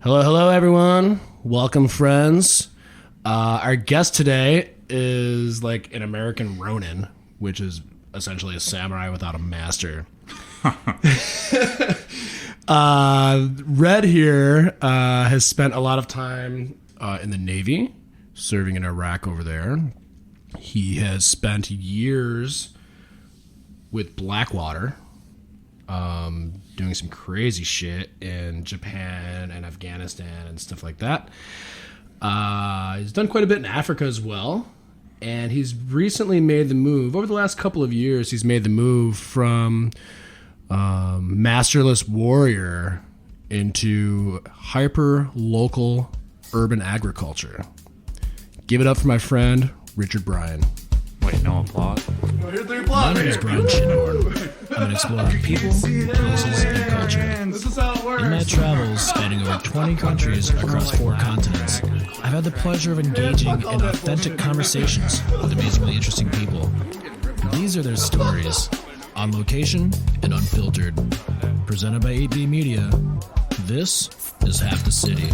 Hello, hello, everyone. Welcome, friends. Our guest today is like an American ronin, which is essentially a samurai without a master. Red here has spent a lot of time in the Navy, serving in Iraq over there. He has spent years with Blackwater, doing some crazy shit in Japan and Afghanistan and stuff like that. He's done quite a bit in Africa as well. And he's recently made the move, over the last couple of years, he's made the move from masterless warrior into hyper-local urban agriculture. Give it up for my friend, Richard Brion. Wait, no applause? My name is Brion. I'm an explorer of people, places, and culture. This is how it works. In my travels spanning over 20 countries across 4 continents, I've had the pleasure of engaging in authentic conversations with amazingly interesting people. These are their stories, on location and unfiltered. Presented by 8B Media, this is Half the City.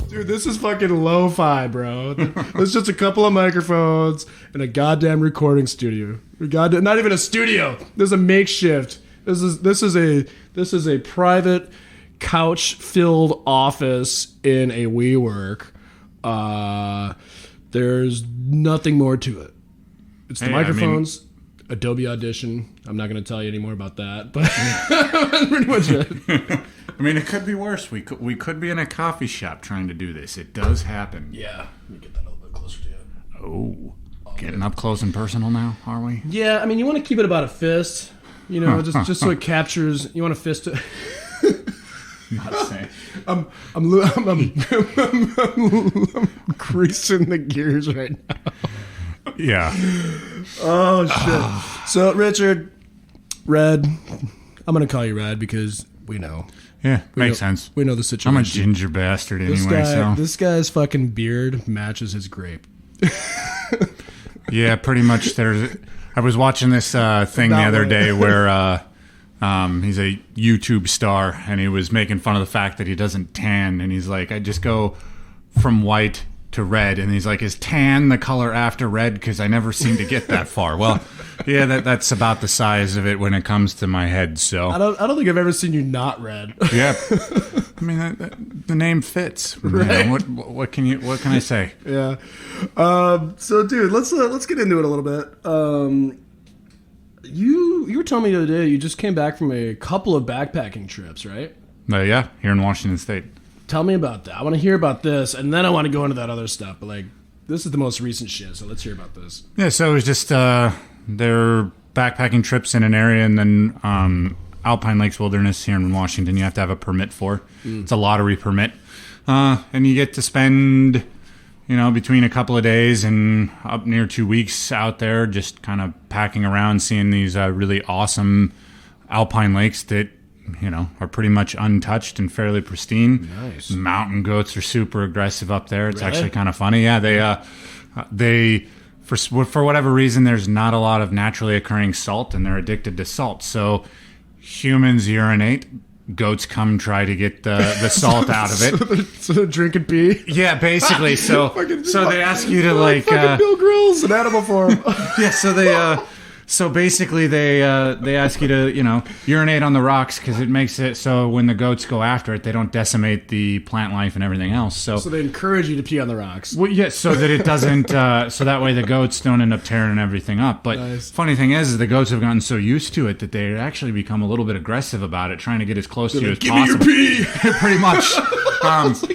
Dude, this is fucking lo-fi, bro. There's just a couple of microphones and a goddamn recording studio. Not even a studio. This is a makeshift. This is a private couch-filled office in a WeWork. There's nothing more to it. It's the microphones, Adobe Audition. I'm not going to tell you any more about that, but that's pretty much it. I mean, it could be worse. We could be in a coffee shop trying to do this. It does happen. Yeah. Let me get that a little bit closer to you. Oh, getting up close and personal now, are we? Yeah, I mean, you want to keep it about a fist, you know, just so it captures. You want to fist it. Not saying. I'm creasing the gears right now. Yeah. Oh shit. So Richard, Red, I'm gonna call you Red because we know. Yeah, makes sense. We know the situation. I'm a ginger bastard anyway, This guy's fucking beard matches his grape. Yeah, pretty much. I was watching this thing the other day where he's a YouTube star, and he was making fun of the fact that he doesn't tan, and he's like, I just go from white to red, and he's like, is tan the color after red? Because I never seem to get that far. Well, yeah, that's about the size of it when it comes to my head. So I don't think I've ever seen you not red. Yeah, I mean the name fits. Right? You know, what can I say? Yeah. So, dude, let's get into it a little bit. You were telling me the other day you just came back from a couple of backpacking trips, right? Yeah, here in Washington State. Tell me about that. I want to hear about this, and then I want to go into that other stuff. But like, this is the most recent shit, so let's hear about this. Yeah, so it was just their backpacking trips in an area, and then Alpine Lakes Wilderness here in Washington. You have to have a permit for. It's a lottery permit, and you get to spend, between a couple of days and up near 2 weeks out there, just kind of packing around, seeing these really awesome alpine lakes that, are pretty much untouched and fairly pristine. Nice. Mountain goats are super aggressive up there. It's actually kind of funny. Yeah, they for whatever reason, there's not a lot of naturally occurring salt, and they're addicted to salt. So humans urinate. Goats come try to get the salt out of it. So they're drinking pee? Yeah, basically. So they ask you to fucking Bill Grylls in animal form. Yeah, so basically they ask you to, urinate on the rocks because it makes it so when the goats go after it, they don't decimate the plant life and everything else. So they encourage you to pee on the rocks. Well, yeah, so that it doesn't, so that way the goats don't end up tearing everything up. But Nice. Funny thing is the goats have gotten so used to it that they actually become a little bit aggressive about it, trying to get as close to you as possible. Give me your pee! Pretty much.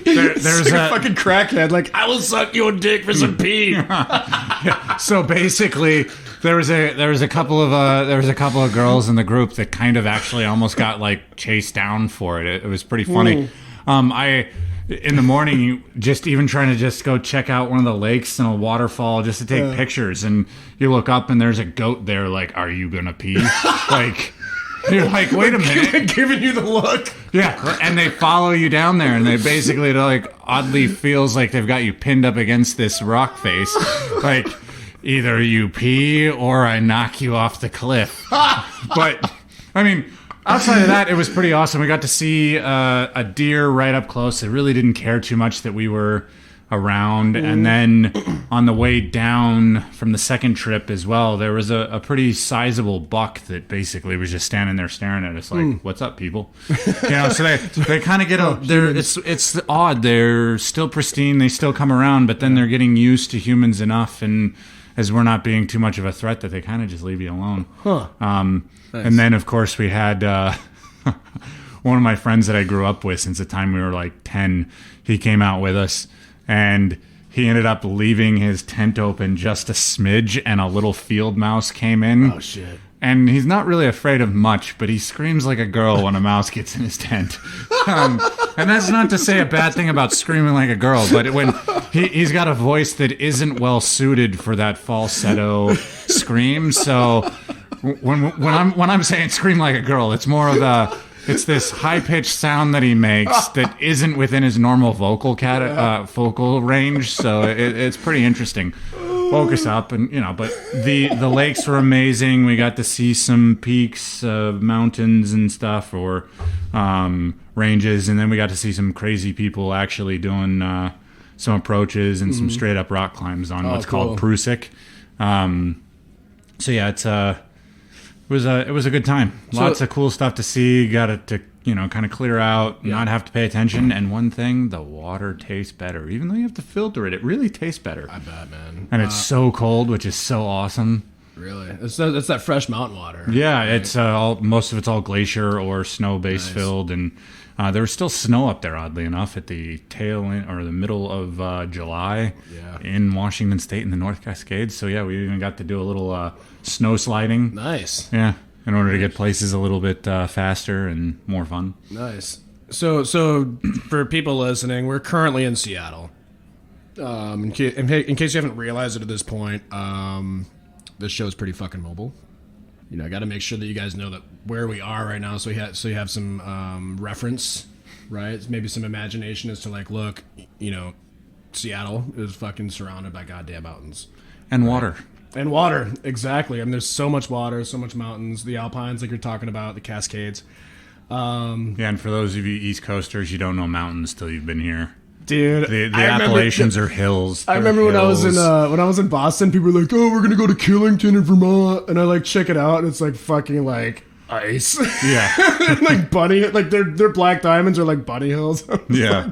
There's a fucking crackhead. Like, I will suck your dick for some pee. Yeah, so basically, there was a couple of girls in the group that kind of actually almost got like chased down for it. It was pretty funny. In the morning, you just even trying to just go check out one of the lakes and a waterfall just to take pictures, and you look up and there's a goat there. Like, are you gonna pee? Like. You're like, wait a minute. Giving you the look. Yeah, and they follow you down there, and they basically, like, oddly feels like they've got you pinned up against this rock face. Like, either you pee or I knock you off the cliff. But, I mean, Outside of that, it was pretty awesome. We got to see a deer right up close. They really didn't care too much that we were around. And then on the way down from the second trip as well, there was a pretty sizable buck that basically was just standing there staring at us like, what's up, people? So they kind of get it's odd. They're still pristine. They still come around, but then they're getting used to humans enough, and as we're not being too much of a threat, that they kind of just leave you alone. Nice. And then, of course, we had one of my friends that I grew up with since the time we were like 10. He came out with us, and he ended up leaving his tent open just a smidge, and a little field mouse came in. Oh, shit. And he's not really afraid of much, but he screams like a girl when a mouse gets in his tent. And that's not to say a bad thing about screaming like a girl, but when he's got a voice that isn't well suited for that falsetto scream. So when I'm saying scream like a girl, it's more of it's this high-pitched sound that he makes that isn't within his normal vocal range. So it's pretty interesting. Woke us up, and but the lakes were amazing. We got to see some peaks of mountains and stuff, or ranges, and then we got to see some crazy people actually doing some approaches and some straight up rock climbs on what's called Prusik. So yeah, it was a good time. Lots of cool stuff to see. Got it to kind of clear out, not have to pay attention. And one thing, the water tastes better. Even though you have to filter it, it really tastes better. I bet, man. And it's so cold, which is so awesome. Really? It's that fresh mountain water. Yeah, right? It's most of it's all glacier or snow-based filled. And there was still snow up there, oddly enough, at the tail end or the middle of July in Washington State in the North Cascades. So yeah, we even got to do a little snow sliding. Nice. Yeah. In order to get places a little bit faster and more fun. Nice. So for people listening, we're currently in Seattle. In case you haven't realized it at this point, this show is pretty fucking mobile. I got to make sure that you guys know that where we are right now, so you have some reference, right? Maybe some imagination as to like, look, Seattle is fucking surrounded by goddamn mountains and water. And water, exactly. I mean, there's so much water, so much mountains, the Alpines, like you're talking about, the Cascades. And for those of you East Coasters, you don't know mountains till you've been here. Dude, the Appalachians are hills. I remember when I was in Boston, people were like, "Oh, we're gonna go to Killington in Vermont," and I like check it out, and it's like fucking like ice. Yeah, like bunny, like their black diamonds are like bunny hills. Yeah.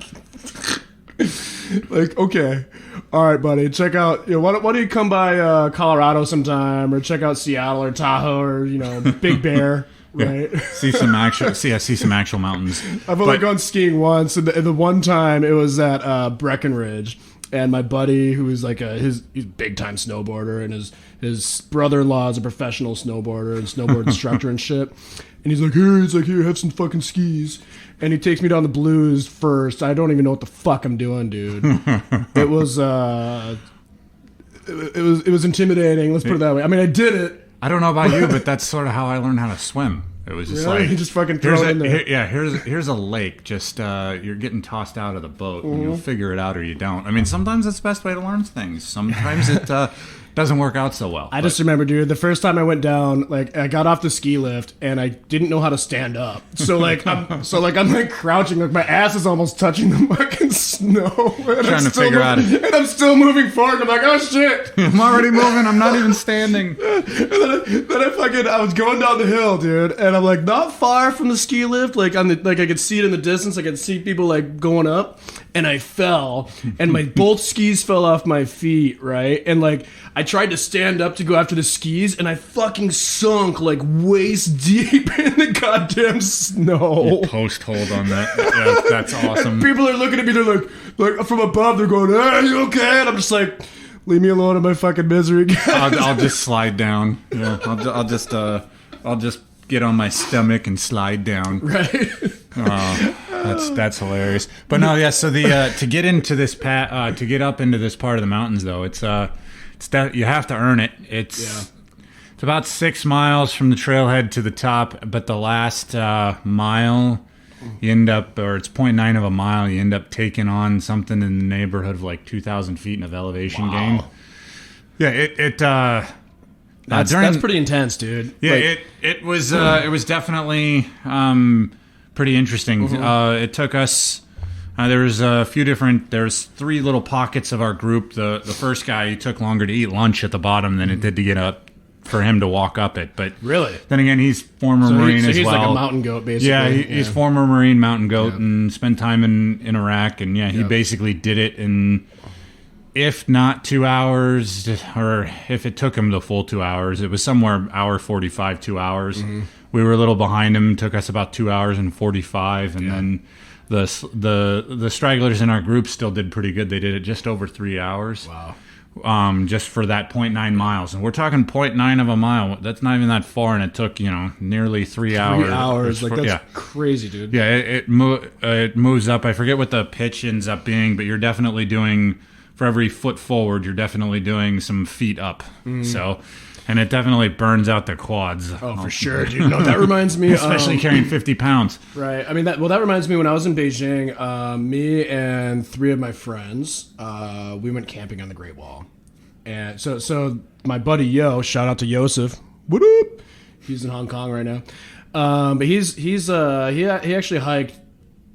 Like, okay, all right, buddy, check out. Why don't you come by Colorado sometime, or check out Seattle or Tahoe or Big Bear, right? Yeah. See some actual mountains. I've only gone skiing once, and the one time it was at Breckenridge, and my buddy who is like he's a big time snowboarder, and his brother-in-law is a professional snowboarder and snowboard instructor and shit. And he's like, here, have some fucking skis. And he takes me down the blues first. I don't even know what the fuck I'm doing, dude. It was intimidating. Let's put it that way. I mean, I did it. I don't know about you, but that's sort of how I learned how to swim. It was just like, you just fucking throw it in there. Here's a lake. Just you're getting tossed out of the boat, and you'll figure it out or you don't. I mean, sometimes it's the best way to learn things. Sometimes it doesn't work out so well. I just remember, dude, the first time I went down, like I got off the ski lift and I didn't know how to stand up. So I'm like crouching, like my ass is almost touching the fucking snow. Trying to figure out it. And I'm still moving forward. I'm like, oh shit. I'm already moving. I'm not even standing. And then I was going down the hill, dude, and I'm like not far from the ski lift, like I could see it in the distance. I could see people like going up, and I fell, and my both skis fell off my feet, right? And like I tried to stand up to go after the skis, and I fucking sunk like waist deep in the goddamn snow. Post hold on that. Yeah, that's awesome. And people are looking at me. They're like from above. They're going, "Hey, are you okay?" And I'm just like, leave me alone in my fucking misery. I'll just slide down. Yeah, I'll just get on my stomach and slide down. Right. That's hilarious. But no, yeah. So to get into this to get up into this part of the mountains, though, it's you have to earn it. It's about 6 miles from the trailhead to the top, but the last mile, you end up, or it's 0.9 of a mile, you end up taking on something in the neighborhood of like 2,000 feet of elevation gain. Yeah, That's pretty intense, dude. Yeah, it was definitely pretty interesting. It took us. There's three little pockets of our group. The first guy, it took longer to eat lunch at the bottom than it did to get up for him to walk up it. But really, then again, he's former Marine as well. He's like a mountain goat, basically. Yeah, he's former Marine mountain goat and spent time in Iraq. And he basically did it in, if not 2 hours, or if it took him the full 2 hours, it was somewhere hour 45, 2 hours. We were a little behind him. Took us about 2 hours and 45, and then. The stragglers in our group still did pretty good. They did it just over 3 hours. Wow. Just for that 0.9 miles. And we're talking 0.9 of a mile. That's not even that far, and it took, nearly 3 hours. 3 hours. That's crazy, dude. Yeah, it moves up. I forget what the pitch ends up being, but you're definitely doing, for every foot forward, you're definitely doing some feet up. So... And it definitely burns out the quads. Oh, for sure, dude. No, that reminds me... Especially carrying 50 pounds. Right. I mean, that reminds me when I was in Beijing, me and three of my friends, we went camping on the Great Wall. And so my buddy Yo, shout out to Yosef. What up? He's in Hong Kong right now. But he actually hiked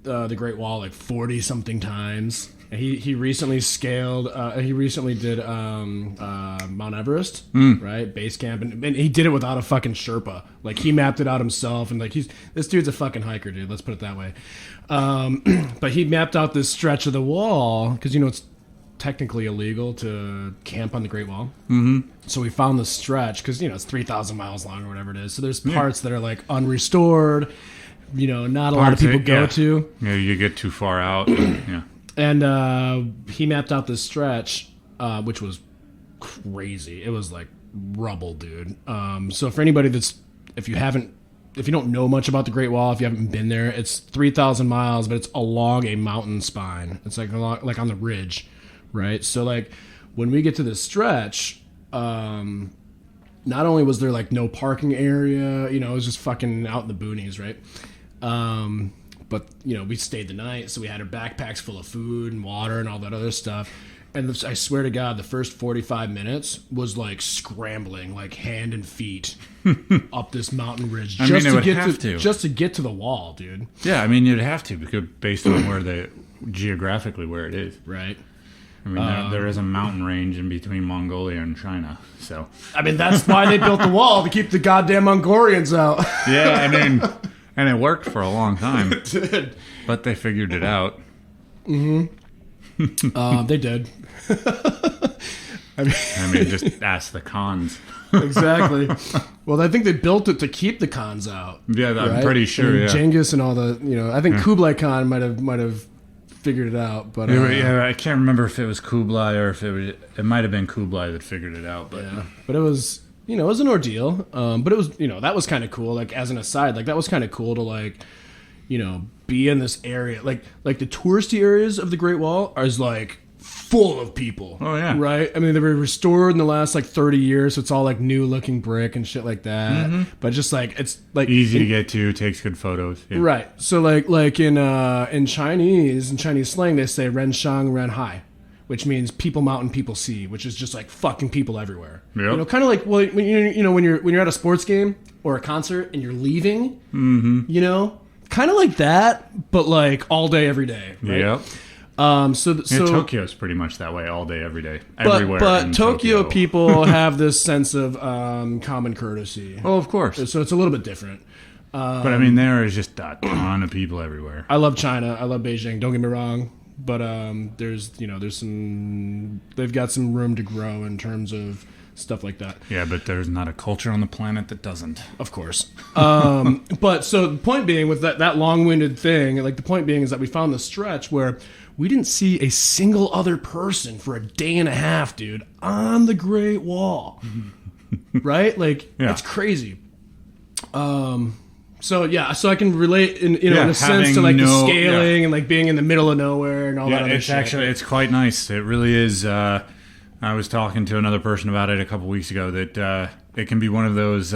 the Great Wall like 40-something times. He recently scaled. He recently did Mount Everest, right? Base camp, and he did it without a fucking Sherpa. Like he mapped it out himself, and like this dude's a fucking hiker, dude. Let's put it that way. But he mapped out this stretch of the wall because it's technically illegal to camp on the Great Wall. So we found the stretch because it's 3,000 miles long or whatever it is. So there's parts that are like unrestored. Not a lot of people go to. Yeah, you get too far out. Yeah. And he mapped out this stretch, which was crazy. It was like rubble, dude. So for anybody if you don't know much about the Great Wall, if you haven't been there, it's 3,000 miles, but it's along a mountain spine. It's like on the ridge, right? So like when we get to this stretch, not only was there like no parking area, it was just fucking out in the boonies, right? But, we stayed the night, so we had our backpacks full of food and water and all that other stuff. And I swear to God, the first 45 minutes was like scrambling, like hand and feet up this mountain ridge. Just to get to the wall, dude. Yeah, I mean, you'd have to, because based on geographically where it is. Right. I mean, there is a mountain range in between Mongolia and China, so. I mean, that's why they built the wall, to keep the goddamn Mongolians out. Yeah, I mean... And it worked for a long time. It did. But they figured it out. They did. I mean, just ask the cons. Exactly. Well, I think they built it to keep the cons out. Yeah, I'm pretty sure. Genghis and all the, I think Kublai Khan might have figured it out. But I can't remember if it was Kublai or if it might have been Kublai that figured it out. But but it was. It was an ordeal, but it was, that was kind of cool. Like, as an aside, like, that was kind of cool to, like, be in this area. Like the touristy areas of the Great Wall is, like, full of people. Oh, yeah. Right? I mean, they were restored in the last, like, 30 years, so it's all, like, new-looking brick and shit like that. But just, like, it's, like... Easy to get to, takes good photos. Yeah. Right. So, like in Chinese slang, they say, ren shang, ren hai. Which means people mountain, people sea, which is just like fucking people everywhere. Yep. Kind of like when you're at a sports game or a concert and you're leaving. Kind of like that, but like all day, every day. Right? Yep. So Tokyo's pretty much that way, all day, every day, everywhere. But Tokyo people have this sense of common courtesy. Oh, of course. So it's a little bit different. But I mean, there is just a ton of people everywhere. I love China. I love Beijing. Don't get me wrong. But there's some, they've got some room to grow in terms of stuff like that. Yeah, but there's not a culture on the planet that doesn't. Of course. But so the point being with that long-winded thing, like the point being is that we found the stretch where we didn't see a single other person for a day and a half, dude, on the Great Wall. Right? Like, it's crazy. So I can relate in a sense to like the scaling and like being in the middle of nowhere and all that other shit. It's quite nice. It really is. I was talking to another person about it a couple weeks ago that it can be one of those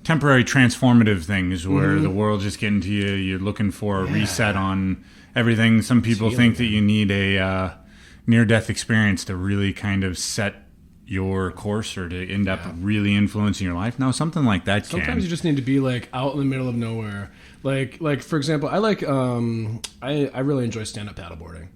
temporary transformative things where the world's just getting to you. You're looking for a reset on everything. Some people think that you need a near-death experience to really kind of set your course or to end up really influencing your life. No, something like that. Sometimes you just need to be like out in the middle of nowhere. Like for example, I like I really enjoy stand-up paddleboarding.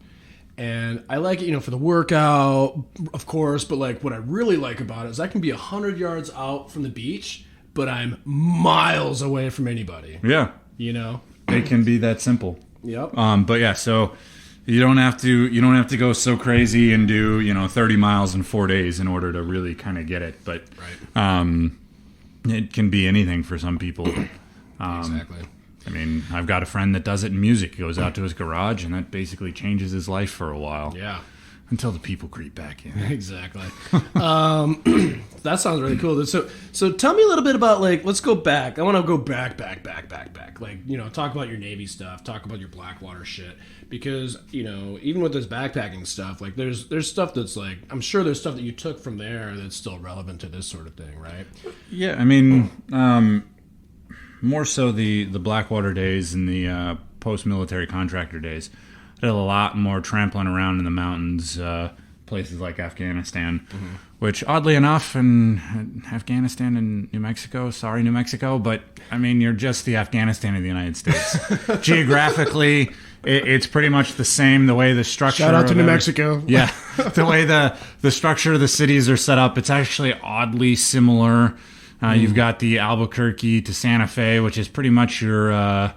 And I like it, for the workout, of course, but like what I really like about it is I can be 100 yards out from the beach, but I'm miles away from anybody. Yeah. It can be that simple. Yep. But yeah, so you don't have to go so crazy and do, 30 miles in 4 days in order to really kind of get it. But it can be anything for some people. Exactly. I mean, I've got a friend that does it in music. He goes out to his garage, and that basically changes his life for a while. Yeah. Until the people creep back in. Exactly. That sounds really cool. So tell me a little bit about, like, let's go back. I want to go back. Like, talk about your Navy stuff. Talk about your Blackwater shit. Because, even with this backpacking stuff, like, there's stuff that's, like, I'm sure there's stuff that you took from there that's still relevant to this sort of thing, right? Yeah, I mean, more so the Blackwater days and the post-military contractor days. I did a lot more trampling around in the mountains, places like Afghanistan, which oddly enough, in Afghanistan and New Mexico, sorry New Mexico, but I mean, you're just the Afghanistan of the United States. Geographically, it's pretty much the same, the way the structure... Shout out to New Mexico. Yeah, the way the structure of the cities are set up, it's actually oddly similar. You've got the Albuquerque to Santa Fe, which is pretty much your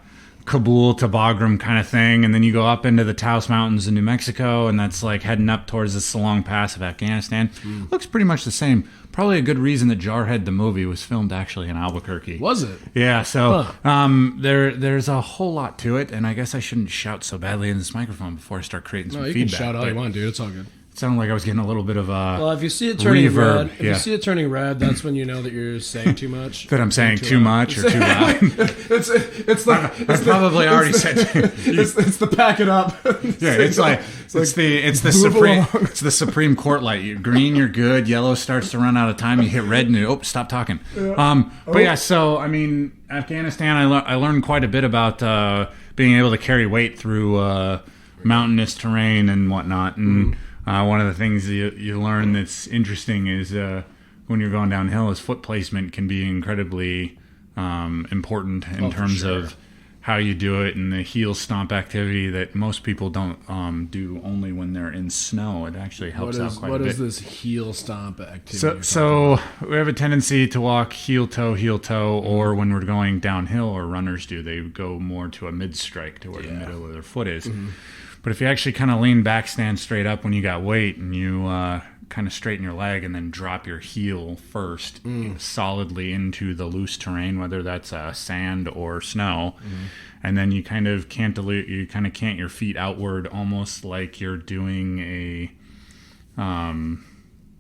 Kabul to Bagram kind of thing. And then you go up into the Taos Mountains in New Mexico, and that's like heading up towards the Salong Pass of Afghanistan. Looks pretty much the same. Probably a good reason that Jarhead the movie was filmed actually in Albuquerque. Was it? Yeah, so there's a whole lot to it, and I guess I shouldn't shout so badly in this microphone before I start creating some feedback. You can shout all you want, dude. It's all good. It sounded like I was getting a little bit of well, if you see it turning reverb. red, you see it turning red, that's when you know that you're saying too much. That I'm saying too much or too loud. It's like I probably already said. It's the pack it up. Yeah, it's the Supreme Court light. You're green, you're good. Yellow starts to run out of time. You hit red, and stop talking. Yeah. But yeah, so I mean, Afghanistan. I learned quite a bit about being able to carry weight through mountainous terrain and whatnot, and. One of the things you learn that's interesting is when you're going downhill is foot placement can be incredibly important in terms of how you do it and the heel stomp activity that most people don't do only when they're in snow. It actually helps out quite a bit. What is this heel stomp activity? So we have a tendency to walk heel toe, or when we're going downhill, or runners do, they go more to a mid strike to where the middle of their foot is. But if you actually kind of lean back, stand straight up when you got weight, and you kind of straighten your leg and then drop your heel first solidly into the loose terrain, whether that's sand or snow, and then you kind of cant your feet outward, almost like you're doing a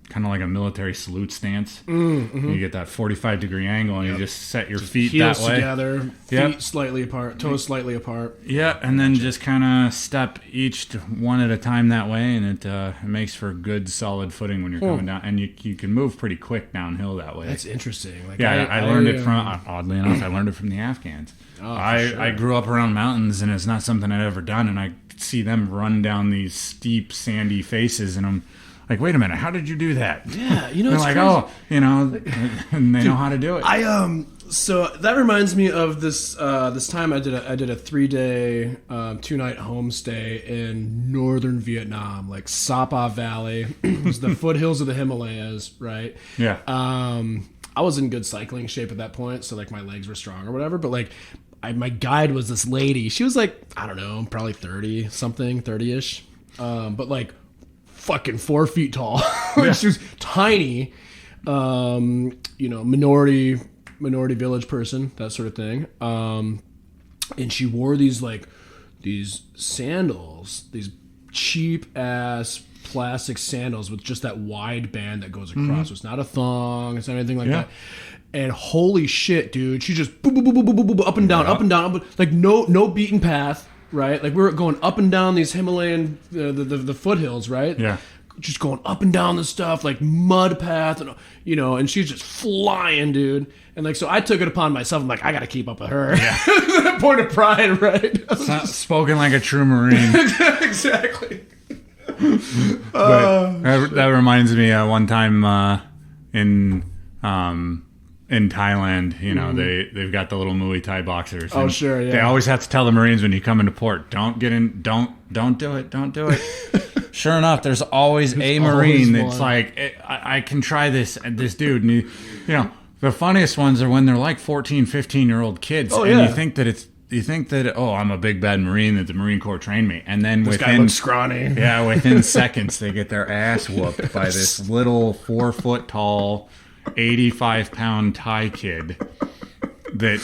kind of like a military salute stance. You get that 45-degree angle, and you just set your feet that way. Heels together, feet slightly apart, toes slightly apart. Yeah, and then just kind of step each one at a time that way, and it makes for good, solid footing when you're coming down. And you can move pretty quick downhill that way. That's interesting. Like I learned it from, oddly enough, I learned it from the Afghans. I grew up around mountains, and it's not something I'd ever done, and I see them run down these steep, sandy faces, and I'm like, wait a minute, how did you do that? Yeah, they're like, crazy. And they know how to do it. So that reminds me of this time I did a 3-day 2-night homestay in northern Vietnam, like Sapa Valley. It was the foothills of the Himalayas, right? Yeah. I was in good cycling shape at that point, so like my legs were strong or whatever, but like my guide was this lady. She was like, I don't know, probably 30-ish. But like fucking 4 feet tall. She was tiny. Minority village person, that sort of thing. And she wore these sandals, these cheap ass plastic sandals with just that wide band that goes across. So it's not a thong, it's not anything like that. And holy shit, dude, she just boop, boop, boop, boop, boop, boop, up and down, up and down, like no beaten path. Right, like we were going up and down these Himalayan the foothills, right? Yeah, just going up and down the stuff like mud path, and she's just flying, dude. And like so, I took it upon myself. I'm like, I got to keep up with her. Yeah, point of pride, right? Spoken like a true Marine. Exactly. That reminds me, one time in Thailand, you know, they've got the little Muay Thai boxers. Oh, sure, yeah. They always have to tell the Marines when you come into port, don't get in, don't do it. Sure enough, there's always a Marine that's like, I can try this dude. And you know, the funniest ones are when they're like 14, 15-year-old kids. Oh, and yeah. you think that, oh, I'm a big bad Marine, that the Marine Corps trained me. And then This guy looks scrawny. Yeah, within seconds, they get their ass whooped by this little 4 foot tall, 85-pound Thai kid that,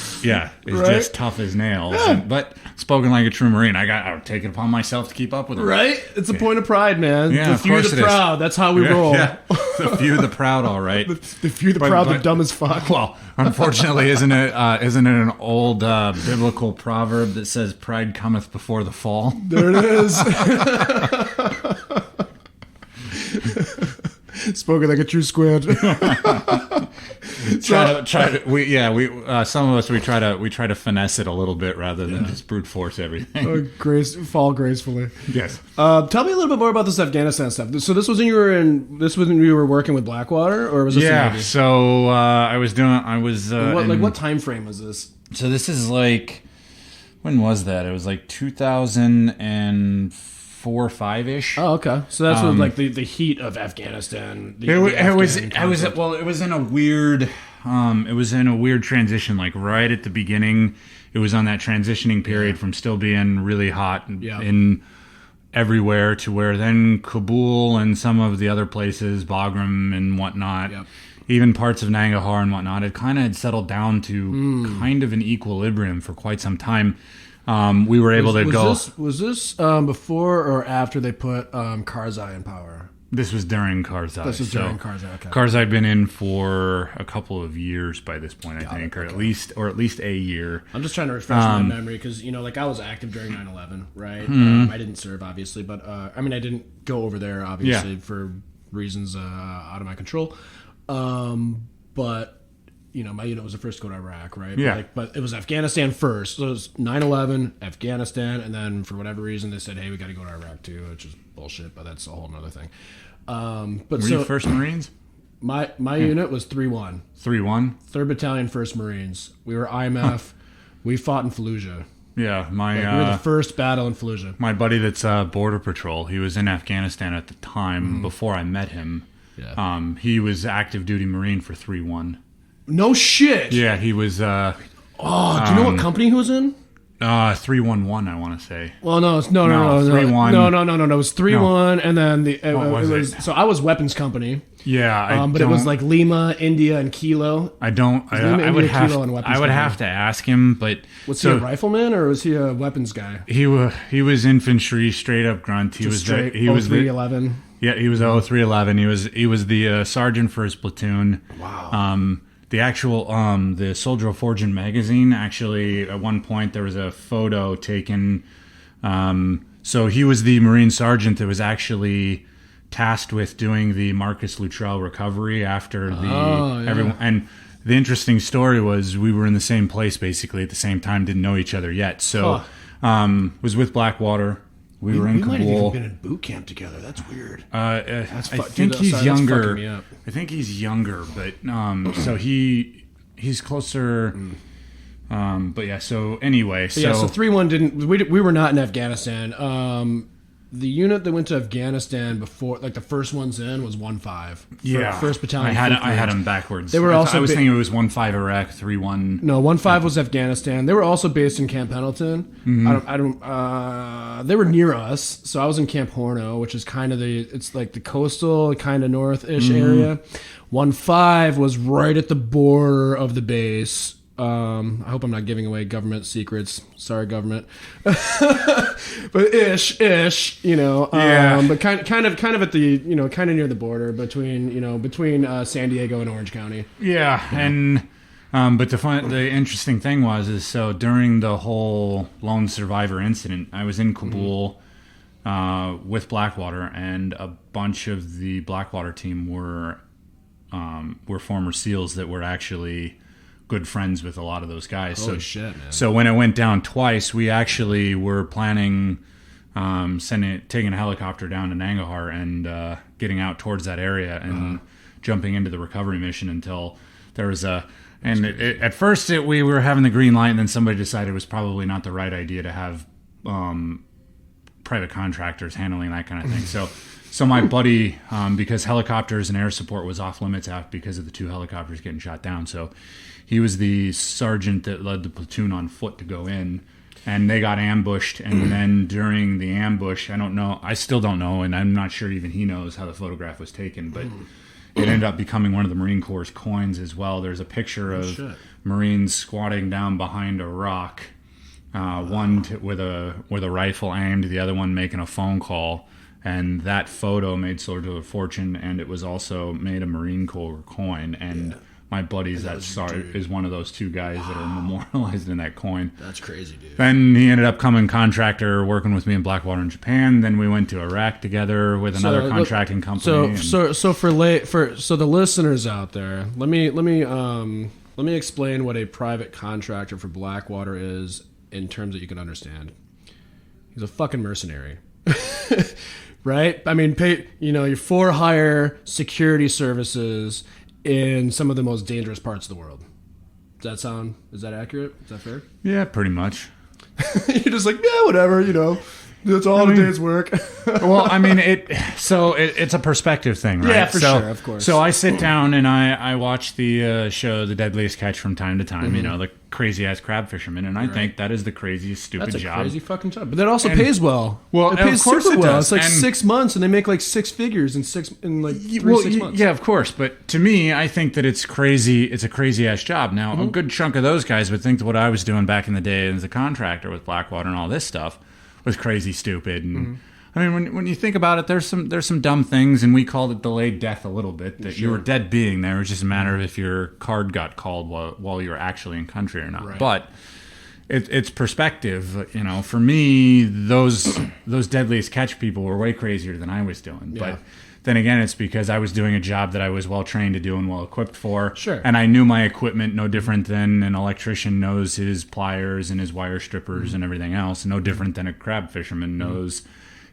is just tough as nails. But spoken like a true Marine, I'll take it upon myself to keep up with them. Right? It's a point of pride, man. Yeah, the few, the proud. That's how we roll. Yeah. The few, the proud, all right. The few, the proud, the dumb as fuck. Well, unfortunately, isn't it an old biblical proverb that says pride cometh before the fall? There it is. Spoken like a true squid. Some of us we try to finesse it a little bit rather than just brute force everything. Fall gracefully. Yes. Tell me a little bit more about this Afghanistan stuff. So this was when you were working with Blackwater, or was this? Yeah. So what time frame was this? So this is like, when was that? It was like 2004 or 5-ish. Oh, okay. So that's like the heat of Afghanistan. It was in a weird transition. Like right at the beginning, it was on that transitioning period from still being really hot in everywhere to where then Kabul and some of the other places, Bagram and whatnot, even parts of Nangarhar and whatnot, it kind of had settled down to kind of an equilibrium for quite some time. We were able to go. Was this before or after they put Karzai in power? This was during Karzai. During Karzai. Okay. Karzai had been in for a couple of years by this point, I think, or at least a year. I'm just trying to refresh my memory because I was active during 9/11, right? I didn't serve obviously, but I didn't go over there obviously for reasons out of my control. But my unit was the first to go to Iraq, right? Yeah. But it was Afghanistan first. So it was 9/11, Afghanistan, and then for whatever reason they said, hey, we got to go to Iraq too, which is bullshit, but that's a whole other thing. Were you First Marines? My unit was 3-1. 3-1? 3rd Battalion, 1st Marines. We were IMF. We fought in Fallujah. Yeah, we were the first battle in Fallujah. My buddy that's Border Patrol, he was in Afghanistan at the time before I met him. Yeah. He was active duty Marine for 3-1. No shit. Yeah, he was. Do you know what company he was in? 311, I want to say. Well, no, 3-1. No. It was 3-1, and then it was. So I was weapons company. Yeah, but it was like Lima, India, and Kilo. I would have to ask him, but was he a rifleman or was he a weapons guy? He was infantry, straight up grunt. He was 0311. Yeah, he was 0311. He was the sergeant for his platoon. Wow. The actual the Soldier of Fortune magazine, actually at one point there was a photo taken. So he was the Marine sergeant that was actually tasked with doing the Marcus Luttrell recovery after everyone. And the interesting story was we were in the same place basically at the same time, didn't know each other yet. So was with Blackwater. We were in Kabul. We might have even been in boot camp together. That's weird. I think he's younger. I think he's younger, but so he's closer. But yeah. So anyway, so 3-1 didn't. We were not in Afghanistan. The unit that went to Afghanistan before, like the first ones in, was 1-5. Yeah, 1st Battalion. I had them backwards. They were also. I was thinking it was 1-5 Iraq, 3-1. No, 1-5 was Afghanistan. They were also based in Camp Pendleton. They were near us, so I was in Camp Horno, which is kind of it's like the coastal, kind of north-ish area. 1-5 was right at the border of the base. I hope I'm not giving away government secrets. Sorry, government. But ish, Yeah. But kind of at the, kind of near the border between San Diego and Orange County. Yeah, and but the interesting thing is so during the whole lone survivor incident, I was in Kabul with Blackwater, and a bunch of the Blackwater team were former SEALs that were actually good friends with a lot of those guys. Holy shit, man. So when it went down twice, we actually were planning taking a helicopter down to Nangarhar and getting out towards that area and jumping into the recovery mission until there was a. And at first we were having the green light, and then somebody decided it was probably not the right idea to have private contractors handling that kind of thing. So my buddy, because helicopters and air support was off limits because of the 2 helicopters getting shot down, so he was the sergeant that led the platoon on foot to go in, and they got ambushed. And then during the ambush, I still don't know, and I'm not sure even he knows how the photograph was taken, but it ended up becoming one of the Marine Corps' coins as well. There's a picture of Marines squatting down behind a rock, one with a rifle aimed, the other one making a phone call. And that photo made Soldier of Fortune, and it was also made a Marine Corps coin. And my buddy's is one of those 2 guys that are memorialized in that coin. That's crazy, dude. Then he ended up coming contractor, working with me in Blackwater in Japan. Then we went to Iraq together with another contracting company. So for the listeners out there, let me explain what a private contractor for Blackwater is in terms that you can understand. He's a fucking mercenary. Right? I mean, you're for hire security services in some of the most dangerous parts of the world. Is that accurate? Is that fair? Yeah, pretty much. You're just like, yeah, whatever, that's all the day's work. Well, I mean, it's a perspective thing, right? Yeah, for sure, of course. So I sit down and I watch the show The Deadliest Catch from time to time, the crazy-ass crab fisherman, and I think that is the craziest, stupid job. That's a crazy fucking job. But that also pays well. Well, it pays of course super it well. does. It's like 6 months, and they make like 6 figures in 6 months. Yeah, of course. But to me, I think that it's crazy. It's a crazy-ass job. Now, a good chunk of those guys would think that what I was doing back in the day as a contractor with Blackwater and all this stuff was crazy stupid. And I mean, when you think about it, there's some dumb things, and we called it delayed death a little bit. That you were dead being there. It was just a matter of if your card got called while you were actually in country or not. Right. But it's perspective. For me, those Deadliest Catch people were way crazier than I was doing. Yeah. But then again, it's because I was doing a job that I was well trained to do and well equipped for. Sure. And I knew my equipment no different than an electrician knows his pliers and his wire strippers and everything else. No different than a crab fisherman knows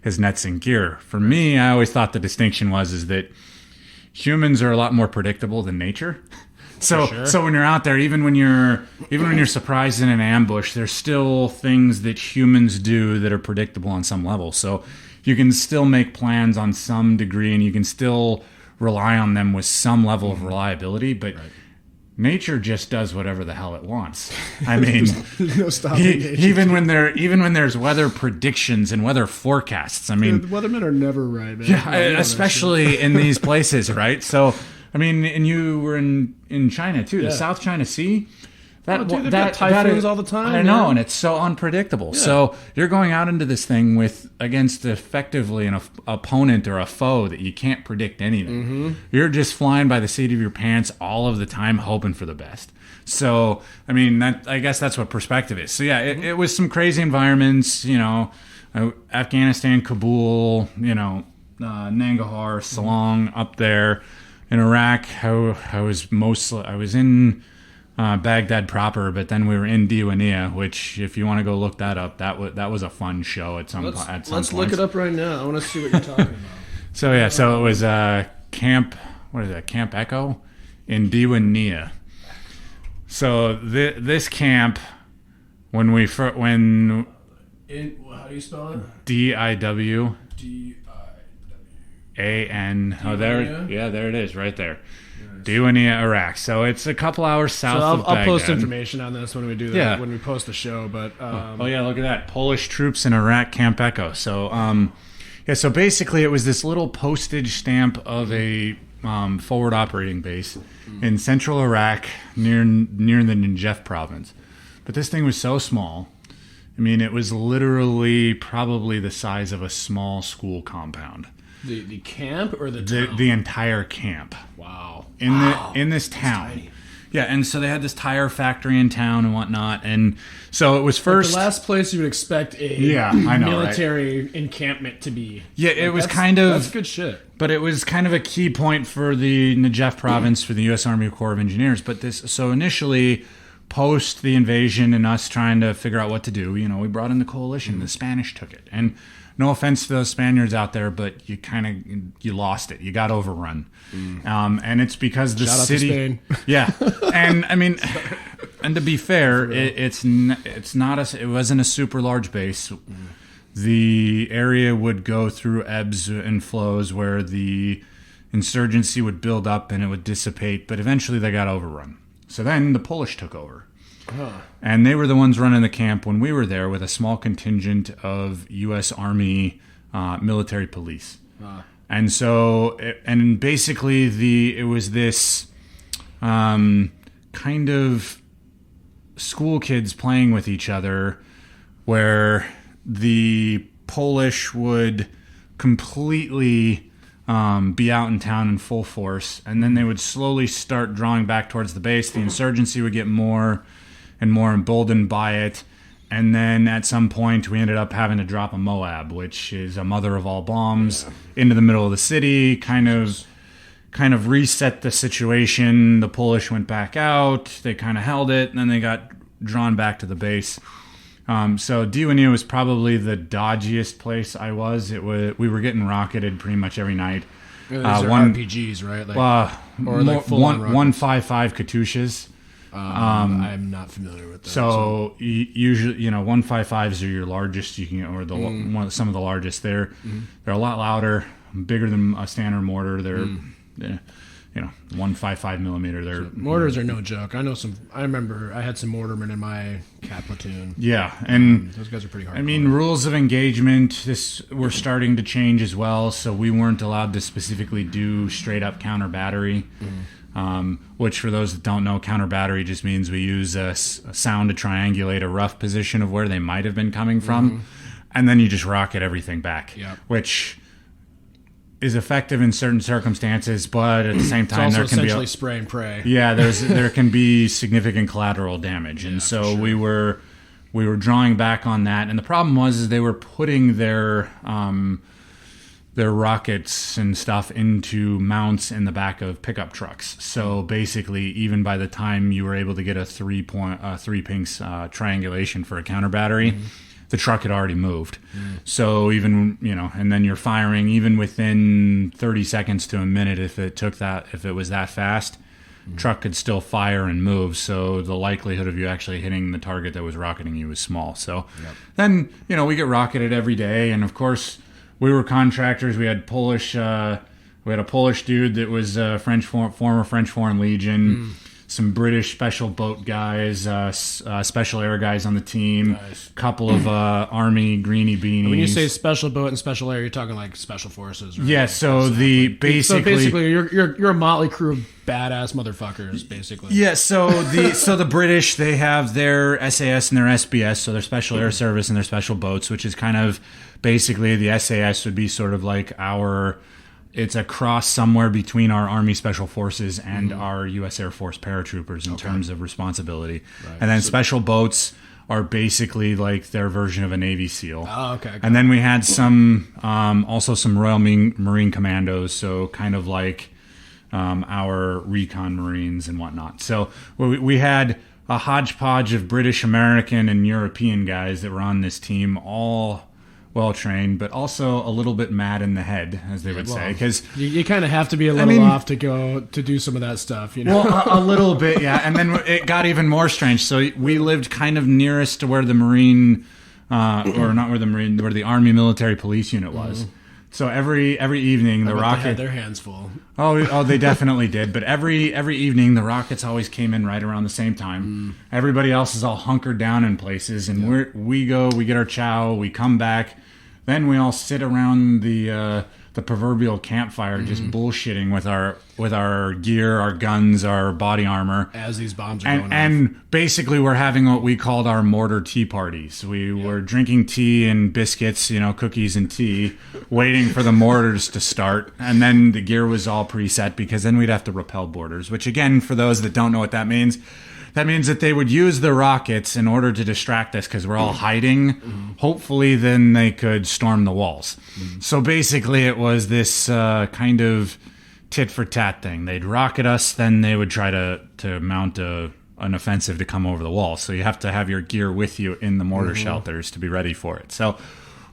his nets and gear. For me, I always thought the distinction is that humans are a lot more predictable than nature. So when you're out there, even when you're surprised in an ambush, there's still things that humans do that are predictable on some level. So you can still make plans on some degree, and you can still rely on them with some level of reliability, but nature just does whatever the hell it wants. I mean, there's no stopping nature. Even when there's weather predictions and weather forecasts. I mean, the weathermen are never right, man. Yeah, especially in these places, right? So, I mean, and you were in China too, the South China Sea. They've got typhoons all the time. I know, and it's so unpredictable. Yeah. So you're going out into this thing against effectively an opponent or a foe that you can't predict anything. You're just flying by the seat of your pants all of the time, hoping for the best. So, I mean, I guess that's what perspective is. So yeah, it was some crazy environments. Afghanistan, Kabul, Nangarhar, Salong, up there. In Iraq, I was in Baghdad proper, but then we were in Diwania, which, if you want to go look that up, that was a fun show at some point. Let's look it up right now. I want to see what you're talking about. So it was Camp Echo in Diwania. So this camp, how do you spell it? DIW. DIWAN. Oh, there it is, right there. Diwania, Iraq. So it's a couple hours south of Baghdad. I'll post information on this when we do that, when we post the show. But look at that. Polish troops in Iraq, Camp Echo. So so basically it was this little postage stamp of a forward operating base in central Iraq near the Najaf province. But this thing was so small. I mean, it was literally probably the size of a small school compound. The camp or the town? The entire camp. Wow. In this town. Yeah, and so they had this tire factory in town and whatnot, and so it was first the last place you would expect a military encampment to be. Yeah, it was that's good shit. But it was kind of a key point for the Najaf province for the U.S. Army Corps of Engineers. But so initially, post the invasion and us trying to figure out what to do, we brought in the coalition. The Spanish took it. And no offense to those Spaniards out there, but you lost it. You got overrun. And it's because the Shout out city. to Spain. Yeah. And I mean, and to be fair, it wasn't a super large base. The area would go through ebbs and flows where the insurgency would build up and it would dissipate, but eventually they got overrun. So then the Polish took over. And they were the ones running the camp when we were there with a small contingent of U.S. Army military police. And so, and basically it was this kind of school kids playing with each other where the Polish would completely be out in town in full force, and then they would slowly start drawing back towards the base. The insurgency would get more and more emboldened by it, and then at some point we ended up having to drop a Moab, which is a mother of all bombs, into the middle of the city, kind of reset the situation. The Polish went back out, they kind of held it, and then they got drawn back to the base. So Diwanee was probably the dodgiest place I was. We were getting rocketed pretty much every night. These are RPGs, right? Or like full-on 155 Katyushas. I'm not familiar with that. So usually, 155s are your largest. You can, or some of the largest. They're a lot louder, bigger than a standard mortar. They're 155 millimeter. Mortars are no joke. I remember I had some mortarmen in my cat platoon. Yeah, and those guys are pretty hard. I mean, rules of engagement were starting to change as well. So we weren't allowed to specifically do straight up counter battery. Which, for those that don't know, counter battery just means we use a sound to triangulate a rough position of where they might have been coming from, and then you just rocket everything back, which is effective in certain circumstances, but at the same time, it's also there can essentially be spray and pray. Yeah, there can be significant collateral damage, and so we were drawing back on that. And the problem was they were putting their rockets and stuff into mounts in the back of pickup trucks. So basically, even by the time you were able to get a three pinks triangulation for a counter battery, the truck had already moved. So even, and then you're firing even within 30 seconds to a minute. If it was that fast, truck could still fire and move. So the likelihood of you actually hitting the target that was rocketing you was small. So then, we get rocketed every day. And of course, we were contractors. We had a Polish dude that was former French Foreign Legion, some British special boat guys, special air guys on the team, couple of Army greenie beanies. And when you say special boat and special air, you're talking like special forces, right? Yeah. So basically you're a motley crew of badass motherfuckers, basically. Yeah. So the British, they have their SAS and their SBS, so their special air service and their special boats, which is kind of basically the SAS would be sort of like it's a cross somewhere between our Army Special Forces and our U.S. Air Force paratroopers in terms of responsibility. Right. And then special boats are basically like their version of a Navy SEAL. Oh, okay. And then we had also some Royal Marine Commandos, so kind of like our recon Marines and whatnot. So we had a hodgepodge of British, American, and European guys that were on this team, all well trained, but also a little bit mad in the head, as they would say, because you kind of have to be a little off to do some of that stuff, Well, a little bit, yeah. And then it got even more strange. So we lived kind of nearest to where the Marine, or not where the Marine, where the Army Military Police Unit was. So every evening the rocket, they had their hands full. Oh, they definitely did. But every evening the rockets always came in right around the same time. Everybody else is all hunkered down in places, and we get our chow, we come back. Then we all sit around the proverbial campfire, just bullshitting with our gear, our guns, our body armor. As these bombs are going off. And basically, we're having what we called our mortar tea parties. We were drinking tea and biscuits, cookies and tea, waiting for the mortars to start. And then the gear was all preset because then we'd have to repel boarders. Which, again, for those that don't know what that means that they would use the rockets in order to distract us because we're all hiding. Hopefully, then they could storm the walls. So basically, it was this kind of tit for tat thing. They'd rocket us, then they would try to mount a an offensive to come over the wall. So you have to have your gear with you in the mortar shelters to be ready for it. So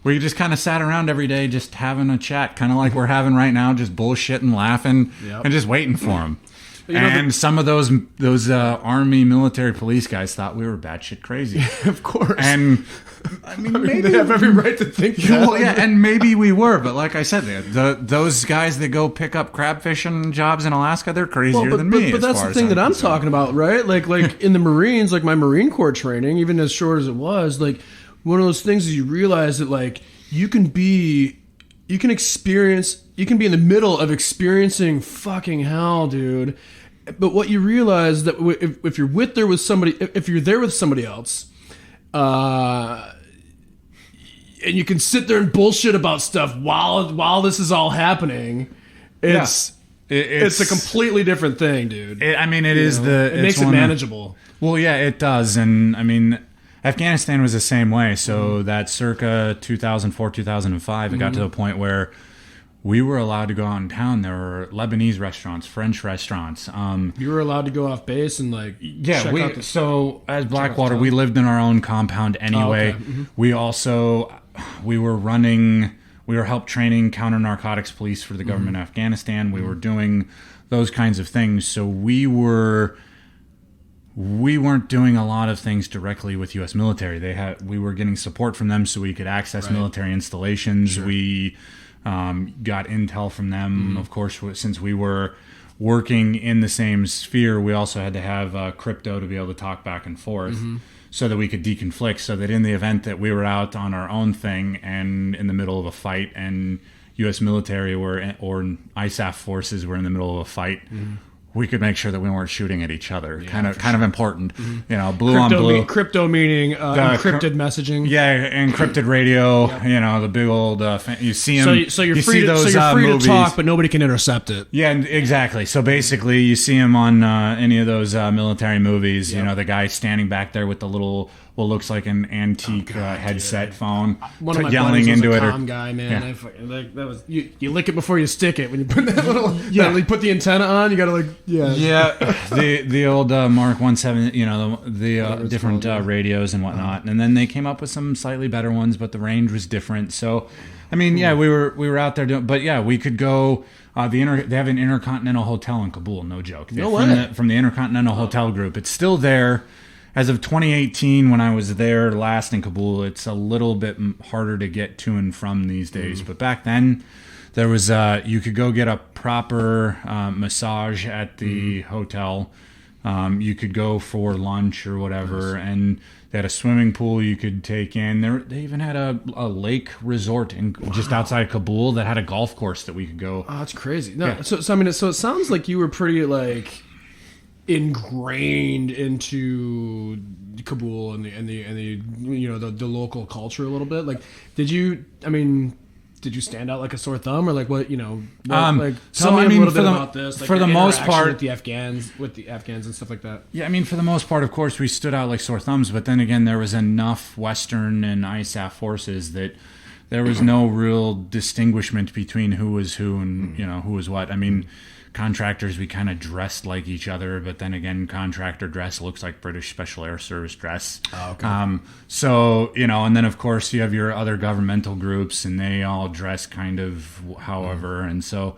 we just kind of sat around every day just having a chat, kind of like we're having right now, just bullshitting, laughing, and just waiting for them. And some of those Army military police guys thought we were batshit crazy. Of course. And I mean, maybe they have every right to think that. Well, yeah, and maybe we were, but like I said, those guys that go pick up crab fishing jobs in Alaska, they're crazier than me. But that's the thing that I'm talking about, right? Like in the Marines, like my Marine Corps training, even as short as it was, like one of those things is you realize that like you can be in the middle of experiencing fucking hell, dude. But what you realize that if you're there with somebody else, and you can sit there and bullshit about stuff while this is all happening, it's a completely different thing, dude. It makes it manageable. Well, yeah, it does, and I mean, Afghanistan was the same way. So that circa 2004, 2005, it got to the point where we were allowed to go out in town. There were Lebanese restaurants, French restaurants. You were allowed to go off base and so as Blackwater, we lived in our own compound anyway. We also we were help training counter narcotics police for the government of Afghanistan. We were doing those kinds of things. So we weren't doing a lot of things directly with U.S. military. We were getting support from them so we could access military installations. Sure. We got intel from them. Of course, since we were working in the same sphere, we also had to have crypto to be able to talk back and forth so that we could deconflict, so that in the event that we were out on our own thing and in the middle of a fight and U.S. military or ISAF forces were in the middle of a fight, we could make sure that we weren't shooting at each other. Kind of important. You know, blue on blue. Crypto meaning encrypted messaging. Yeah, encrypted radio. Yep. You know, the big old. You see them. So you're free to talk, but nobody can intercept it. Yeah, exactly. So basically, you see them on any of those military movies. Yep. You know, the guy standing back there with the little, what looks like an antique headset phone, one of my yelling into was it. A comm guy, man. Yeah. That was you lick it before you stick it. When you put that little, you put the antenna on, you gotta the old Mark 17, you know, the different radios and whatnot, and then they came up with some slightly better ones, but the range was different. So, I mean, we were out there doing, but we could go. They have an Intercontinental Hotel in Kabul, no joke. From the Intercontinental Hotel Group, it's still there. As of 2018, when I was there last in Kabul, it's a little bit harder to get to and from these days. But back then, there was you could go get a proper massage at the hotel. You could go for lunch or whatever, and they had a swimming pool you could take in. They even had a lake resort just outside Kabul that had a golf course that we could go. Oh, that's crazy. No, so it sounds like you were pretty like ingrained into Kabul and the you know the local culture a little bit. Like, did you stand out like a sore thumb, or like what, you know? Tell me a little bit about this. Like, for the most part, with the Afghans and stuff like that. Yeah, I mean, for the most part, of course, we stood out like sore thumbs. But then again, there was enough Western and ISAF forces that there was no real distinguishment between who was who and who was what. I mean, contractors, we kind of dressed like each other, but then again, contractor dress looks like British Special Air Service dress. Oh, okay. So, and then of course you have your other governmental groups, and they all dress kind of however, and so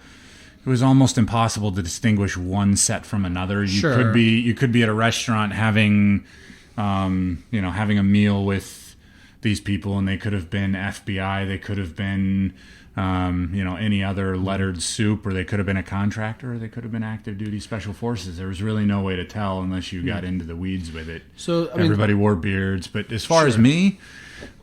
it was almost impossible to distinguish one set from another. You could be at a restaurant having having a meal with these people, and they could have been FBI, they could have been any other lettered soup, or they could have been a contractor, or they could have been active duty special forces. There was really no way to tell unless you got into the weeds with it. So everybody wore beards. But as far as me,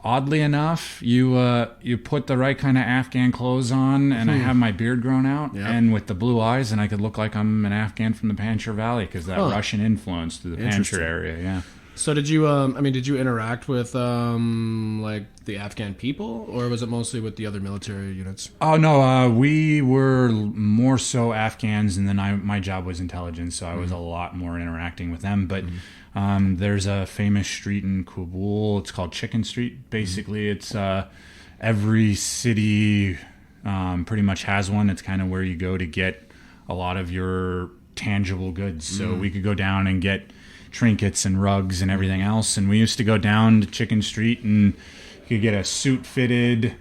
oddly enough, you put the right kind of Afghan clothes on, and I have my beard grown out, and with the blue eyes, and I could look like I'm an Afghan from the Panjshir Valley, because that Russian influence through the Panjshir area. Yeah. So did you interact with like the Afghan people, or was it mostly with the other military units? Oh no, we were more so Afghans, and then my job was intelligence, so I was a lot more interacting with them. But there's a famous street in Kabul. It's called Chicken Street. Basically, it's every city pretty much has one. It's kind of where you go to get a lot of your tangible goods. So we could go down and get trinkets and rugs and everything else. And we used to go down to Chicken Street and you could get a suit fitted.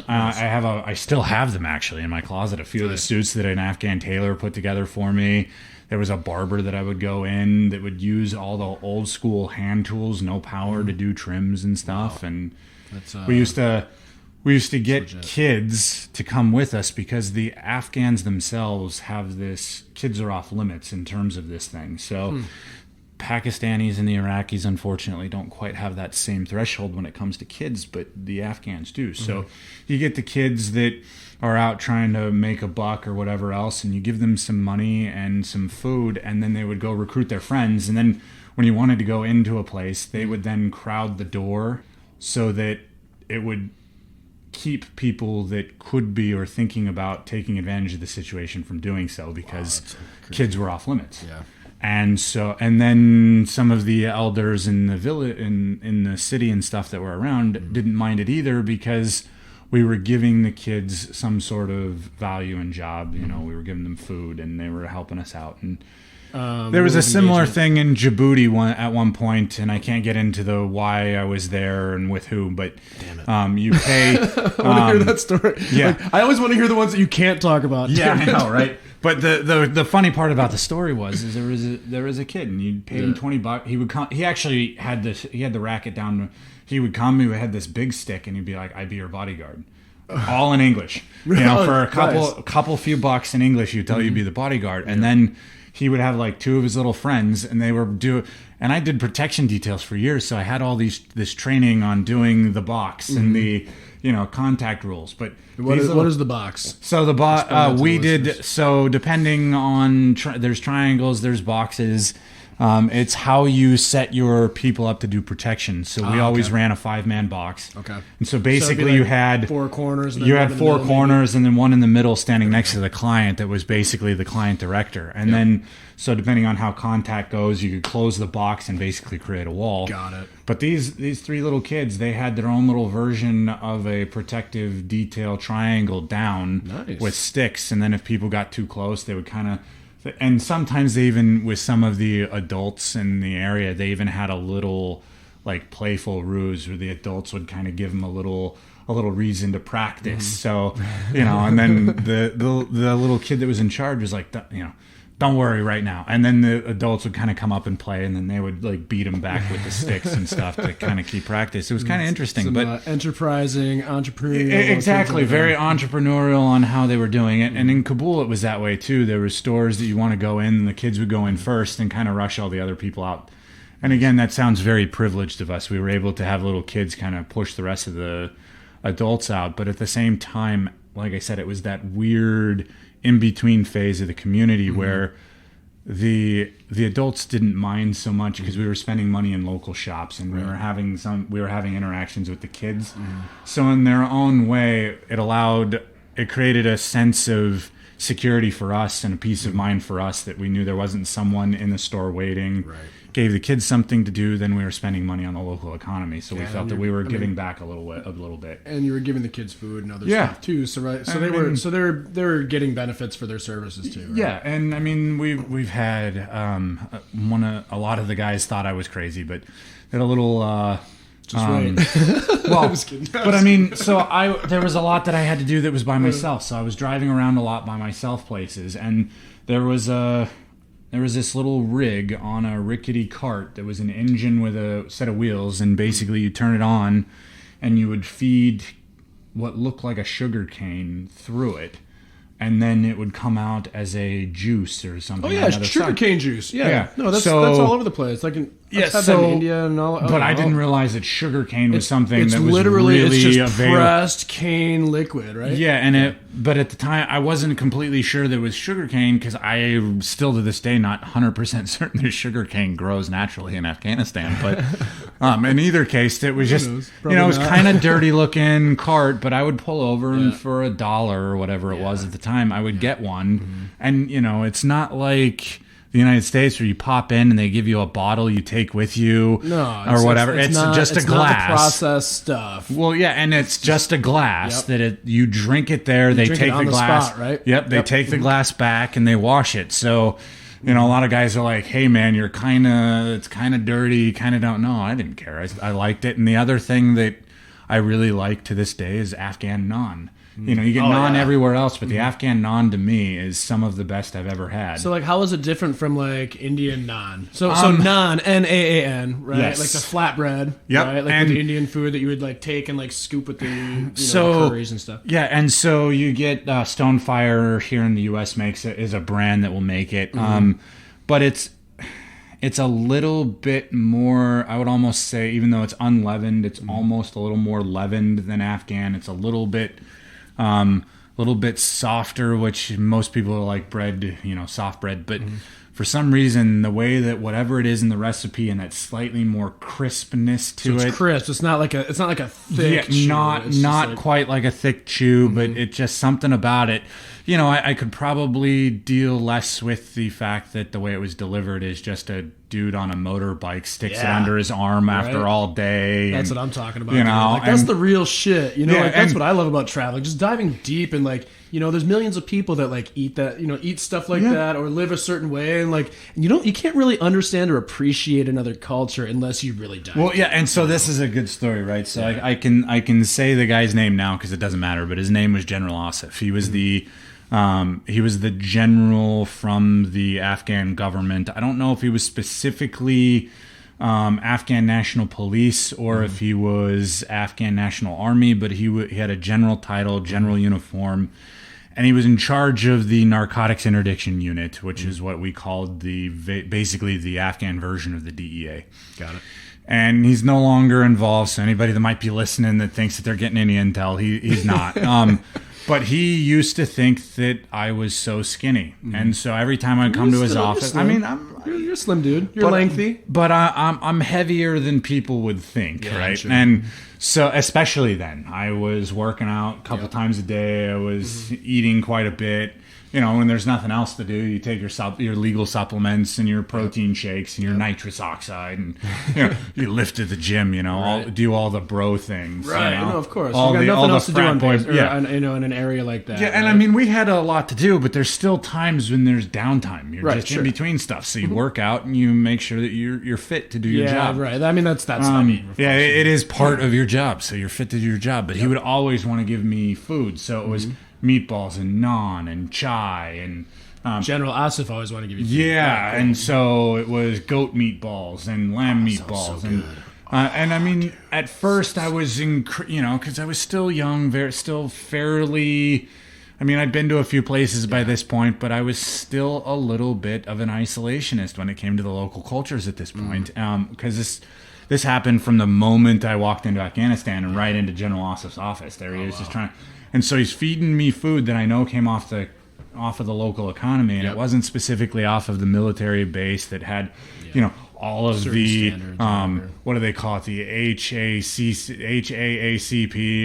I still have them actually in my closet. A few of the suits that an Afghan tailor put together for me. There was a barber that I would go in that would use all the old school hand tools, no power to do trims and stuff. And we used to get kids to come with us because the Afghans themselves have this, kids are off limits in terms of this thing. So Pakistanis and the Iraqis, unfortunately, don't quite have that same threshold when it comes to kids, but the Afghans do. So you get the kids that are out trying to make a buck or whatever else, and you give them some money and some food, and then they would go recruit their friends. And then when you wanted to go into a place, they would then crowd the door so that it would keep people that could be or thinking about taking advantage of the situation from doing so, because kids were off limits. Yeah. And then some of the elders in the village, in the city and stuff that were around didn't mind it either, because we were giving the kids some sort of value and job. You know, we were giving them food and they were helping us out. And there was a similar thing in Djibouti at one point, and I can't get into the why I was there and with who, but you pay. I want to hear that story. Yeah, like, I always want to hear the ones that you can't talk about. Yeah, I know, right? But the funny part about the story is there was a kid, and you paid him $20. He would come. He actually had this. He had the racket down. He would come. He had this big stick, and he'd be like, "I'd be your bodyguard." All in English. You know, for a couple few bucks in English, you'd tell you'd be the bodyguard, and then he would have like two of his little friends, and they were and I did protection details for years, so I had all this training on doing the box and the contact rules. But what is the box? So the box we did. So depending on there's triangles, there's boxes. It's how you set your people up to do protection. So we always ran a 5-man box. Okay. And so basically you had 4 corners. You had 4 corners and then one in the middle standing next to the client that was basically the client director. And then, so depending on how contact goes, you could close the box and basically create a wall. Got it. But these 3 little kids, they had their own little version of a protective detail triangle down with sticks. And then if people got too close, they would kind of... And sometimes they even, with some of the adults in the area, they even had a little like playful ruse where the adults would kind of give them a little reason to practice. So, and then the little kid that was in charge was like, don't worry right now. And then the adults would kind of come up and play, and then they would like beat them back with the sticks and stuff to kind of keep practice. It was kind of interesting, but enterprising, entrepreneurial. Exactly, very entrepreneurial on how they were doing it. And in Kabul, it was that way too. There were stores that you want to go in, and the kids would go in first and kind of rush all the other people out. And again, that sounds very privileged of us. We were able to have little kids kind of push the rest of the adults out, but at the same time, like I said, it was that weird in-between phase of the community where the adults didn't mind so much because we were spending money in local shops, and we were having interactions with the kids. So in their own way, it created a sense of security for us and a peace of mind for us that we knew there wasn't someone in the store waiting. Right. Gave the kids something to do, then we were spending money on the local economy. So we felt that we were giving back a little bit. And you were giving the kids food and other stuff too. So they were getting benefits for their services too. Right? Yeah, and I mean we've had a lot of the guys thought I was crazy, but had a little well, but I mean, so there was a lot that I had to do that was by myself. So I was driving around a lot by myself places, and there was this little rig on a rickety cart that was an engine with a set of wheels, and basically you turn it on and you would feed what looked like a sugar cane through it, and then it would come out as a juice or something. Oh yeah, sugar cane juice. Yeah. No, that's all over the place. Like I've had that in India and all. But I didn't realize that sugar cane was something that was literally really it's just available. Pressed cane liquid, right? Yeah, and but at the time I wasn't completely sure there was sugar cane, because I still to this day not 100% certain that sugar cane grows naturally in Afghanistan. But in either case, it was just it was kind of dirty looking cart. But I would pull over and for $1 or whatever it was at the time, I would get one, and it's not like the United States where you pop in and they give you a bottle you take with you or whatever. It's just a glass. Not the processed stuff. Well, yeah, and it's just a glass that you drink it there. They take the glass, spot, right? Yep, they take the glass back and they wash it. So You know, a lot of guys are like, hey man, it's kind of dirty, you kind of don't know. I didn't care. I liked it. And the other thing that I really like to this day is Afghan naan. You know, you get naan everywhere else, but the Afghan naan to me is some of the best I've ever had. So, like, how is it different from, like, Indian naan? So naan, N-A-A-N, right? Yes. Like the flatbread, right? Like with the Indian food that you would, like, take and, like, scoop with the curries and stuff. Yeah, and so you get Stonefire here in the U.S. is a brand that will make it. But it's a little bit more, I would almost say, even though it's unleavened, it's almost a little more leavened than Afghan. It's a little bit softer, which most people like bread, soft bread. But for some reason, the way that whatever it is in the recipe and that slightly more crispness to it, it's crisp. It's not like a thick chew. Not quite like a thick chew, but it's just something about it. I could probably deal less with the fact that the way it was delivered is just a dude on a motorbike sticks it under his arm after all day. That's what I'm talking about. Like, that's the real shit. That's what I love about traveling. Just diving deep and like, there's millions of people that like eat that, eat stuff like that or live a certain way. And like, you can't really understand or appreciate another culture unless you really dive. Well, yeah. And so this is a good story, right? So I can say the guy's name now because it doesn't matter, but his name was General Asif. He was he was the general from the Afghan government. I don't know if he was specifically Afghan National Police or if he was Afghan National Army, but he had a general title, general uniform, and he was in charge of the Narcotics Interdiction Unit, which is what we called basically the Afghan version of the DEA. Got it. And he's no longer involved, so anybody that might be listening that thinks that they're getting any intel, he's not. But he used to think that I was so skinny, and so every time I come to his office, you're a slim dude. You're lengthy, but I'm heavier than people would think, right? Sure. And so, especially then, I was working out a couple times a day. I was eating quite a bit. When there's nothing else to do, you take your legal supplements and your protein shakes and your nitrous oxide, and you lift at the gym. Do all the bro things. Right. Of course. You got nothing else to do on base, in an area like that. Yeah, and we had a lot to do, but there's still times when there's downtime. You're just in between stuff, so you work out and you make sure that you're fit to do your job. Yeah, right. That's what I mean. It is part of your job, so you're fit to do your job. But he would always want to give me food, so it was meatballs and naan and chai and General Asif always wanted to give you food. Yeah, and so it was goat meatballs and lamb meatballs and at first I was because I was still young, still fairly. I'd been to a few places by this point, but I was still a little bit of an isolationist when it came to the local cultures at this point, because this happened from the moment I walked into Afghanistan and right into General Asif's office. There he is, just trying. And so he's feeding me food that I know came off of the local economy, and it wasn't specifically off of the military base that had, all of certain the what do they call it, the HAACP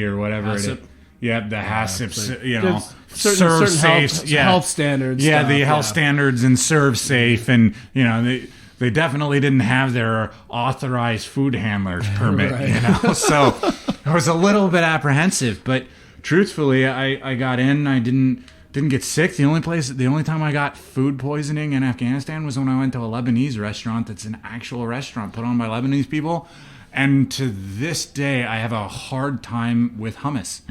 or whatever it is. Yeah, the HACCP, certain health standards. Yeah, the health standards and serve safe, and they definitely didn't have their authorized food handlers permit. So I was a little bit apprehensive, but. Truthfully, I got in. I didn't get sick. The only time I got food poisoning in Afghanistan was when I went to a Lebanese restaurant. That's an actual restaurant put on by Lebanese people. And to this day, I have a hard time with hummus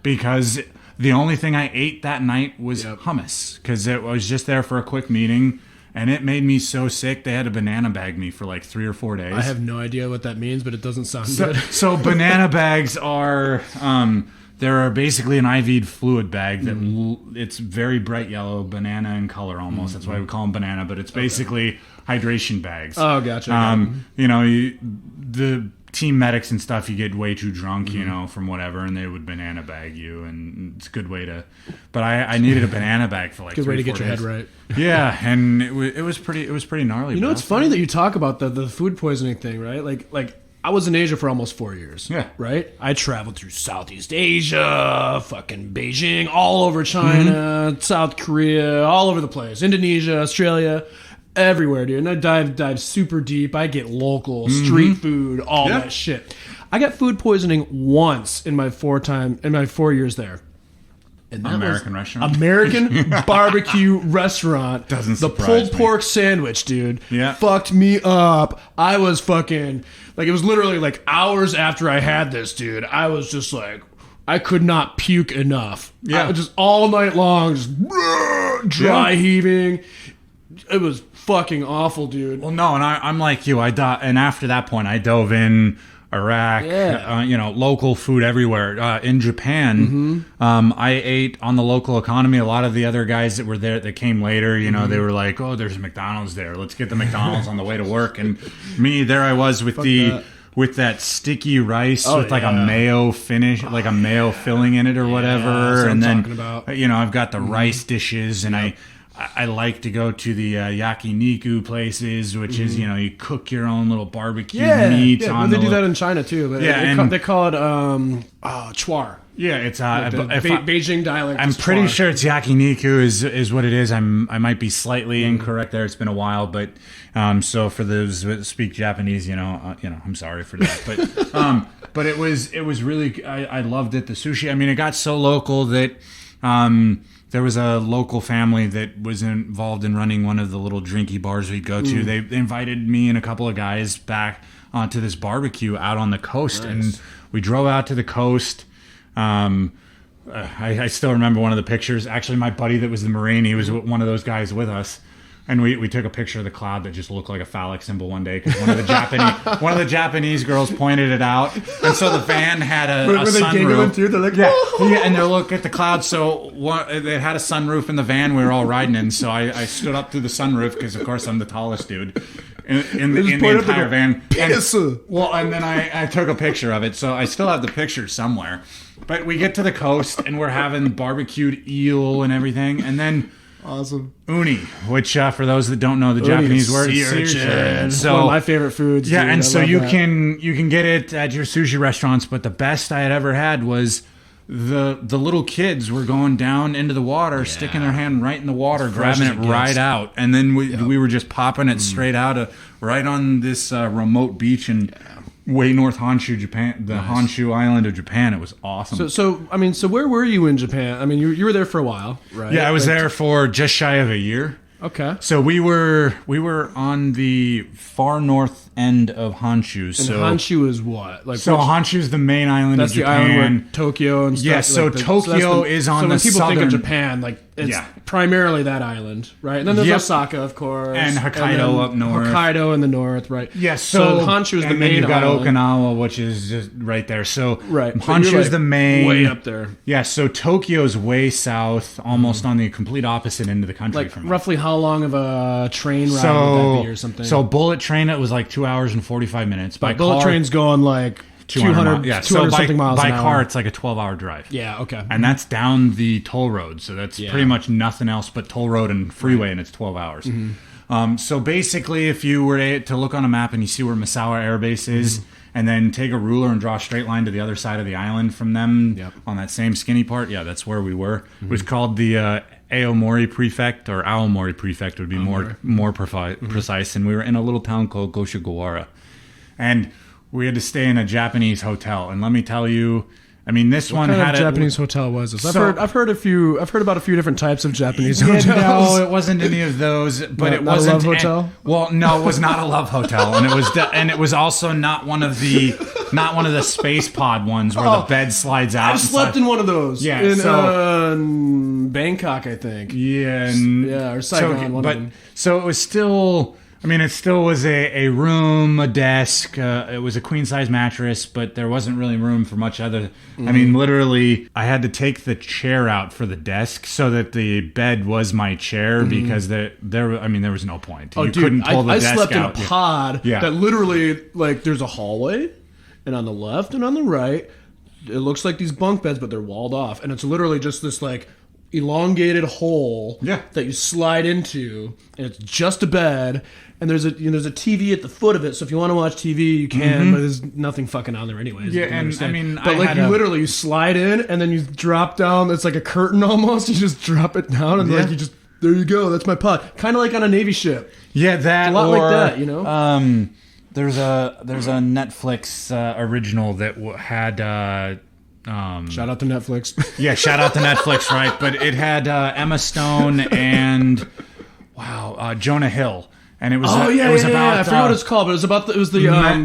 because the only thing I ate that night was hummus because it was just there for a quick meeting. And it made me so sick, they had to banana bag me for like 3 or 4 days. I have no idea what that means, but it doesn't sound good. So banana bags are... They're basically an IV fluid bag that it's very bright yellow, banana in color almost. That's why we call them banana, but it's basically hydration bags. Oh, gotcha. The team medics and stuff, you get way too drunk, from whatever, and they would banana bag you, and it's a good way to. But I needed a banana bag for like good 3 way to get your head right. Yeah, and it was pretty gnarly. It's funny that you talk about the food poisoning thing, right? Like. I was in Asia for almost 4 years. Yeah. Right? I traveled through Southeast Asia, fucking Beijing, all over China, South Korea, all over the place. Indonesia, Australia, everywhere, dude. And I dive super deep. I get local, street food, all that shit. I got food poisoning once in my 4 years there. And that American was restaurant. American barbecue restaurant. Doesn't the surprise pulled me. pork sandwich, dude. Yeah. Fucked me up. I was fucking like, it was literally like hours after I had this, dude. I was just like, I could not puke enough. Yeah. I was just all night long, just dry heaving. It was fucking awful, dude. Well, no, and I'm like you. And after that point, I dove in Iraq, local food everywhere. In Japan, I ate on the local economy. A lot of the other guys that were there that came later, they were like, "Oh, there's a McDonald's there. Let's get the McDonald's on the way to work." And me, there I was with with that sticky rice with like a mayo finish, like a mayo filling in it or whatever. That's what and I'm then talking about. I've got the rice dishes, and I like to go to the yakiniku places, which is, you cook your own little barbecue meat. Yeah, on they do that in China too. But they call it chuar. Yeah, it's Beijing dialect. I'm is pretty chuar. sure it's yakiniku is what it is. I might be slightly incorrect there. It's been a while, but so for those that speak Japanese, I'm sorry for that. But it was really I loved it. The sushi. I mean, it got so local that there was a local family that was involved in running one of the little drinky bars we'd go to. They invited me and a couple of guys back onto this barbecue out on the coast, and we drove out to the coast. I still remember one of the pictures. Actually, my buddy that was the Marine, he was one of those guys with us. And we took a picture of the cloud that just looked like a phallic symbol one day because one of the Japanese girls pointed it out, and so the van had a sunroof. Too? They're like, and they'll look at the cloud. So it had a sunroof in the van we were all riding in. So I stood up through the sunroof because, of course, I'm the tallest dude in the entire van. And then I took a picture of it, so I still have the picture somewhere. But we get to the coast and we're having barbecued eel and everything, and then. Awesome. Uni, which for those that don't know the Japanese word, sea urchin. So one of my favorite foods. Yeah, dude. and so you that. can get it at your sushi restaurants, but the best I had ever had was the little kids were going down into the water, sticking their hand right in the water, grabbing it right out, and then we were just popping it straight out right on this remote beach in way north Honshu, Japan, the Honshu island of Japan. It was awesome. So where were you in Japan? I mean, you were there for a while, right? Yeah, I was there for just shy of a year. Okay. So we were on the far north end of Honshu. And so Honshu is what? Like Honshu is the main island of Japan. That's the island where Tokyo and stuff. Yeah, so Tokyo is on the southern. So when people think of Japan, like it's primarily that island, right? And then there's Osaka, of course, and Hokkaido up north. Hokkaido in the north, right? Yeah, so Honshu is the main. You've got island. Okinawa, which is just right there. So Honshu is the main, way up there. Yeah, so Tokyo's way south, almost on the complete opposite end of the country. Like from roughly how long of a train ride would that be, or something? So bullet train, it was like 2 hours and 45 minutes. By bullet train's going like 200 something miles by an hour. car it's like a 12-hour drive. Yeah, okay. And that's down the toll road, so that's pretty much nothing else but toll road and freeway, and it's 12 hours. So basically, if you were to look on a map and you see where Misawa Air Base is, and then take a ruler and draw a straight line to the other side of the island from them on that same skinny part, that's where we were. It was called the Aomori Prefect, or Aomori Prefect would be more precise, and we were in a little town called Goshigawara. And we had to stay in a Japanese hotel, and let me tell you, I mean, this one had a Japanese hotel was this? I've heard about a few different types of Japanese hotels. No, it wasn't any of those, but it wasn't a love hotel. Well, no, it was not a love hotel, and it was also not one of the space pod ones where the bed slides out. I slept in one of those. Yeah, in Bangkok, I think. Yeah, or Saigon. One of them. So it was still. I mean, it still was a room, a desk. It was a queen-size mattress, but there wasn't really room for much other. I mean, literally, I had to take the chair out for the desk so that the bed was my chair because there was no point. You couldn't pull the desk out. I slept in a pod that literally, like, there's a hallway, and on the left and on the right, it looks like these bunk beds, but they're walled off, and it's literally just this, like, elongated hole that you slide into, and it's just a bed. And there's a TV at the foot of it, so if you want to watch TV, you can, but there's nothing fucking on there anyways. Yeah, and I mean, but you slide in and then you drop down. It's like a curtain almost. You just drop it down and like you just there you go. That's my pod. Kind of like on a Navy ship. Yeah, that a lot like that. You know. There's a Netflix original that had. Shout out to Netflix. Yeah, shout out to Netflix, right? But it had Emma Stone and Jonah Hill, and it was it was about I forgot what it's called, but it was about the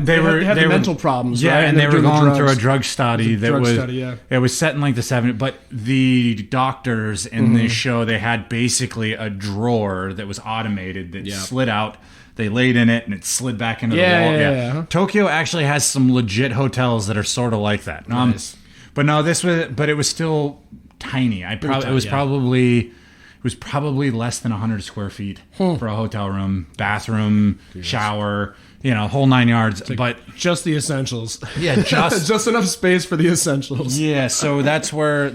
they had the mental problems, yeah, right? and they were doing going through a drug study It was set in like the 70s, but the doctors in this show, they had basically a drawer that was automated that slid out. They laid in it and it slid back into the wall. Yeah. Tokyo actually has some legit hotels that are sort of like that. Nice. But it was still tiny. It was probably less than 100 square feet for a hotel room, bathroom, shower, whole 9 yards. But just the essentials. Yeah, just enough space for the essentials. Yeah, so that's where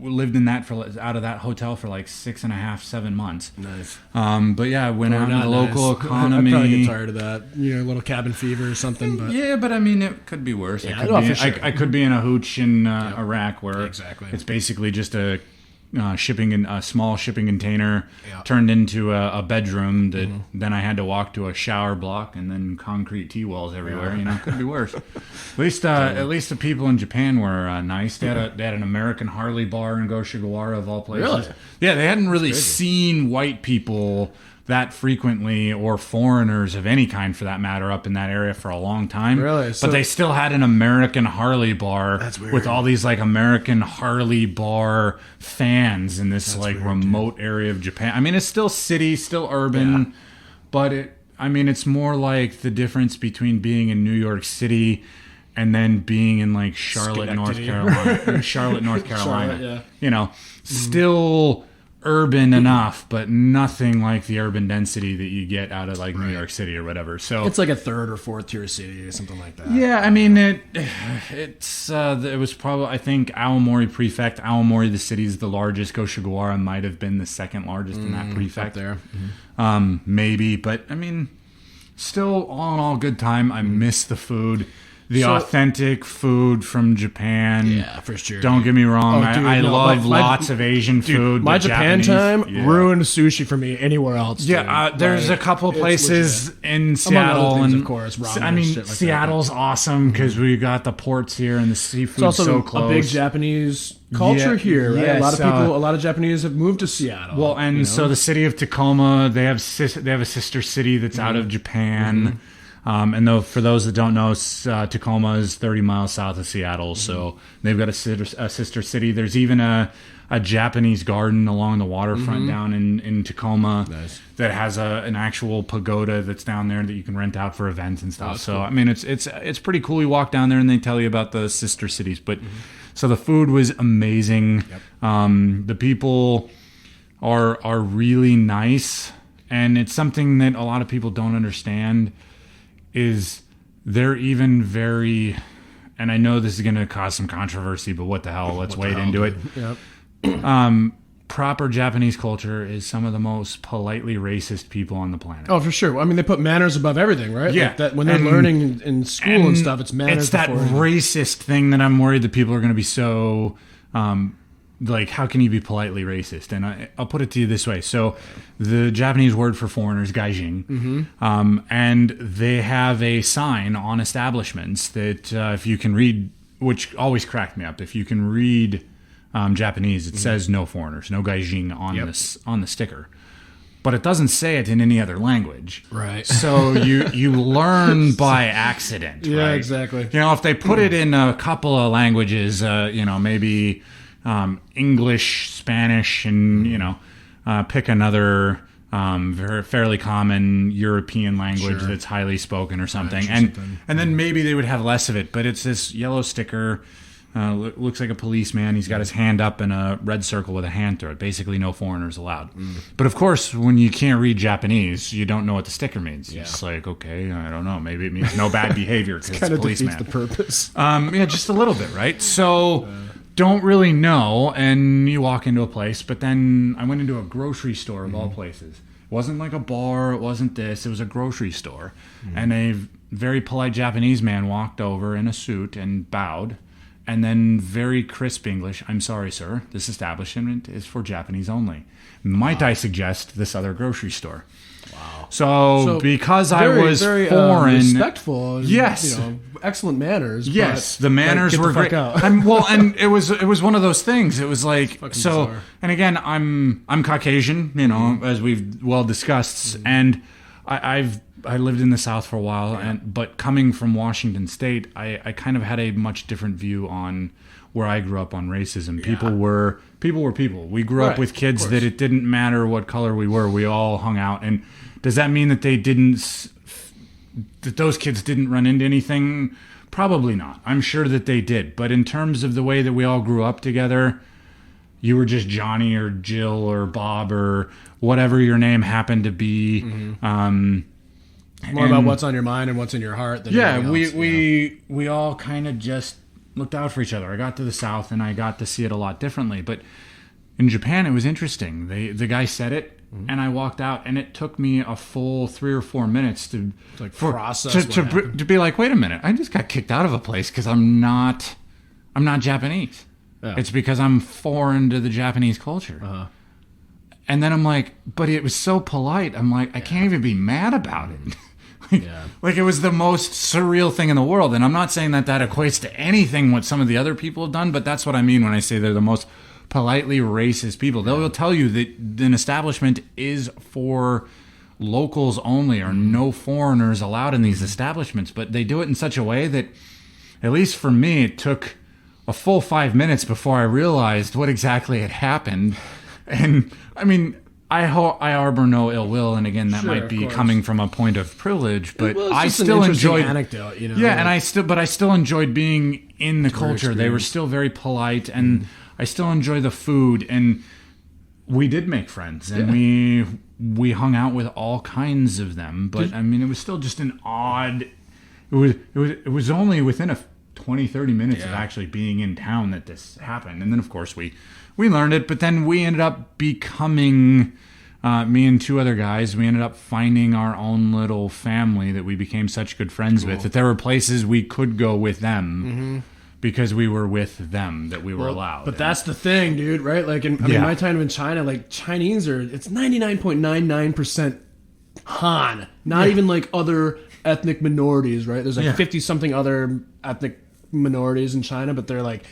lived in that out of that hotel for like 6.5, 7 months. Nice. But yeah, I went out in the local economy. I'd probably get tired of that. A little cabin fever or something. But yeah, but I mean, it could be worse. Yeah, I could be in a hooch in Iraq where it's basically just a small shipping container turned into a bedroom that then I had to walk to a shower block and then concrete T-walls everywhere. It could be worse. At least the people in Japan were nice. They had an American Harley bar in Goshigawara of all places. Really? Yeah, they hadn't really seen white people that frequently, or foreigners of any kind for that matter, up in that area for a long time. Really? But they still had an American Harley bar. That's weird. With all these like American Harley bar fans in this remote area of Japan. I mean, it's still city, still urban, but it's more like the difference between being in New York City and then being in like Charlotte, North Carolina. Charlotte, Still urban enough, but nothing like the urban density that you get out of like New York City or whatever. So it's like a third or fourth tier city or something like that. Yeah, I mean it was probably, I think, Aomori Prefect. Aomori, the city, is the largest. Goshigawara might have been the second largest in that prefect there. Maybe, but I mean, still all in all, good time. I miss the food. The authentic food from Japan. Yeah, for sure. Don't get me wrong. I love lots of Asian food. My Japan time ruined sushi for me anywhere else. Yeah, there's a couple places in Seattle. Things, and of course, ramen I mean, and shit like Seattle's awesome because we got the ports here and the seafood's also so close. A big Japanese culture here, right? Yes, a lot of Japanese have moved to Seattle. Well, and so the city of Tacoma, they have a sister city that's out of Japan. And for those that don't know, Tacoma is 30 miles south of Seattle, so they've got a sister city. There's even a Japanese garden along the waterfront down in Tacoma that has an actual pagoda that's down there that you can rent out for events and stuff. So cool. I mean, it's pretty cool. You walk down there and they tell you about the sister cities. But so the food was amazing. Yep. The people are really nice, and it's something that a lot of people don't understand. Is they're even very, and I know this is going to cause some controversy, but what the hell? Let's wade into it. Yep. Proper Japanese culture is some of the most politely racist people on the planet. Oh, for sure. I mean, they put manners above everything, right? Yeah. Like that, when they're learning in school and stuff, it's manners. It's that racist thing that I'm worried that people are going to be so... like, how can you be politely racist? And I'll put it to you this way. So the Japanese word for foreigner is gaijin. And they have a sign on establishments that if you can read, which always cracked me up, if you can read Japanese, it says no foreigners, no gaijin on the sticker. But it doesn't say it in any other language. Right. So you learn by accident. Yeah, right? Exactly. If they put it in a couple of languages, maybe... English, Spanish, and pick another fairly common European language that's highly spoken or something, and then maybe they would have less of it. But it's this yellow sticker, looks like a policeman. He's got his hand up in a red circle with a hand through it. Basically, no foreigners allowed. But of course, when you can't read Japanese, you don't know what the sticker means. You're just like, okay, I don't know. Maybe it means no bad behavior because it's a policeman. Defeats the purpose. Yeah, just a little bit, right? So. Don't really know, and you walk into a place, but then I went into a grocery store of all places. It wasn't like a bar, it wasn't this, it was a grocery store. And a very polite Japanese man walked over in a suit and bowed, and then very crisp English, "I'm sorry, sir, this establishment is for Japanese only. Might I suggest this other grocery store?" Wow. So because I very, was very, foreign, respectful, and, yes, excellent manners. Yes, but, the manners were great. And it was one of those things. It was like so. Bizarre. And again, I'm Caucasian, as we've well discussed, and I lived in the South for a while, but coming from Washington State, I kind of had a much different view on where I grew up on racism. Yeah. People were people. We grew up with kids that it didn't matter what color we were. We all hung out. And does that mean that that those kids didn't run into anything? Probably not. I'm sure that they did. But in terms of the way that we all grew up together, you were just Johnny or Jill or Bob or whatever your name happened to be. More about what's on your mind and what's in your heart than anything else, we all kind of just looked out for each other. I got to the South and I got to see it a lot differently. But in Japan, it was interesting. The guy said it, and I walked out, and it took me a full 3 or 4 minutes to process to be like, wait a minute, I just got kicked out of a place because I'm not Japanese. Yeah. It's because I'm foreign to the Japanese culture. Uh-huh. And then I'm like, but it was so polite. I'm like, I can't even be mad about it. Like it was the most surreal thing in the world. And I'm not saying that equates to anything what some of the other people have done, but that's what I mean when I say they're the most politely racist people. They will tell you that an establishment is for locals only, or no foreigners allowed in these establishments. But they do it in such a way that, at least for me, it took a full 5 minutes before I realized what exactly had happened. And I mean, I harbor no ill will, and again, that might be coming from a point of privilege, but I still enjoyed anecdote, Yeah, and I still enjoyed being in the culture. They were still very polite, and I still enjoy the food, and we did make friends, and we hung out with all kinds of them. But I mean, it was still just an odd. It was only within a 20-30 minutes of actually being in town that this happened, and then of course we learned it, but then we ended up becoming, me and 2 other guys, we ended up finding our own little family that we became such good friends with, that there were places we could go with them because we were with them, that we were allowed. But that's the thing, dude, right? Like, my time in China, like, Chinese it's 99.99% Han, not even like other ethnic minorities, right? There's like 50-something other ethnic minorities in China, but they're like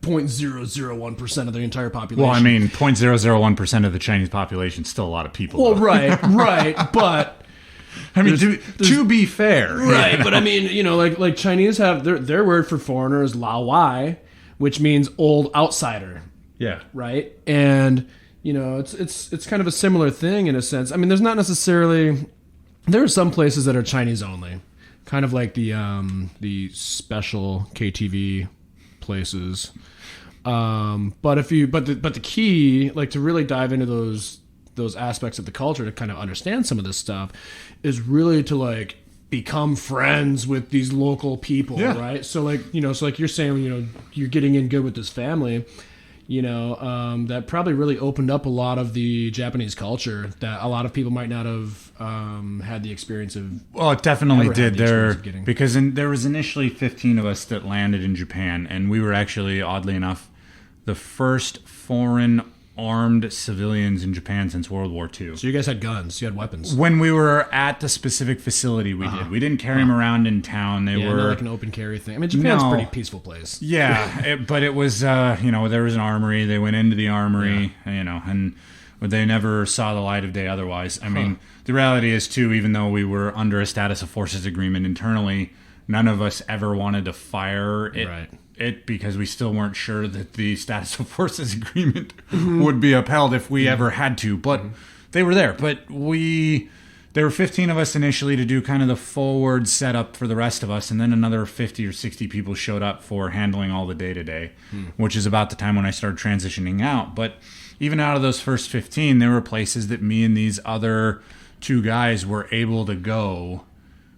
0.001% of the entire population. Well, I mean, 0.001% of the Chinese population is still a lot of people. Well, right, but I mean, to be fair, right? But I mean, like Chinese have their word for foreigner is Lao Wai, which means old outsider. Yeah. Right, and it's kind of a similar thing in a sense. I mean, there's not necessarily. There are some places that are Chinese only, kind of like the special KTV places. But the key, like, to really dive into those aspects of the culture to kind of understand some of this stuff, is really to like become friends with these local people, right? So like you're saying, you're getting in good with this family. That probably really opened up a lot of the Japanese culture that a lot of people might not have had the experience of. Well, it definitely did. Because there was initially 15 of us that landed in Japan, and we were actually, oddly enough, the first foreign armed civilians in Japan since World War II. So you guys had guns, you had weapons. When we were at the specific facility, we did. We didn't carry them around in town. They were not like an open carry thing. I mean, Japan's a pretty peaceful place. Yeah, but it was, there was an armory. They went into the armory, and they never saw the light of day otherwise. I mean, the reality is, too, even though we were under a status of forces agreement internally, none of us ever wanted to fire it because we still weren't sure that the status of forces agreement would be upheld if we ever had to. But they were there. But there were 15 of us initially to do kind of the forward setup for the rest of us, and then another 50 or 60 people showed up for handling all the day-to-day, which is about the time when I started transitioning out. But even out of those first 15, there were places that me and these other 2 guys were able to go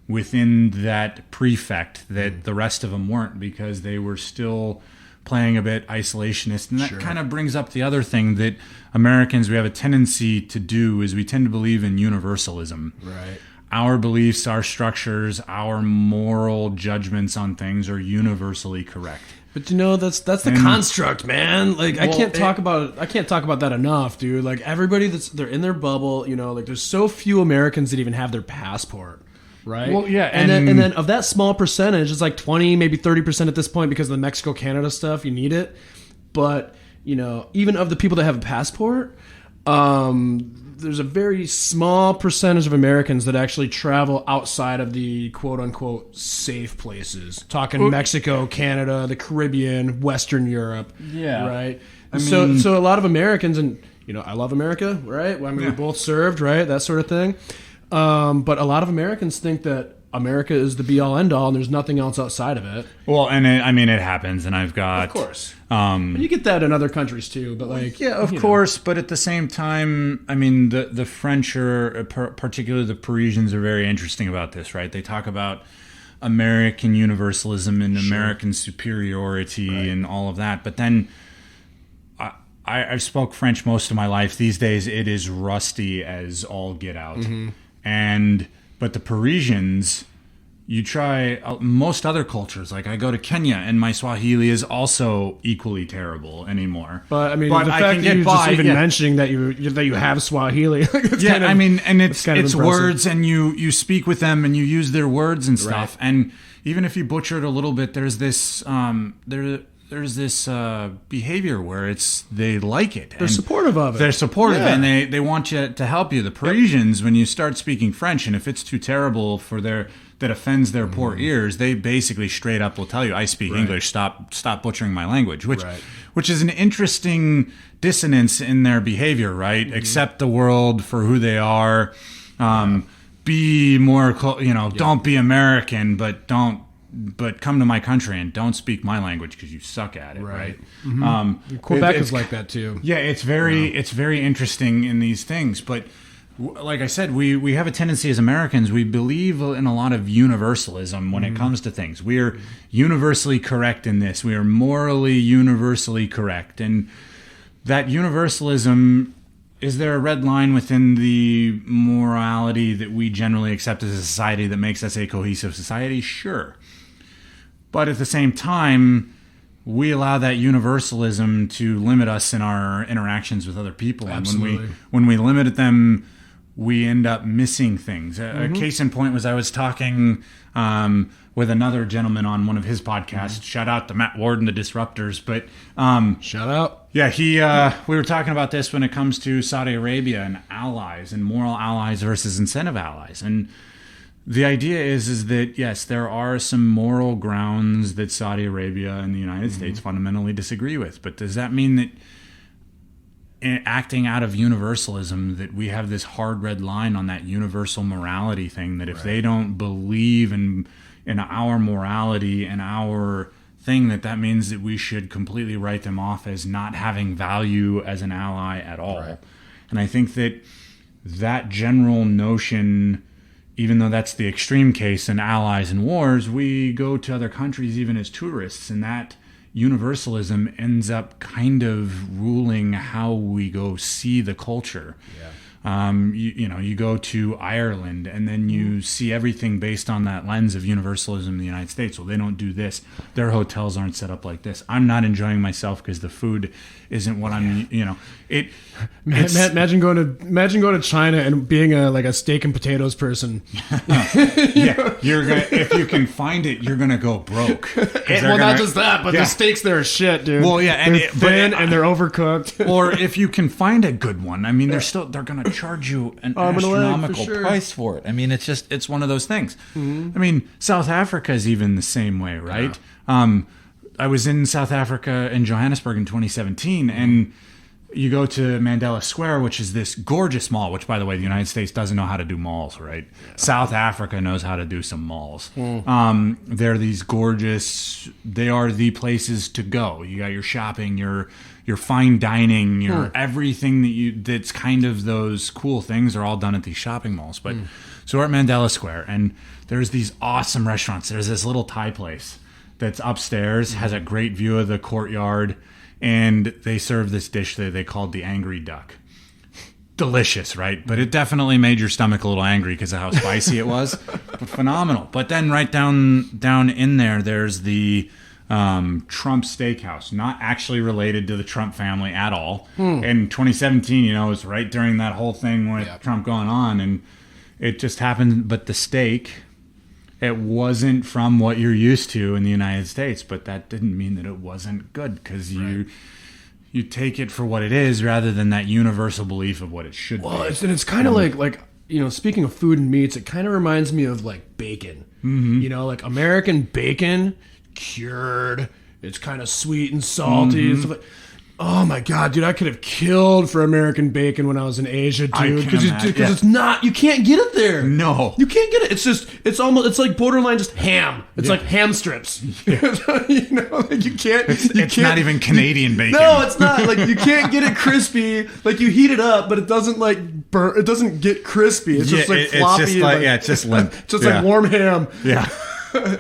within that prefect that the rest of them weren't, because they were still playing a bit isolationist. And that kind of brings up the other thing that Americans, we have a tendency to do, is we tend to believe in universalism. Right. our beliefs, our structures, our moral judgments on things are universally correct. But that's the construct, man. Like, I can't talk about that enough, dude. Like, everybody they're in their bubble, like, there's so few Americans that even have their passport. Right. Well, yeah, and then of that small percentage, it's like 20, maybe 30% at this point because of the Mexico-Canada stuff. You need it, but even of the people that have a passport, there's a very small percentage of Americans that actually travel outside of the quote-unquote safe places. Talking Mexico, Canada, the Caribbean, Western Europe. Yeah. Right. So a lot of Americans, and I love America, right? Well, I mean, we both served, right? That sort of thing. But a lot of Americans think that America is the be-all, end-all, and there's nothing else outside of it. Well, and it happens, and I've got... Of course. And you get that in other countries, too, but like... Yeah, of course, but at the same time, I mean, the French, are, particularly the Parisians, are very interesting about this, right? They talk about American universalism and American superiority and all of that, but then... I spoke French most of my life. These days, it is rusty as all get out. Mm-hmm. But the Parisians, you try most other cultures. Like, I go to Kenya, and my Swahili is also equally terrible anymore. But I mean, the fact that you just even mentioning that you have Swahili, and it's words, and you speak with them, and you use their words and stuff. Right. And even if you butcher it a little bit, there's this there's this behavior where they like it. They're supportive of it. They're supportive, and they want you to help you. The Parisians, when you start speaking French, and if it's too terrible that offends their poor ears, they basically straight up will tell you, "I speak English. Stop butchering my language." Which is an interesting dissonance in their behavior, right? Mm-hmm. Accept the world for who they are. Be more, don't be American, but come to my country and don't speak my language because you suck at it, right? Mm-hmm. Quebec is like that too. Yeah, it's very interesting in these things. But like I said, we have a tendency as Americans, we believe in a lot of universalism when it comes to things. We are universally correct in this. We are morally universally correct. And that universalism, is there a red line within the morality that we generally accept as a society that makes us a cohesive society? Sure. But at the same time, we allow that universalism to limit us in our interactions with other people. Absolutely. And when we limit them, we end up missing things. A case in point was I was talking with another gentleman on one of his podcasts. Shout out to Matt Ward and the Disruptors. But shout out. Yeah, we were talking about this when it comes to Saudi Arabia and allies and moral allies versus incentive allies. And the idea is that, yes, there are some moral grounds that Saudi Arabia and the United States fundamentally disagree with. But does that mean that acting out of universalism, that we have this hard red line on that universal morality thing, that if they don't believe in our morality and our thing, that means that we should completely write them off as not having value as an ally at all? Right. And I think that general notion, even though that's the extreme case in allies and wars, we go to other countries even as tourists, and that universalism ends up kind of ruling how we go see the culture. Yeah. You go to Ireland, and then you see everything based on that lens of universalism in the United States. Well, they don't do this. Their hotels aren't set up like this. I'm not enjoying myself because the food isn't what I'm. Imagine going to China and being a steak and potatoes person. You're gonna, if you can find it, you're gonna go broke. Not just that, but the steaks there are shit, dude. Well, yeah, they're thin and they're overcooked. Or if you can find a good one, I mean, they're gonna charge you an astronomical price for it. I mean, it's one of those things. Mm-hmm. I mean, South Africa is even the same way, right? Yeah. I was in South Africa in Johannesburg in 2017, and you go to Mandela Square, which is this gorgeous mall, which, by the way, the United States doesn't know how to do malls, right? Yeah. South Africa knows how to do some malls. Mm. They're these gorgeous, they are the places to go. You got your shopping, your fine dining, your everything that's kind of those cool things are all done at these shopping malls. But so we're at Mandela Square, and there's these awesome restaurants. There's this little Thai place that's upstairs, has a great view of the courtyard, and they serve this dish that they called the Angry Duck. delicious, right? But it definitely made your stomach a little angry because of how spicy it was. But phenomenal. But then right down in there, there's the Trump Steakhouse, not actually related to the Trump family at all. In 2017, it was right during that whole thing with Trump going on, and it just happened. But the steak, it wasn't from what you're used to in the United States, but that didn't mean that it wasn't good, because you take it for what it is rather than that universal belief of what it should be. It's kind of like speaking of food and meats, it kind of reminds me of like bacon. Like American bacon, cured. It's kind of sweet and salty. And stuff like, oh my God, dude, I could have killed for American bacon when I was in Asia, dude. Because it's not, you can't get it there. No. You can't get it. It's like borderline just ham. It's like ham strips. Like you can't. It's not even Canadian bacon. No, it's not. Like you can't get it crispy. Like you heat it up, but it doesn't like burn. It doesn't get crispy. It's just like floppy. It's just it's just limp. Just like warm ham. Yeah.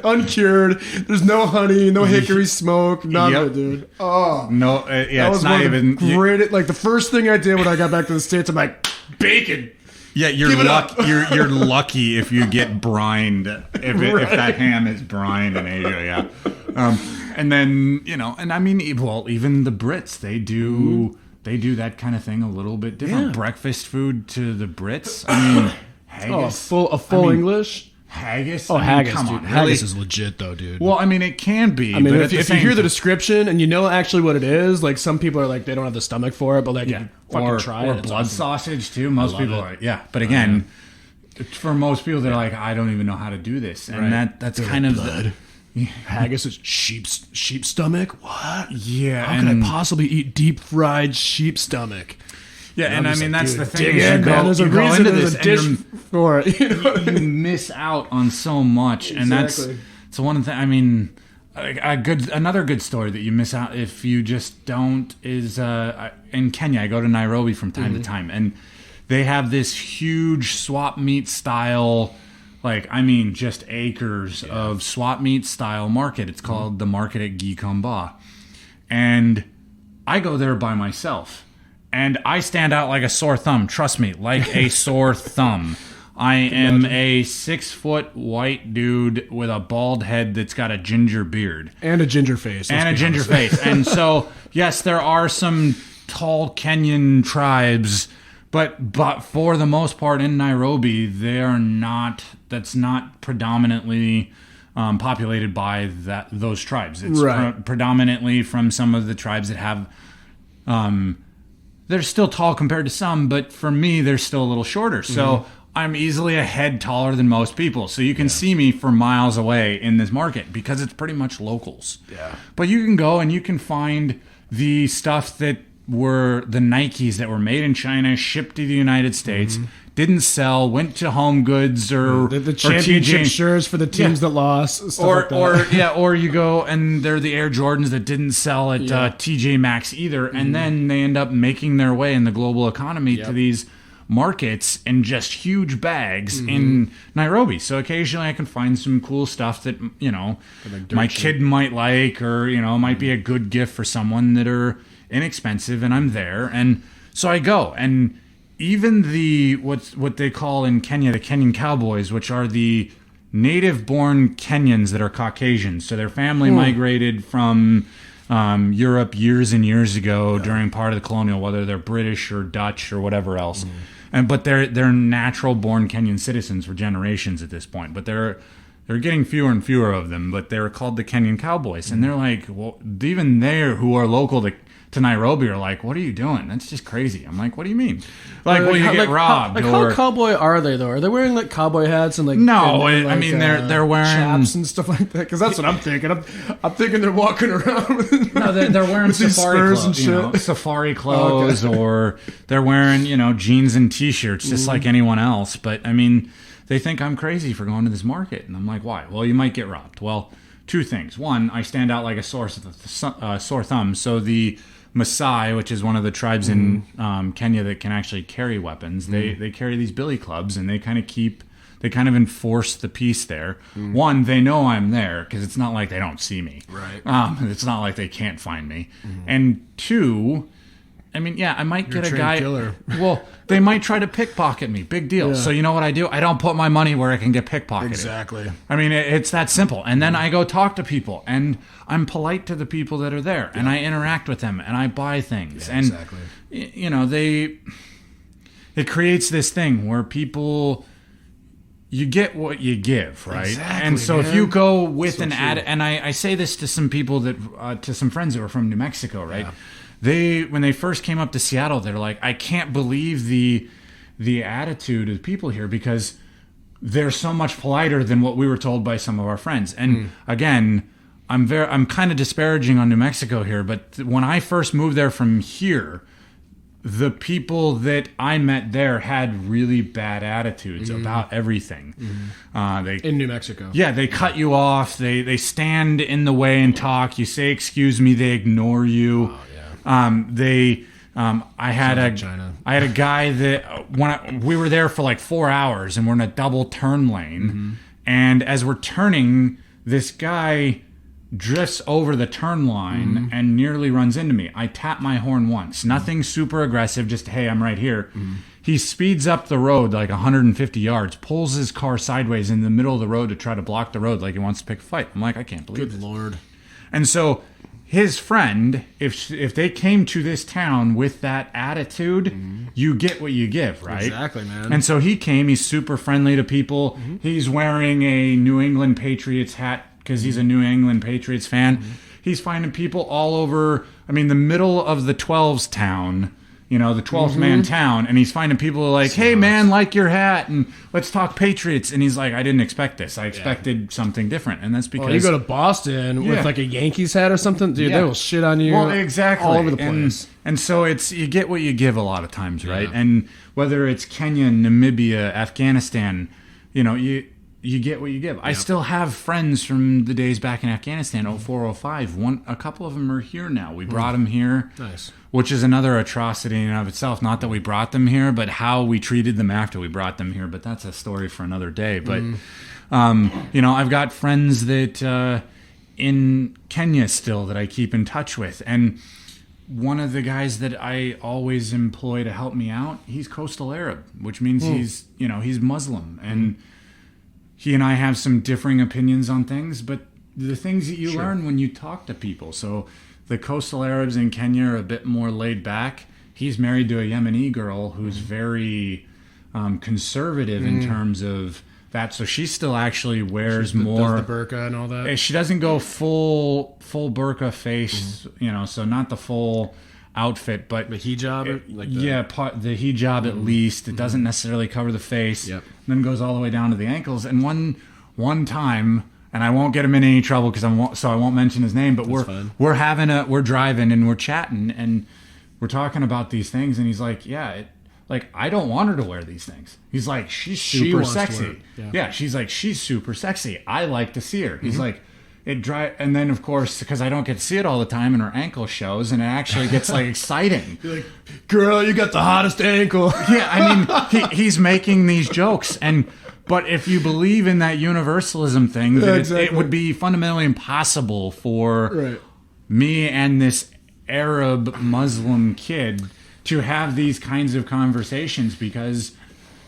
Uncured. There's no honey, no hickory smoke, none of it, dude. Oh no, it's not even great. Like the first thing I did when I got back to the States, I'm like, bacon. Yeah, you're lucky if you get brined if that ham is brined in Asia. Yeah, and then and I mean, well, even the Brits, they do that kind of thing a little bit different. Yeah. Breakfast food to the Brits. I mean, haggis. Full English. Haggis? Haggis, come dude. on. Haggis is legit, though, dude. Well, I mean, it can be. I mean, if you hear the description and you know actually what it is, like some people are like, they don't have the stomach for it, but like, you fucking try it. Or blood sausage, too. Most people are like, but again, for most people, they're like, I don't even know how to do this. And that's kind of blood. Haggis is sheep stomach? What? Yeah. How can I possibly eat deep fried sheep stomach? Yeah, and I mean, that's the thing. There's a reason there's a dish for it. You miss out on so much. And that's one thing. I mean, another good story that you miss out if you just don't is in Kenya. I go to Nairobi from time to time, and they have this huge swap meet style, just acres of swap meet style market. It's called the market at Gikomba. And I go there by myself. And I stand out like a sore thumb. Trust me, like a sore thumb. I am a 6-foot white dude with a bald head that's got a ginger beard. And a ginger face. And so, yes, there are some tall Kenyan tribes, but for the most part in Nairobi, that's not predominantly populated by those tribes. It's predominantly from some of the tribes that have... they're still tall compared to some, but for me, they're still a little shorter. So I'm easily a head taller than most people. So you can see me for miles away in this market because it's pretty much locals. Yeah. But you can go and you can find the stuff that were the Nikes that were made in China, shipped to the United States, didn't sell, went to Home Goods or the championship shirts for the teams that lost, or you go and they're the Air Jordans that didn't sell at TJ Maxx either, and then they end up making their way in the global economy to these markets in just huge bags in Nairobi. So occasionally I can find some cool stuff that my kid might like, or might be a good gift for someone that are inexpensive, and I'm there, and so I go. And even the what they call in Kenya the Kenyan cowboys, which are the native-born Kenyans that are Caucasian, so their family migrated from Europe years and years ago during part of the colonial, whether they're British or Dutch or whatever else, but they're natural-born Kenyan citizens for generations at this point. But they're getting fewer and fewer of them. But they're called the Kenyan cowboys, and they're like, well, even they who are local to Nairobi are like, what are you doing? That's just crazy. I'm like, what do you mean? You get robbed? How cowboy are they though? Are they wearing like cowboy hats and like? No, I mean they're wearing chaps and stuff like that. Because that's what I'm thinking. I'm thinking they're walking around. No, they're wearing safari clothes and shit. Safari clothes, or they're wearing jeans and t-shirts just like anyone else. But I mean, they think I'm crazy for going to this market, and I'm like, why? Well, you might get robbed. Well, two things. One, I stand out like a sore thumb. So the Maasai, which is one of the tribes in Kenya that can actually carry weapons, they carry these billy clubs, and they kind of enforce the peace there. One, they know I'm there because it's not like they don't see me. Right. It's not like they can't find me. And two, I mean, yeah, I might get a trained guy. killer. Well, they might try to pickpocket me. Big deal. Yeah. So you know what I do? I don't put my money where I can get pickpocketed. Exactly. I mean, it's that simple. And then I go talk to people, and I'm polite to the people that are there, and I interact with them, and I buy things. Yeah, and exactly. you know, it creates this thing where people. You get what you give, right? Exactly, and so man. if you go with So an true. ad, and I say this to some people that, to some friends that were from New Mexico, right? Yeah. When they first came up to Seattle, they're like, I can't believe the attitude of people here because they're so much politer than what we were told by some of our friends. And again, I'm kind of disparaging on New Mexico here, but when I first moved there from here, the people that I met there had really bad attitudes about everything. In New Mexico. Yeah, they cut you off. They stand in the way and talk. You say excuse me, they ignore you. Oh, yeah. I had Sounds like China. I had a guy that we were there for like 4 hours and we're in a double turn lane, and as we're turning, this guy drifts over the turn line and nearly runs into me. I tap my horn once. Nothing super aggressive, just, hey, I'm right here. He speeds up the road like 150 yards, pulls his car sideways in the middle of the road to try to block the road like he wants to pick a fight. I'm like, I can't believe Good it. Lord. And so his friend, if they came to this town with that attitude, you get what you give, right? Exactly, man. And so he came. He's super friendly to people. He's wearing a New England Patriots hat because he's a New England Patriots fan. He's finding people all over, I mean, the middle of the 12s town, you know, the 12th man town, and he's finding people who are like, hey, man, like your hat, and let's talk Patriots. And he's like, I didn't expect this. I expected something different. And that's because... Well, you go to Boston with like a Yankees hat or something, dude, they will shit on you all over the place. And so you get what you give a lot of times, right? And whether it's Kenya, Namibia, Afghanistan, you know, you get what you give. I still have friends from the days back in Afghanistan, 04, 05. A couple of them are here now. We brought them here. Nice. Which is another atrocity in and of itself. Not that we brought them here, but how we treated them after we brought them here. But that's a story for another day. But, you know, I've got friends that in Kenya still that I keep in touch with. And one of the guys that I always employ to help me out, he's coastal Arab, which means he's Muslim. And he and I have some differing opinions on things, but the things that you learn when you talk to people. So the coastal Arabs in Kenya are a bit more laid back. He's married to a Yemeni girl who's very conservative in terms of that. So she still actually wears more... Does the burqa and all that? She doesn't go full burqa face, you know, so not the full outfit, but... The hijab? The hijab at least. It doesn't necessarily cover the face. Yep. Then goes all the way down to the ankles. And one time, and I won't get him in any trouble because I won't mention his name, but we're driving and we're chatting and we're talking about these things, and he's like, I don't want her to wear these things. He's like, she's super sexy. Yeah, she's like, she's super sexy. I like to see her. He's like, and then of course, because I don't get to see it all the time, and her ankle shows, and it actually gets like exciting. You're like, girl, you got the hottest ankle. Yeah, I mean, he's making these jokes, but if you believe in that universalism thing, that it would be fundamentally impossible for me and this Arab Muslim kid to have these kinds of conversations because,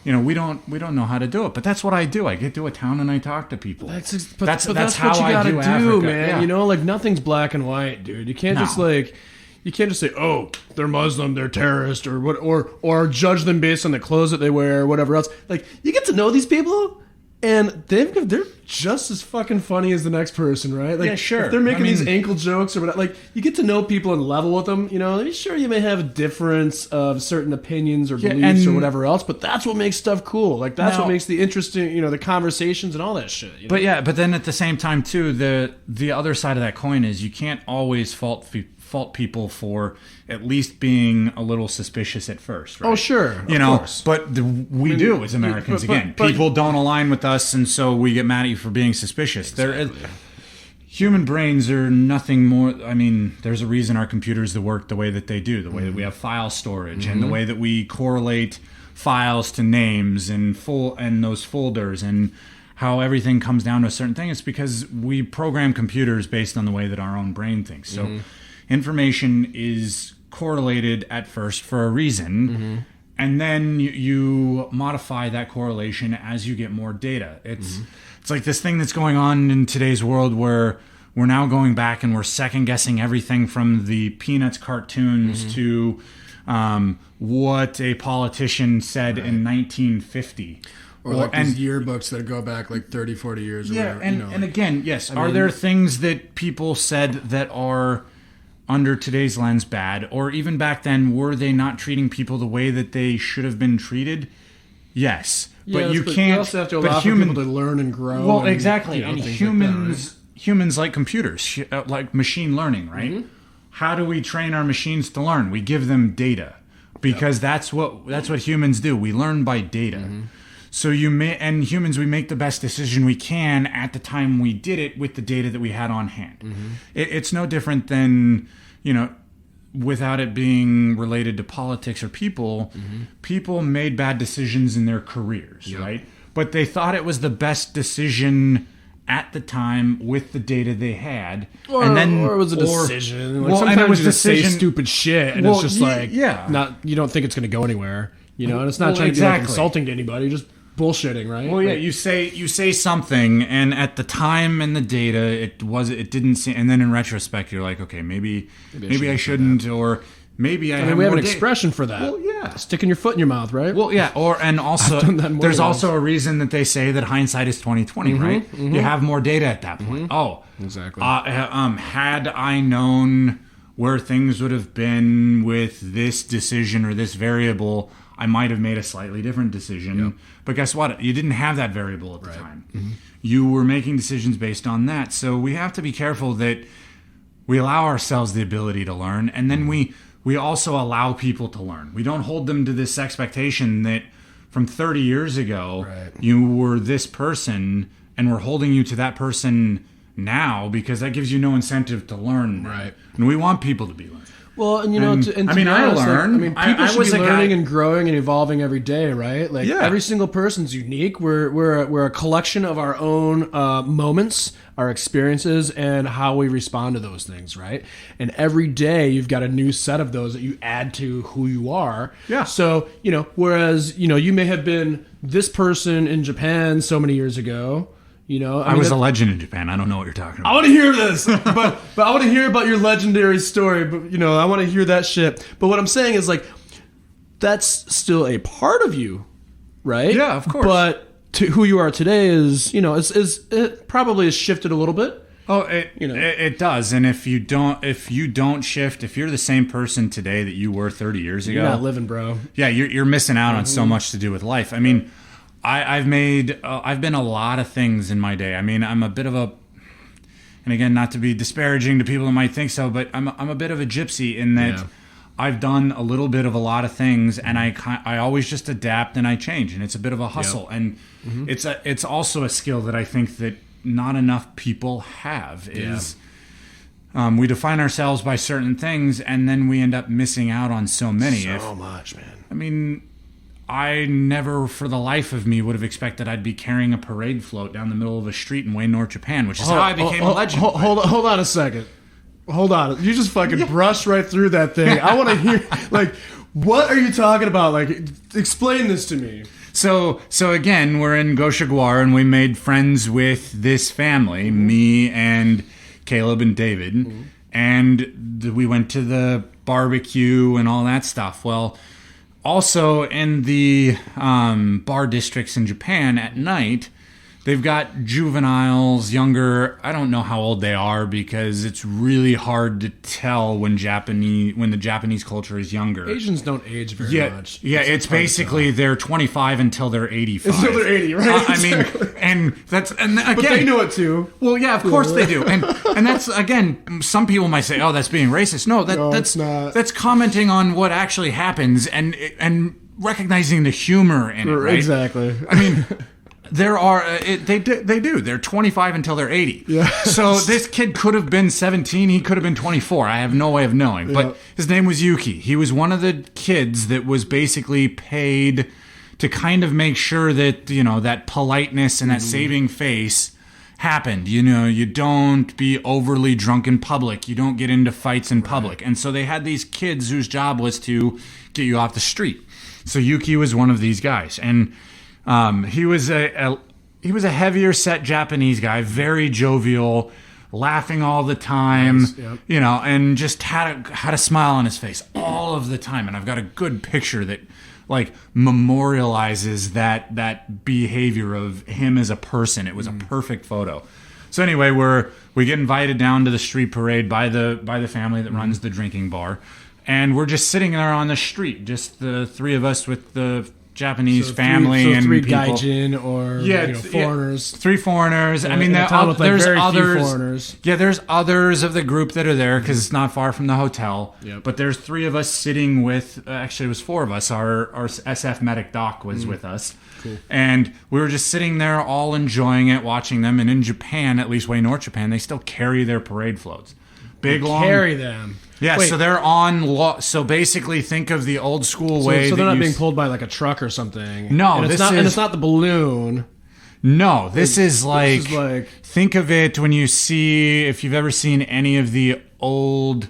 you know, we don't know how to do it. But that's what I do. I get to a town and I talk to people. That's how what you I gotta do Africa. man. Yeah. You know, like nothing's black and white, dude. You can't just say, oh, they're Muslim, they're terrorist, or what, or judge them based on the clothes that they wear, or whatever else. Like, you get to know these people, and they're just as fucking funny as the next person, right? Like, if they're making these ankle jokes or whatever, like, you get to know people and level with them. You know, sure, you may have a difference of certain opinions or beliefs or whatever else, but that's what makes stuff cool. Like, that's what makes the interesting, you know, the conversations and all that shit. You know? But then at the same time too, the other side of that coin is you can't always fault people for at least being a little suspicious at first, right? Oh, sure. You know, but we do as Americans, again. People don't align with us, and so we get mad at you for being suspicious. Exactly. Human brains are nothing more... I mean, there's a reason our computers work the way that they do, the way that we have file storage, and the way that we correlate files to names and those folders, and how everything comes down to a certain thing. It's because we program computers based on the way that our own brain thinks. So information is correlated at first for a reason, and then you modify that correlation as you get more data. It's like this thing that's going on in today's world where we're now going back and we're second guessing everything from the Peanuts cartoons to what a politician said in 1950. Or like these yearbooks that go back like 30, 40 years. Or whatever, and again, yes, are there things that people said that are under today's lens bad? Or even back then, were they not treating people the way that they should have been treated? Yes. But you can't... You also have to allow for people to learn and grow. Well, exactly. And humans like computers, like machine learning, right? How do we train our machines to learn? We give them data. Because that's what humans do. We learn by data. So humans, we make the best decision we can at the time we did it with the data that we had on hand. It's no different than, without it being related to politics or people, people made bad decisions in their careers, right? But they thought it was the best decision at the time with the data they had, or it was a decision. Like sometimes and it was you just say stupid shit, and it's just not. You don't think it's going to go anywhere, and it's not trying to be like insulting to anybody. Just bullshitting, right? Well, yeah, you say something, and at the time and the data, it didn't seem, and then in retrospect, you're like, okay, maybe I shouldn't, or maybe I. We have an expression for that. Well, yeah, sticking your foot in your mouth, right? Well, yeah, and also there's also a reason that they say that hindsight is 20/20, right? You have more data at that point. Oh, exactly. Had I known where things would have been with this decision or this variable, I might have made a slightly different decision. Yep. But guess what? You didn't have that variable at the time. You were making decisions based on that. So we have to be careful that we allow ourselves the ability to learn, and then we also allow people to learn. We don't hold them to this expectation that from 30 years ago, you were this person, and we're holding you to that person now, because that gives you no incentive to learn. Right. And we want people to be learning. Well, and I learn. People should be learning and growing and evolving every day, right? Like every single person's unique. We're a collection of our own moments, our experiences, and how we respond to those things, right? And every day you've got a new set of those that you add to who you are. Yeah. So whereas you may have been this person in Japan so many years ago. I was a legend in Japan. I don't know what you're talking about. I want to hear this, but I want to hear about your legendary story. But I want to hear that shit. But what I'm saying is, like, that's still a part of you, right? Yeah, of course. But who you are today is, it probably has shifted a little bit. Oh, it does. And if you don't shift, if you're the same person today that you were 30 years ago, you're not living, bro. Yeah, you're missing out on so much to do with life. I mean. I've been a lot of things in my day. I mean, I'm a bit of a, and again, not to be disparaging to people who might think so, but I'm a bit of a gypsy in that I've done a little bit of a lot of things, and I always just adapt and I change, and it's a bit of a hustle, and it's also a skill that I think that not enough people have is. We define ourselves by certain things, and then we end up missing out on so many. So much, man. I mean. I never, for the life of me, would have expected I'd be carrying a parade float down the middle of a street in Wayne, North Japan, which is how I became a legend. Hold on a second. Hold on. You just fucking brushed right through that thing. I want to hear, like, what are you talking about? Like, explain this to me. So again, we're in Goshaguar, and we made friends with this family, me and Caleb and David, and we went to the barbecue and all that stuff. Well, also, in the bar districts in Japan at night, they've got juveniles, younger. I don't know how old they are because it's really hard to tell when the Japanese culture is younger. Asians don't age very much. Yeah, it's basically they're 25 until they're 85. Until they're 80, right? Exactly. And again, but they know it too. Well, yeah, of course they do. And that's, again, some people might say, "Oh, that's being racist." No, that's not. That's commenting on what actually happens and recognizing the humor in it, right? Exactly. I mean, they do. They're 25 until they're 80. Yeah. So this kid could have been 17. He could have been 24. I have no way of knowing. But his name was Yuki. He was one of the kids that was basically paid to kind of make sure that, that politeness and that saving face happened. You don't be overly drunk in public. You don't get into fights in public. And so they had these kids whose job was to get you off the street. So Yuki was one of these guys. And he was a heavier set Japanese guy, very jovial, laughing all the time, nice, yep. And just had a smile on his face all of the time. And I've got a good picture that like memorializes that behavior of him as a person. It was a perfect photo. So anyway, we get invited down to the street parade by the family that runs the drinking bar, and we're just sitting there on the street, just the three of us with the Japanese family and three people. Gaijin or foreigners. Three foreigners. Yeah, I mean, there's others. Foreigners. Yeah, there's others of the group that are there because it's not far from the hotel. Yep. But there's three of us sitting with. Actually, it was four of us. Our SF medic doc was with us. Cool. And we were just sitting there, all enjoying it, watching them. And in Japan, at least way North Japan, they still carry their parade floats. Big long. Carry them. Yeah, Wait. so they're on. So basically, think of the old school way. So they're not being pulled by like a truck or something. No, and it's not the balloon. No, this is like think of it when you see, if you've ever seen any of the old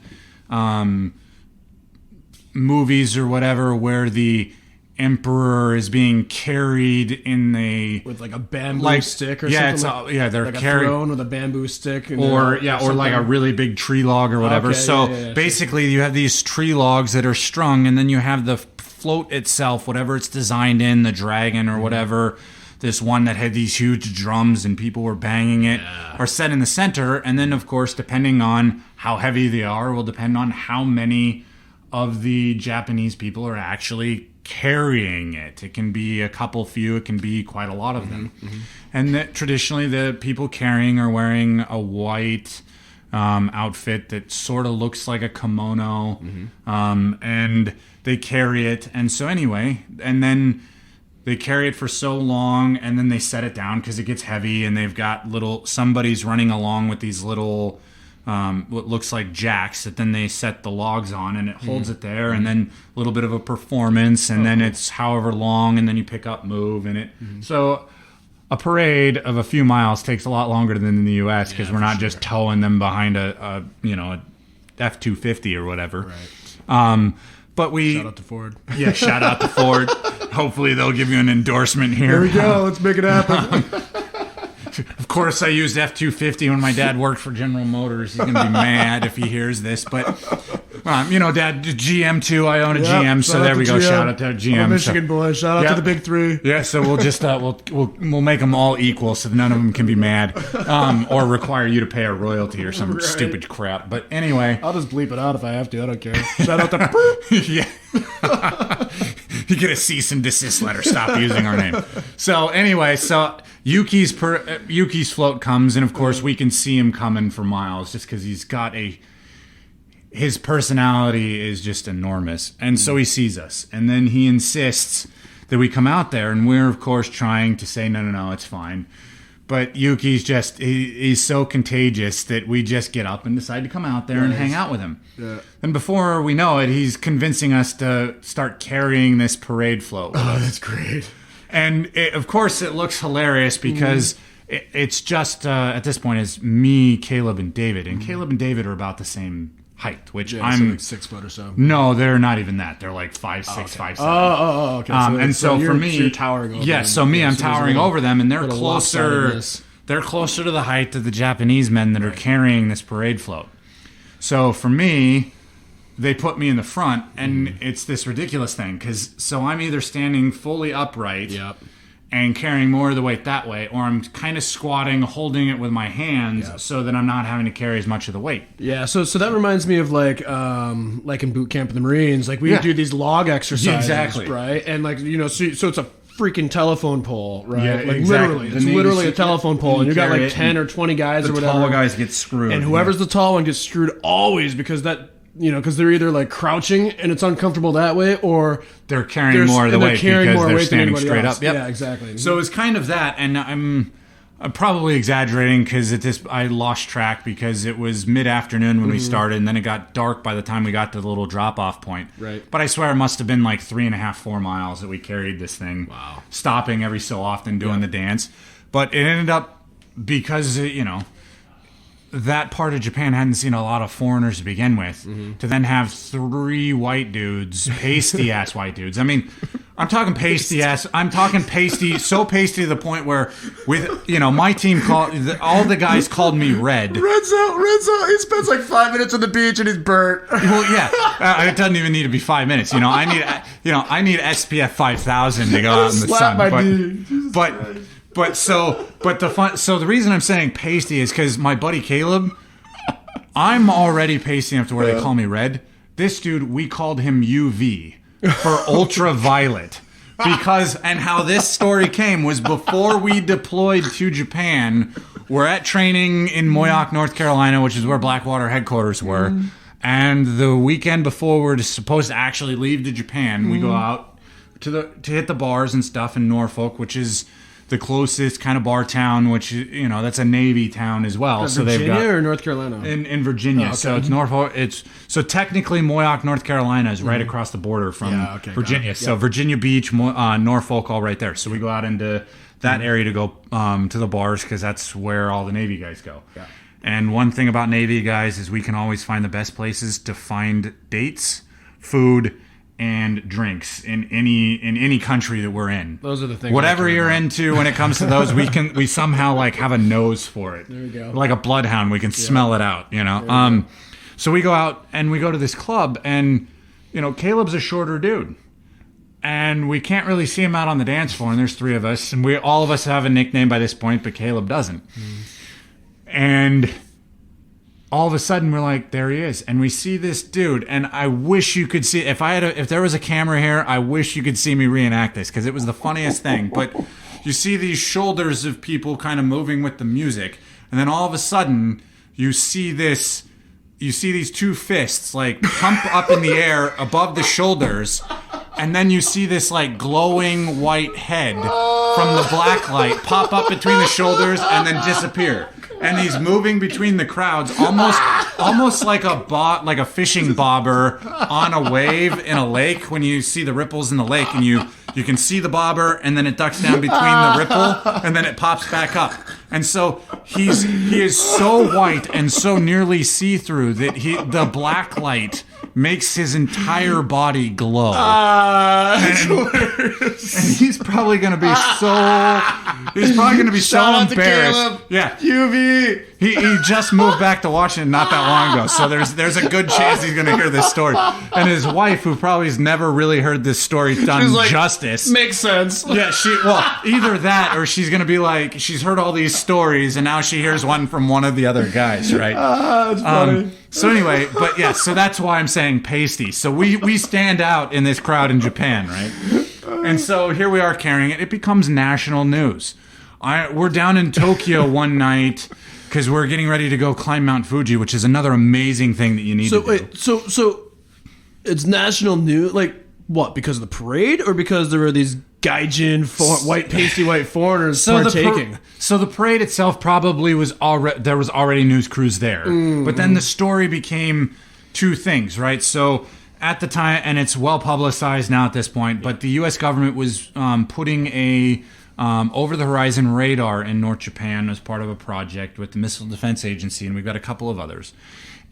movies or whatever, where the emperor is being carried in with like a bamboo stick or something. They're like carried a throne with a bamboo stick, or like a really big tree log or whatever. Okay, basically, you have these tree logs that are strung, and then you have the float itself, whatever it's designed in, the dragon or whatever. This one that had these huge drums and people were banging it, are set in the center, and then of course, depending on how heavy they are, will depend on how many of the Japanese people are actually carrying it. It can be a couple few, it can be quite a lot of them. Mm-hmm. And that traditionally the people carrying are wearing a white outfit that sort of looks like a kimono, and they carry it. And so anyway, and then they carry it for so long, and then they set it down because it gets heavy, and they've got somebody's running along with these little what looks like jacks that then they set the logs on, and it holds it there, and then a little bit of a performance, and then it's however long, and then you pick up, move, and it. So a parade of a few miles takes a lot longer than in the U.S. because we're not just towing them behind a F-250 or whatever. Right. But shout out to Ford. Yeah, shout out to Ford. Hopefully they'll give you an endorsement here. There we go. Let's make it happen. Of course, I used F-250 when my dad worked for General Motors. He's going to be mad if he hears this. But, Dad, GM too. I own a GM, so there we go. GM. Shout out to GM. I'm a Michigan boy. Shout out to the big three. Yeah, so we'll just we'll make them all equal so none of them can be mad or require you to pay a royalty or some stupid crap. But anyway. I'll just bleep it out if I have to. I don't care. Shout out to... Yeah. You get a cease and desist letter. Stop using our name. So anyway, Yuki's float comes, and of course we can see him coming for miles just because he's got his personality is just enormous. And so he sees us, and then he insists that we come out there, and we're of course trying to say no, it's fine. But Yuki's he's so contagious that we just get up and decide to come out there and hang out with him. Yeah. And before we know it, he's convincing us to start carrying this parade float with us. That's great. And of course it looks hilarious because it's just, at this point, it's me, Caleb, and David. And Caleb and David are about the same height, which I'm... like 6 foot or so. No, they're not even that. They're like 5'6", 5'7". Okay. So for me... So you're towering over them. Yeah, so I'm towering over them, and they're closer... They're closer to the height of the Japanese men that are carrying this parade float. So for me, they put me in the front, and it's this ridiculous thing. So I'm either standing fully upright... Yep. And carrying more of the weight that way, or I'm kind of squatting, holding it with my hands so that I'm not having to carry as much of the weight. Yeah, so that reminds me of like in boot camp in the Marines, like we do these log exercises, right? And like so it's a freaking telephone pole, right? Yeah, like exactly. It's literally a telephone pole, and you got like 10 or 20 guys or whatever. The tall guys get screwed, and whoever's the tall one gets screwed always because because they're either like crouching and it's uncomfortable that way, or they're carrying more of the weight because they're standing straight else. up. Yep. Yeah, exactly. So it's kind of that, and I'm probably exaggerating because I lost track because it was mid-afternoon when we started, and then it got dark by the time we got to the little drop-off point. Right. But I swear it must have been like 3.5, 4 miles that we carried this thing. Wow. Stopping every so often doing the dance. But it ended up because that part of Japan hadn't seen a lot of foreigners to begin with, to then have 3 white dudes, pasty ass white dudes. I mean, I'm talking pasty ass. I'm talking pasty, so pasty to the point where, with my team all the guys called me Red. Renzo, he spends like 5 minutes on the beach and he's burnt. Well, yeah, it doesn't even need to be 5 minutes. I need SPF 5000 to go out in the sun. The reason I'm saying pasty is because my buddy Caleb, I'm already pasty enough to where they call me Red. This dude, we called him UV for ultraviolet. And how this story came was before we deployed to Japan, we're at training in Moyock, North Carolina, which is where Blackwater headquarters were. And the weekend before we're supposed to actually leave to Japan, we go out to hit the bars and stuff in Norfolk, which is the closest kind of bar town, which that's a Navy town as well. So Virginia they've got or North Carolina? In Virginia. Okay. So it's Norfolk. So technically Moyock, North Carolina is right across the border from Virginia. So Virginia Beach, Norfolk, all right there. So we go out into that area to go to the bars because that's where all the Navy guys go. Yeah. And one thing about Navy guys is we can always find the best places to find dates, food, and drinks in any country that we're in. Those are the things. Whatever you're into when it comes to those, we somehow like have a nose for it. There we go. Like a bloodhound, we can smell it out. So we go out and we go to this club, and Caleb's a shorter dude, and we can't really see him out on the dance floor. And there's 3 of us, and all of us have a nickname by this point, but Caleb doesn't. And all of a sudden we're like, there he is, and we see this dude, and I wish you could see, if there was a camera here, I wish you could see me reenact this because it was the funniest thing. But you see these shoulders of people kind of moving with the music, and then all of a sudden you see these 2 fists like pump up in the air above the shoulders, and then you see this like glowing white head from the black light pop up between the shoulders and then disappear. And he's moving between the crowds, almost like a fishing bobber on a wave in a lake. When you see the ripples in the lake, and you can see the bobber, and then it ducks down between the ripple, and then it pops back up. And so he is so white and so nearly see-through that the black light makes his entire body glow. And he's probably going to be so embarrassed. Yeah. UV. He just moved back to Washington not that long ago, so there's a good chance he's going to hear this story. And his wife, who probably has never really heard this story done justice. Makes sense. Yeah, either that or she's going to be like, she's heard all these stories and now she hears one from one of the other guys, right? That's funny. So anyway, but yeah, so that's why I'm saying pasty. So we stand out in this crowd in Japan, right? And so here we are carrying it. It becomes national news. We're down in Tokyo one night because we're getting ready to go climb Mount Fuji, which is another amazing thing that you need to do. Wait, so it's national news, like what? Because of the parade, or because there were these gaijin pasty white foreigners partaking? So the parade itself probably was there was already news crews there, but then the story became 2 things, right? So at the time, and it's well publicized now at this point, but the U.S. government was putting a over-the-horizon radar in North Japan as part of a project with the Missile Defense Agency, and we've got a couple of others.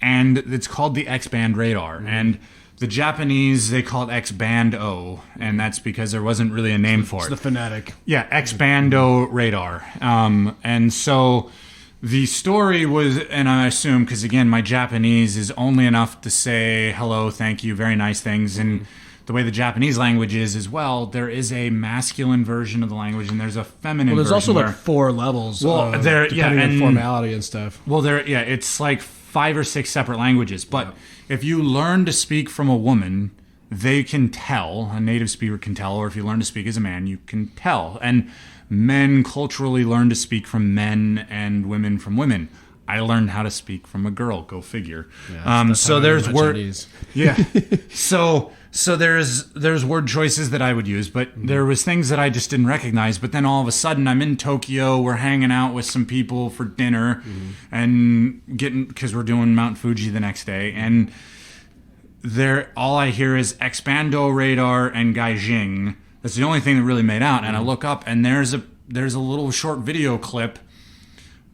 And it's called the X-band radar. And the Japanese, they call it X-band-O, and that's because there wasn't really a name for it. It's the phonetic. Yeah, X-band-O radar. And so the story was, and I assume, because again, my Japanese is only enough to say hello, thank you, very nice things, and the way the Japanese language is as well, there is a masculine version of the language and there's a feminine version. Well, there's also like 4 levels depending on formality and stuff. Well, it's like 5 or 6 separate languages. But if you learn to speak from a woman, they can tell, a native speaker can tell, or if you learn to speak as a man, you can tell. And men culturally learn to speak from men and women from women. I learned how to speak from a girl, go figure. Yeah, so there's words. Yeah. So there's word choices that I would use, but there was things that I just didn't recognize. But then all of a sudden I'm in Tokyo, we're hanging out with some people for dinner and because we're doing Mount Fuji the next day. And all I hear is Expando radar and Gaijing. That's the only thing that really made out. And I look up and there's a little short video clip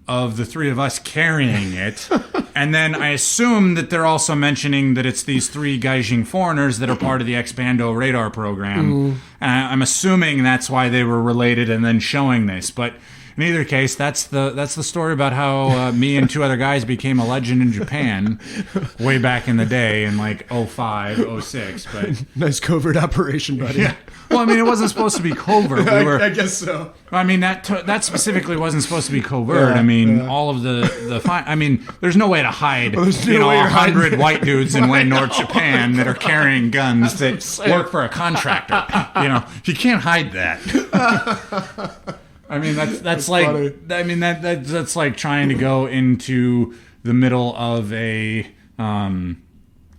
of the three of us carrying it. And then I assume that they're also mentioning that it's these three Gaijin foreigners that are part of the Expando radar program. I'm assuming that's why they were related and then showing this. But in either case, that's the story about how me and two other guys became a legend in Japan way back in the day in like 05, 06. But nice covert operation, buddy. yeah. Well, I mean, it wasn't supposed to be covert. I guess so. I mean, that specifically wasn't supposed to be covert. I mean, all of I mean, there's no way to hide, 100 white dudes in Wayne, North Japan that are carrying guns that work for a contractor. You can't hide that. I mean, that's like funny. I mean that's like trying to go into the middle of in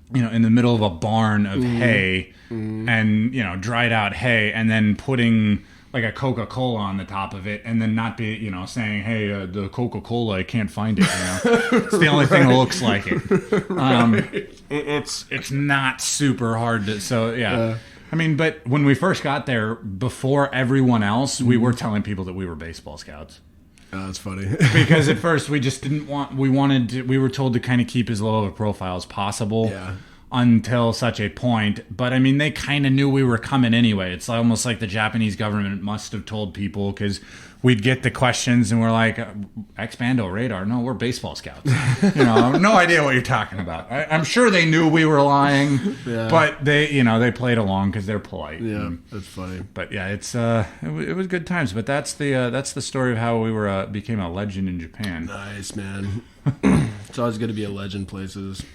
the middle of a barn of hay and dried out hay, and then putting like a Coca-Cola on the top of it, and then not be saying, hey, the Coca-Cola, I can't find it. It's the only thing that looks like it. It's not super hard to. So yeah. I mean, but when we first got there, before everyone else, we were telling people that we were baseball scouts. Oh, that's funny. Because at first we just didn't want. We were told to kind of keep as low of a profile as possible. Yeah. Until such a point. But I mean, they kind of knew we were coming anyway. It's almost like the Japanese government must have told people, because we'd get the questions and we're like, Expando radar? No, we're baseball scouts. No idea what you're talking about. I'm sure they knew we were lying, but they played along because they're polite. Yeah, that's funny. But yeah, it was good times. But that's the story of how we became a legend in Japan. Nice, man. It's always good to be a legend places.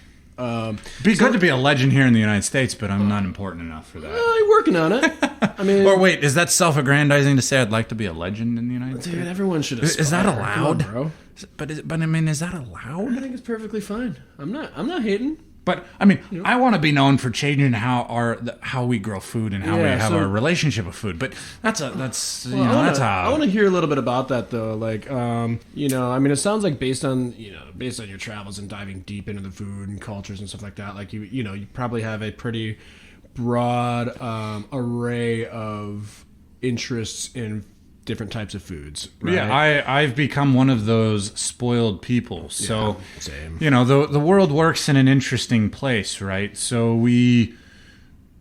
Be good to be a legend here in the United States, but I'm not important enough for that. Well, you're working on it. I mean, or wait, is that self-aggrandizing to say I'd like to be a legend in the United States? Dude, everyone should aspire. Is that allowed, bro? But I mean, is that allowed? I think it's perfectly fine. I'm not hating. But I mean, I want to be known for changing how we grow food and how we have our relationship with food. But I want to hear a little bit about that though. Like, I mean, it sounds like based on your travels and diving deep into the food and cultures and stuff like that. Like you probably have a pretty broad array of interests in different types of foods, right? Yeah, I've become one of those spoiled people. So, same. The world works in an interesting place, right? So we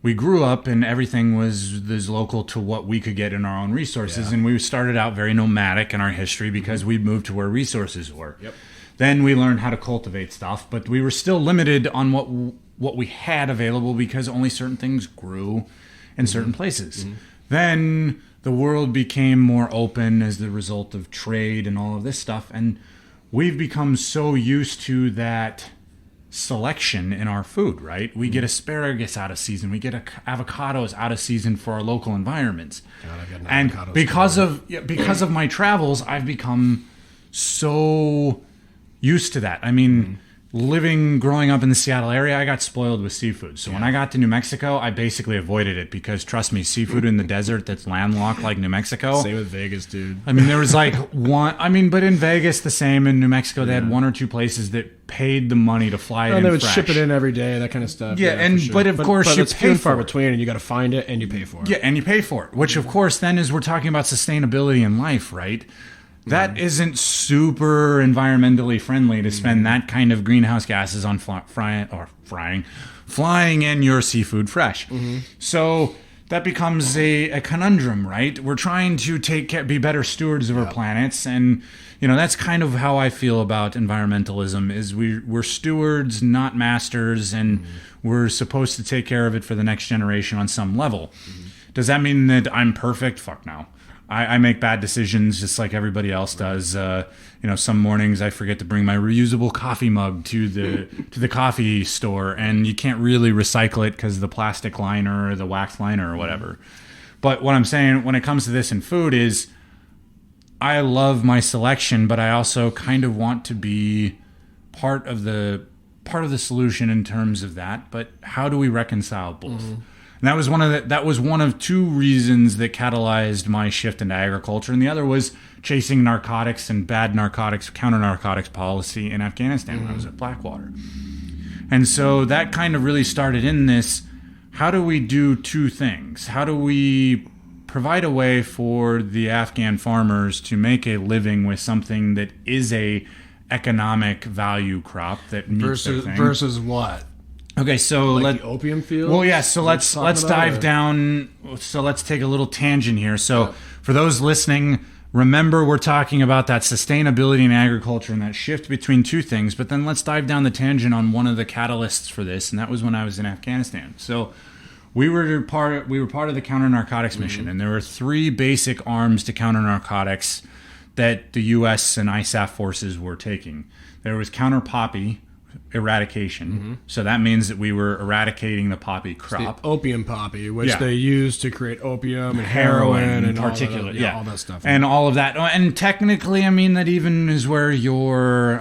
grew up and everything was local to what we could get in our own resources, and we started out very nomadic in our history because we'd moved to where resources were. Yep. Then we learned how to cultivate stuff, but we were still limited on what we had available because only certain things grew in certain places. Then the world became more open as the result of trade and all of this stuff. And we've become so used to that selection in our food, right? We get asparagus out of season. We get avocados out of season for our local environments. God, and because of my travels, I've become so used to that. I mean, growing up in the Seattle area, I got spoiled with seafood. So when I got to New Mexico, I basically avoided it because, trust me, seafood in the desert that's landlocked like New Mexico. Same with Vegas, dude. I mean, there was like one. I mean, but in Vegas, the same. In New Mexico, they had one or two places that paid the money to fly it in. They would ship it in every day, that kind of stuff. Yeah, sure. But of course, you it's pay far for it. between, and you got to find it, and you pay for it. Yeah, and you pay for it, which of course then is we're talking about sustainability in life, right? That isn't super environmentally friendly to spend that kind of greenhouse gases on flying in your seafood fresh. So that becomes a conundrum, right? We're trying to be better stewards of our planets, and that's kind of how I feel about environmentalism. Is we're stewards, not masters, and we're supposed to take care of it for the next generation on some level. Does that mean that I'm perfect? Fuck no. I make bad decisions just like everybody else does. Some mornings I forget to bring my reusable coffee mug to the coffee store, and you can't really recycle it because of the plastic liner or the wax liner or whatever. But what I'm saying when it comes to this in food is I love my selection, but I also kind of want to be part of the solution in terms of that. But how do we reconcile both? And that was one of two reasons that catalyzed my shift into agriculture, and the other was chasing narcotics and bad counter-narcotics policy in Afghanistan when I was at Blackwater. And so that kind of really started in this, how do we do two things? How do we provide a way for the Afghan farmers to make a living with something that is a economic value crop that meets their thing. Versus what? Okay, so the opium field. Well, yeah. So let's dive down. So let's take a little tangent here. So for those listening, remember we're talking about that sustainability in agriculture and that shift between two things. But then let's dive down the tangent on one of the catalysts for this, and that was when I was in Afghanistan. So we were part of the counter narcotics mission, and there were 3 basic arms to counter narcotics that the U.S. and ISAF forces were taking. There was counter poppy eradication. So that means that we were eradicating the poppy crop. The opium poppy, which they use to create opium and heroin and particulate, all that stuff. And all of that. And technically, I mean, that even is where your,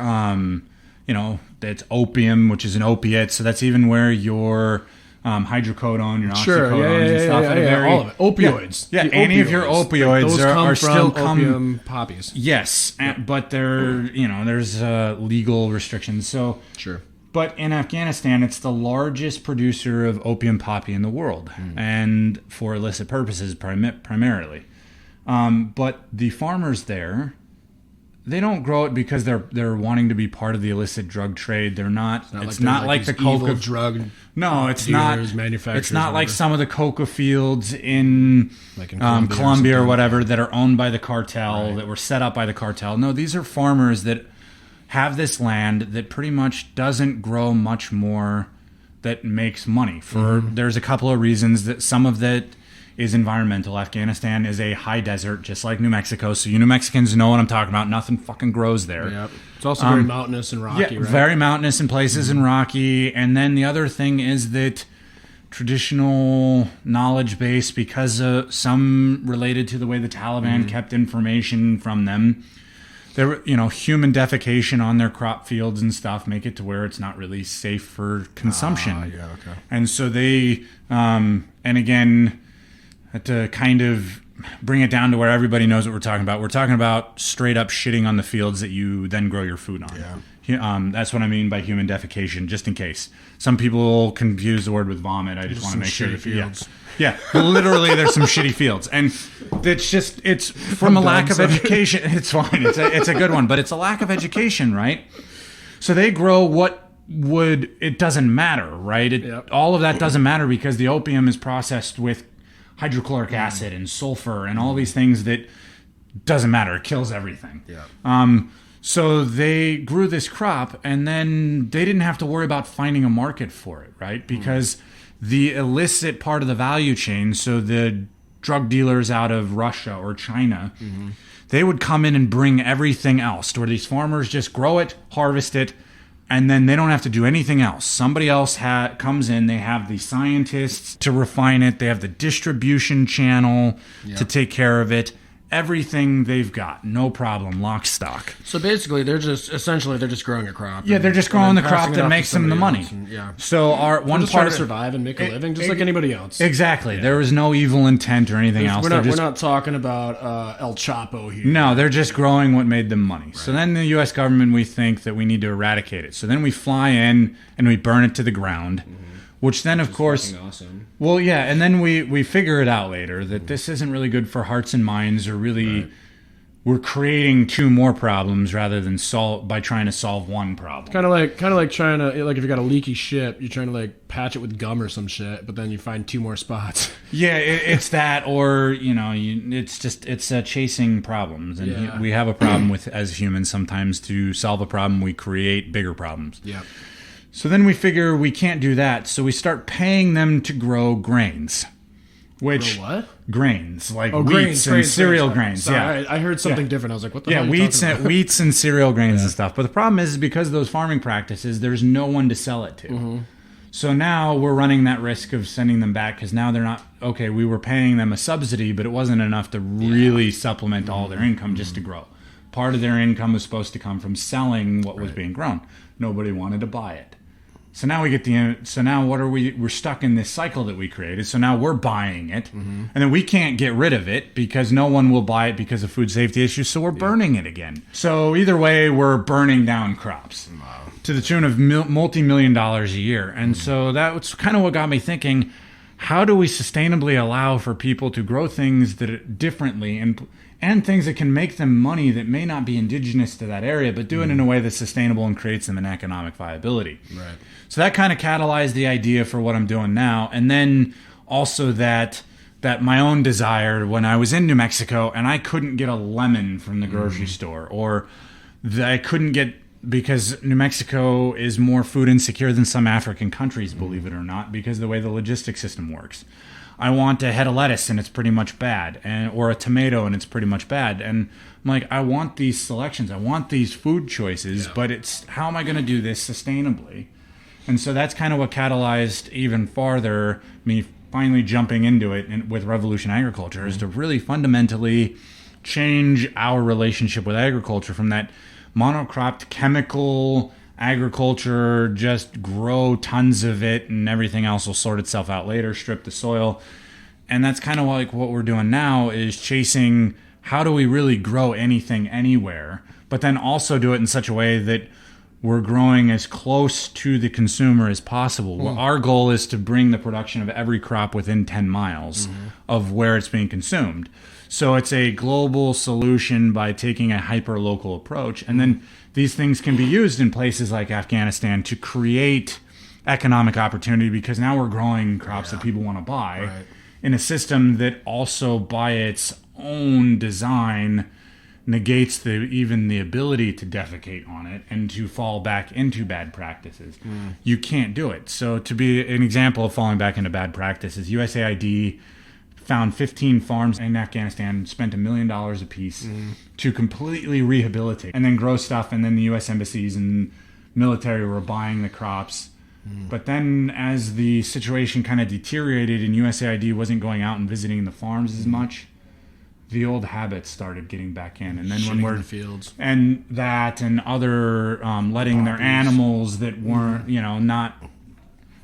that's opium, which is an opiate. So that's even where your hydrocodone, your oxycodone and stuff. All of it. Opioids. Yeah, any of your opioids are still opium poppies. Yes, but there's legal restrictions. So sure. But in Afghanistan, it's the largest producer of opium poppy in the world, and for illicit purposes primarily. But the farmers there, they don't grow it because they're wanting to be part of the illicit drug trade. They're not. It's not like the coca drug. No, it's not. Manufacturers. It's not like some of the coca fields in Colombia or whatever that are owned by the cartel, that were set up by the cartel. No, these are farmers that have this land that pretty much doesn't grow much more that makes money. There's a couple of reasons. That some of that is environmental. Afghanistan is a high desert, just like New Mexico. So you New Mexicans know what I'm talking about. Nothing fucking grows there. Yep. It's also very mountainous and rocky, right? Very mountainous in places and rocky. And then the other thing is that traditional knowledge base, because some related to the way the Taliban kept information from them, there were, human defecation on their crop fields and stuff make it to where it's not really safe for consumption. And so they, and again, to kind of bring it down to where everybody knows what we're talking about. We're talking about straight up shitting on the fields that you then grow your food on. That's what I mean by human defecation, just in case. Some people confuse the word with vomit. I just want to make sure. Fields. Yeah, literally there's some shitty fields. And it's from a lack of education. It's fine. It's a good one, but it's a lack of education, right? So they grow it doesn't matter, right? All of that doesn't matter because the opium is processed with hydrochloric acid and sulfur and all these things that doesn't matter. It kills everything. So they grew this crop, and then they didn't have to worry about finding a market for it, right? Because the illicit part of the value chain, so the drug dealers out of Russia or China, they would come in and bring everything else, where these farmers just grow it, harvest it, and then they don't have to do anything else. Somebody else comes in. They have the scientists to refine it. They have the distribution channel to take care of it. Everything they've got, no problem, lock, stock. So basically, they're just growing a crop. Yeah, they're just growing the crop that makes them the money. So our one part to survive and make a living, just like anybody else. Exactly. There was no evil intent or anything else. We're not talking about El Chapo here. No, they're just growing what made them money. Right. So then the U.S. government, we think that we need to eradicate it. So then we fly in and we burn it to the ground. Which then, of course, awesome. Well, yeah, and then we figure it out later that this isn't really good for hearts and minds, or really, we're creating 2 more problems rather than by trying to solve one problem. Kind of like trying to, like if you got a leaky ship, you're trying to like patch it with gum or some shit, but then you find 2 more spots. Yeah, it's that, or it's chasing problems, and we have a problem with as humans sometimes. To solve a problem, we create bigger problems. Yeah. So then we figure we can't do that, so we start paying them to grow grains. Grow what? Grains, like wheats and cereal grains. Sorry, I heard something different. I was like, what the hell are you talking about? Wheats and cereal grains and stuff. But the problem is because of those farming practices, there's no one to sell it to. So now we're running that risk of sending them back because now they're not, okay, we were paying them a subsidy, but it wasn't enough to really supplement all their income just to grow. Part of their income was supposed to come from selling what was being grown. Nobody wanted to buy it. So now what are we? We're stuck in this cycle that we created. So now we're buying it, and then we can't get rid of it because no one will buy it because of food safety issues. So we're burning it again. So either way, we're burning down crops to the tune of multi-million dollars a year. And so that's kind of what got me thinking: how do we sustainably allow for people to grow things that are differently and things that can make them money that may not be indigenous to that area, but do it in a way that's sustainable and creates them an economic viability. Right. So that kind of catalyzed the idea for what I'm doing now. And then also that my own desire when I was in New Mexico and I couldn't get a lemon from the grocery store, or that I couldn't get, because New Mexico is more food insecure than some African countries, believe it or not, because of the way the logistics system works. I want a head of lettuce and it's pretty much bad, or a tomato and it's pretty much bad. And I'm like, I want these selections, I want these food choices, but it's how am I going to do this sustainably? And so that's kind of what catalyzed even farther me finally jumping into it with Revolution Agriculture, is to really fundamentally change our relationship with agriculture from that monocropped chemical agriculture, just grow tons of it and everything else will sort itself out later, strip the soil. And that's kind of like what we're doing now, is chasing how do we really grow anything anywhere, but then also do it in such a way that we're growing as close to the consumer as possible. Well, our goal is to bring the production of every crop within 10 miles of where it's being consumed. So it's a global solution by taking a hyper-local approach. And then these things can be used in places like Afghanistan to create economic opportunity, because now we're growing crops that people want to buy in a system that also by its own design negates even the ability to defecate on it and to fall back into bad practices. You can't do it. So to be an example of falling back into bad practices, USAID found 15 farms in Afghanistan, spent $1 million a piece to completely rehabilitate and then grow stuff. And then the U.S. embassies and military were buying the crops. But then as the situation kind of deteriorated and USAID wasn't going out and visiting the farms as much, the old habits started getting back in. And then when we're in the fields and that and other letting their animals that weren't,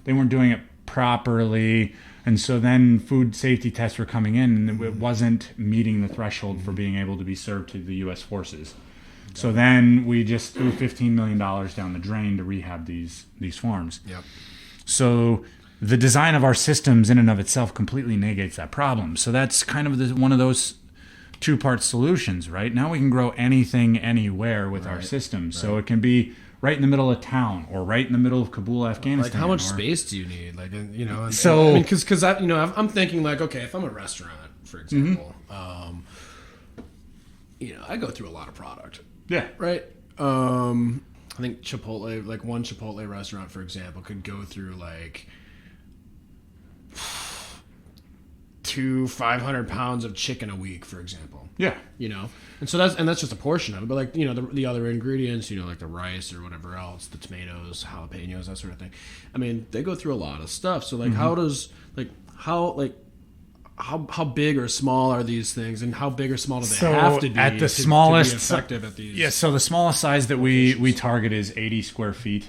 they weren't doing it properly. And so then food safety tests were coming in and it wasn't meeting the threshold for being able to be served to the U.S. forces. So then we just threw $15 million down the drain to rehab these farms. So the design of our systems in and of itself completely negates that problem. So that's kind of one of those two-part solutions, right? Now we can grow anything anywhere with our system. So it can be right in the middle of town or right in the middle of Kabul, Afghanistan. Like how much space do you need? Like, so because I'm thinking like, okay, if I'm a restaurant, for example, I go through a lot of product. Yeah. Right. I think Chipotle, like one Chipotle restaurant, for example, could go through like 500 pounds of chicken a week, for example. Yeah. And so that's just a portion of it. But like, the other ingredients, like the rice or whatever else, the tomatoes, jalapenos, that sort of thing. I mean, they go through a lot of stuff. So like, how big or small are these things, and how big or small do they have to be at the smallest, to be effective at these? Yeah. So the smallest size that we target is 80 square feet.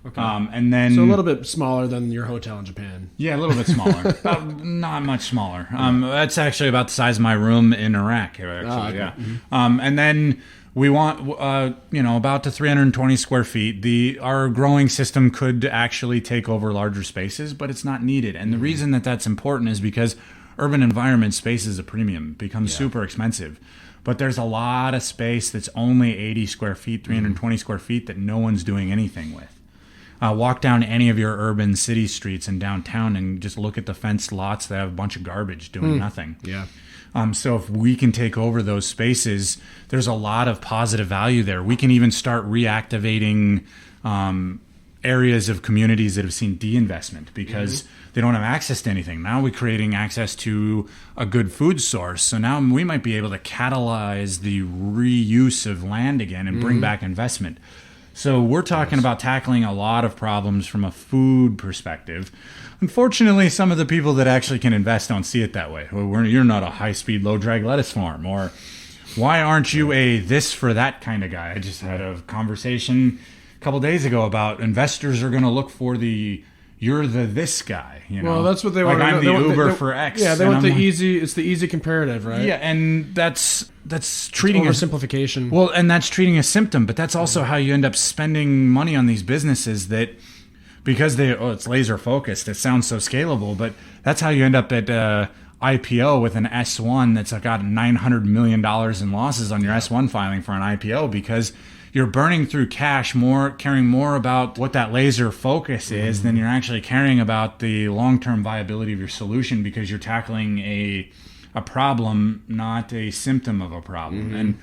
Okay. And then so a little bit smaller than your hotel in Japan. Yeah, a little bit smaller. Not much smaller. That's actually about the size of my room in Iraq. Actually, yeah. And then we want, about to 320 square feet. Our growing system could actually take over larger spaces, but it's not needed. And the reason that's important is because urban environment space is a premium, becomes super expensive. But there's a lot of space that's only 80 square feet, 320 square feet that no one's doing anything with. Walk down any of your urban city streets in downtown and just look at the fenced lots that have a bunch of garbage doing nothing. Yeah. So if we can take over those spaces, there's a lot of positive value there. We can even start reactivating areas of communities that have seen de-investment because they don't have access to anything. Now we're creating access to a good food source. So now we might be able to catalyze the reuse of land again and bring back investment. So we're talking about tackling a lot of problems from a food perspective. Unfortunately, some of the people that actually can invest don't see it that way. You're not a high-speed, low-drag lettuce farm. Or why aren't you a this for that kind of guy? I just had a conversation a couple days ago about investors are going to look for you're the this guy. Well, that's what they want. Like I'm the Uber for X. Yeah, they want it's the easy comparative, right? Yeah, and that's treating oversimplification. Well, and that's treating a symptom, but that's also how you end up spending money on these businesses because it's laser focused. It sounds so scalable, but that's how you end up at IPO with an S1 that's got $900 million in losses on your S1 filing for an IPO, because you're burning through cash caring more about what that laser focus is than you're actually caring about the long-term viability of your solution, because you're tackling a problem, not a symptom of a problem. And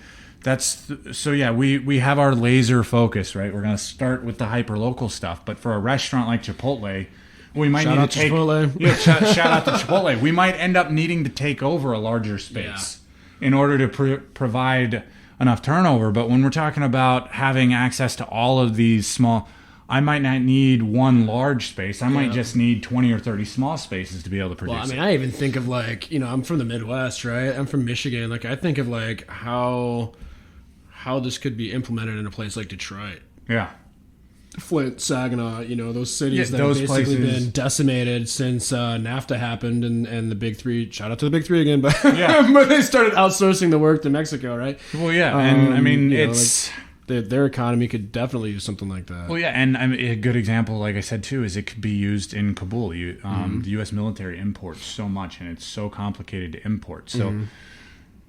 we have our laser focus, right? We're going to start with the hyperlocal stuff, but for a restaurant like Chipotle, we might need to take Chipotle. Shout out to Chipotle. We might end up needing to take over a larger space in order to provide enough turnover. But when we're talking about having access to all of these small, I might not need one large space. I might just need 20 or 30 small spaces to be able to produce. Well, I mean, I even think of like, I'm from the Midwest, right? I'm from Michigan. Like, I think of like how this could be implemented in a place like Detroit. Yeah. Flint, Saginaw, those cities that have basically been decimated since NAFTA happened, and the big three. Shout out to the big three again, but but they started outsourcing the work to Mexico, right? Well, yeah, and I mean it's their economy could definitely use something like that. Well, yeah, and I mean, a good example, like I said too, is it could be used in Kabul. The U.S. military imports so much, and it's so complicated to import. So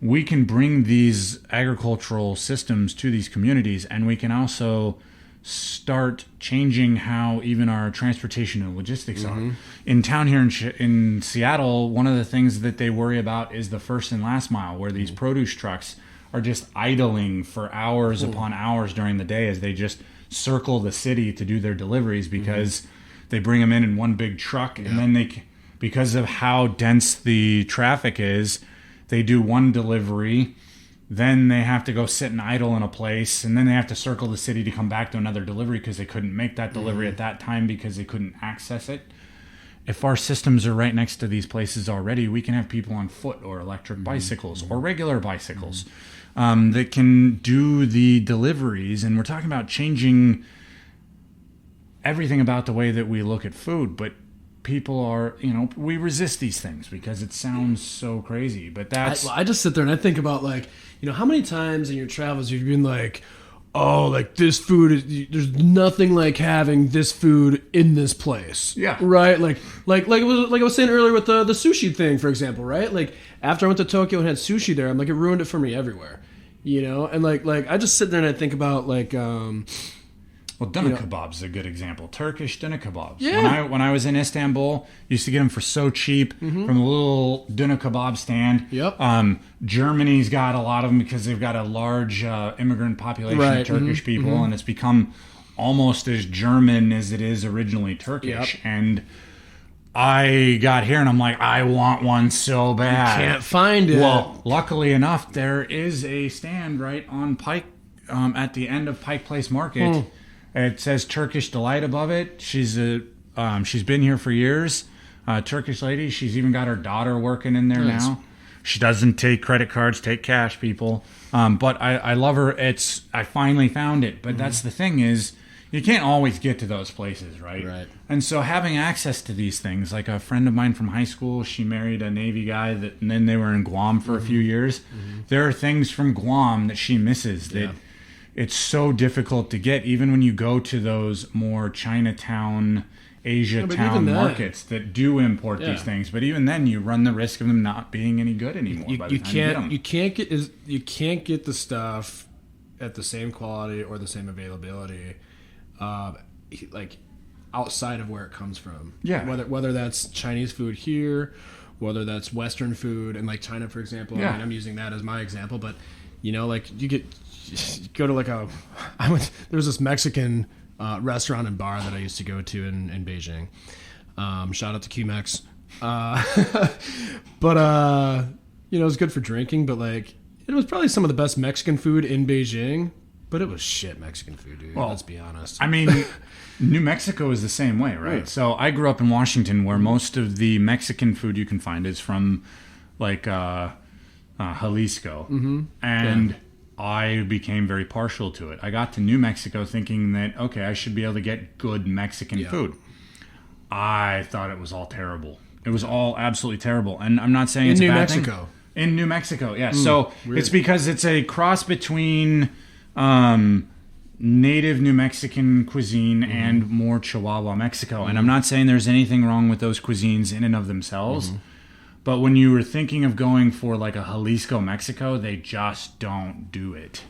we can bring these agricultural systems to these communities, and we can also start changing how even our transportation and logistics are. In town here in Seattle, one of the things that they worry about is the first and last mile, where these produce trucks are just idling for hours upon hours during the day as they just circle the city to do their deliveries, because they bring them in one big truck, and then because of how dense the traffic is, they do one delivery, then they have to go sit and idle in a place, and then they have to circle the city to come back to another delivery because they couldn't make that delivery at that time because they couldn't access it. If our systems are right next to these places already, we can have people on foot or electric bicycles or regular bicycles that can do the deliveries. And we're talking about changing everything about the way that we look at food, but people are, we resist these things because it sounds so crazy, but I just sit there and I think about, like, how many times in your travels you've been like, oh, like this food there's nothing like having this food in this place. Yeah. Right? Like I was saying earlier with the sushi thing, for example, right? Like, after I went to Tokyo and had sushi there, I'm like, it ruined it for me everywhere. And like I just sit there and I think about, like, well, doner kebabs is a good example. Turkish doner kebabs. Yeah. When I was in Istanbul, used to get them for so cheap from a little doner kebab stand. Yep. Germany's got a lot of them because they've got a large immigrant population of Turkish people, and it's become almost as German as it is originally Turkish. Yep. And I got here and I'm like, I want one so bad. You can't find it. Well, luckily enough, there is a stand right on Pike, at the end of Pike Place Market. It says Turkish Delight above it. She's been here for years. Turkish lady. She's even got her daughter working in there now. She doesn't take credit cards, take cash, people. But I love her. I finally found it. But that's the thing is, you can't always get to those places, right? Right. And so having access to these things, like a friend of mine from high school, she married a Navy guy, and then they were in Guam for a few years. There are things from Guam that she misses that it's so difficult to get, even when you go to those more Chinatown, Asia town markets that do import these things. But even then, you run the risk of them not being any good anymore. You can't get the stuff at the same quality or the same availability, like outside of where it comes from. Yeah. Whether that's Chinese food here, whether that's Western food, and like China, for example. I mean, I'm using that as my example, but like you go to like there was this Mexican restaurant and bar that I used to go to in Beijing. Shout out to QMex. But it was good for drinking, but like it was probably some of the best Mexican food in Beijing, but it was shit Mexican food, dude. Well, let's be honest. I mean, New Mexico is the same way, right? Yeah. So I grew up in Washington, where most of the Mexican food you can find is from like Jalisco. And I became very partial to it. I got to New Mexico thinking that, okay, I should be able to get good Mexican food. I thought it was all terrible. It was all absolutely terrible. And I'm not saying it's a bad thing. In New Mexico, yeah. So weird. It's because it's a cross between native New Mexican cuisine and more Chihuahua Mexico. And I'm not saying there's anything wrong with those cuisines in and of themselves. But when you were thinking of going for like a Jalisco Mexico, they just don't do it.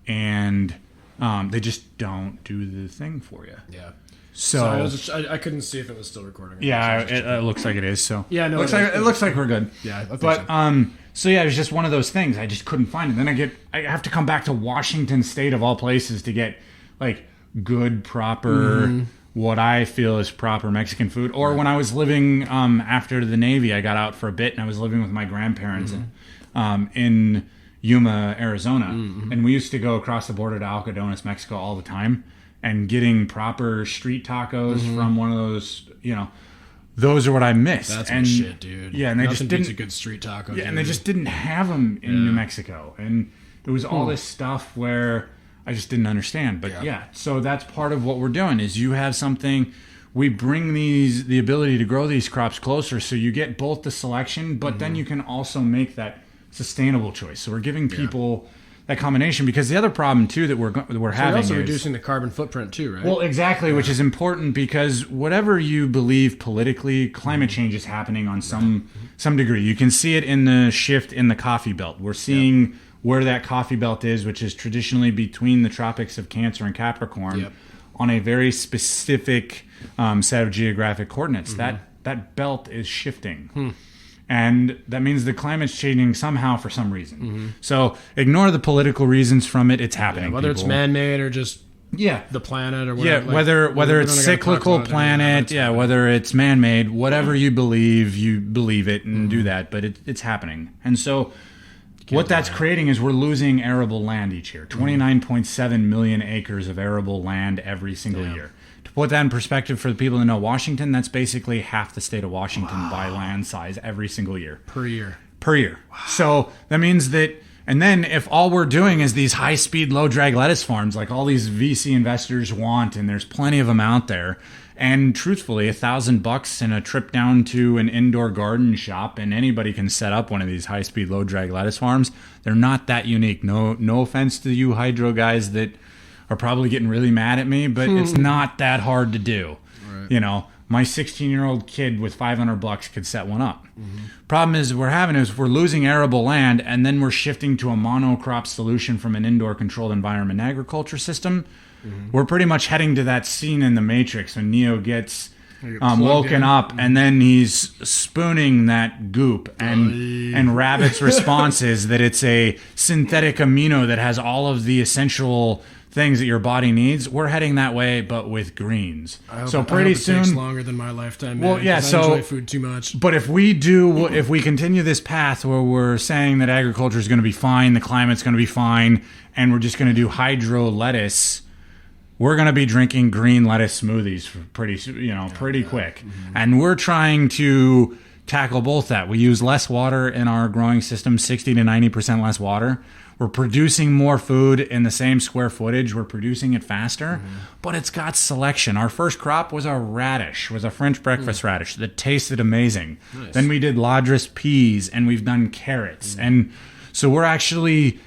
And they just don't do the thing for you. Yeah. So I couldn't see if it was still recording. Yeah, it looks like it is. So yeah, no, it looks like we're good. Yeah, I think but so. So yeah, it was just one of those things. I just couldn't find it. Then I have to come back to Washington State of all places to get like good, proper, what I feel is proper Mexican food. Or when I was living after the Navy, I got out for a bit and I was living with my grandparents in Yuma, Arizona, and we used to go across the border to Alcodones, Mexico, all the time. And getting proper street tacos from one of those, those are what I missed. That's my shit, dude. Yeah, and they just didn't a good street taco. Yeah, dude. and they just didn't have them in New Mexico, and it was all this stuff where I just didn't understand. But so that's part of what we're doing is you have something. We bring the ability to grow these crops closer, so you get both the selection, but then you can also make that sustainable choice. So we're giving people that combination, because the other problem too that we're having also is reducing the carbon footprint too, right? Well, exactly, which is important because whatever you believe politically, climate change is happening on some degree. You can see it in the shift in the coffee belt. We're seeing where that coffee belt is, which is traditionally between the tropics of Cancer and Capricorn, on a very specific set of geographic coordinates. That belt is shifting. And that means the climate's changing somehow for some reason. So ignore the political reasons from it. It's happening. Whether it's man-made or just the planet or whatever. Yeah, whether it's cyclical planet, whether it's man-made, whatever you believe it and do that. But it's happening. And so what that's creating is we're losing arable land each year. 29.7 million acres of arable land every single year. To put that in perspective for the people that know Washington, that's basically half the state of Washington by land size every single year. Per year. Wow. So that means that, and then if all we're doing is these high-speed, low-drag lettuce farms like all these VC investors want, and there's plenty of them out there, and truthfully, $1,000 and a trip down to an indoor garden shop, and anybody can set up one of these high-speed, low-drag lettuce farms, they're not that unique. No offense to you hydro guys that are probably getting really mad at me, but it's not that hard to do. Right. My 16-year-old kid with $500 could set one up. Problem is we're losing arable land, and then we're shifting to a monocrop solution from an indoor controlled environment agriculture system. We're pretty much heading to that scene in The Matrix when Neo gets woken up, and then he's spooning that goop, and Rabbit's response is that it's a synthetic amino that has all of the essential things that your body needs. We're heading that way, but with greens. So pretty soon, it takes longer than my lifetime. Man, well, yeah. So I enjoy food too much. But if we continue this path where we're saying that agriculture is going to be fine, the climate's going to be fine, and we're just going to do hydro lettuce, we're going to be drinking green lettuce smoothies for pretty quick. And we're trying to tackle both that. We use less water in our growing system, 60 to 90% less water. We're producing more food in the same square footage. We're producing it faster, but it's got selection. Our first crop was a French breakfast radish that tasted amazing. Nice. Then we did Ladris peas, and we've done carrots. And so we're actually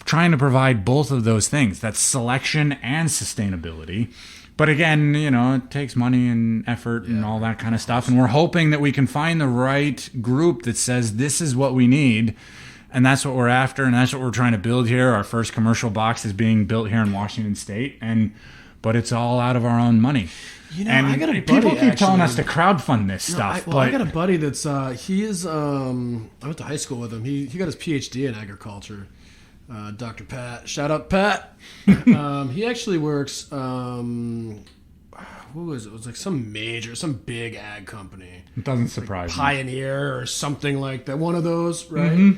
trying to provide both of those things. That's selection and sustainability. But again, it takes money and effort and all that kind of stuff. And we're hoping that we can find the right group that says this is what we need. And that's what we're after, and that's what we're trying to build here. Our first commercial box is being built here in Washington State, but it's all out of our own money. I got a buddy, people keep telling us to crowdfund this stuff. I got a buddy that's I went to high school with him. He got his PhD in agriculture. Dr. Pat, shout out Pat. He actually works. What was it? It was like some big ag company. It doesn't surprise me. Pioneer or something like that. One of those, right?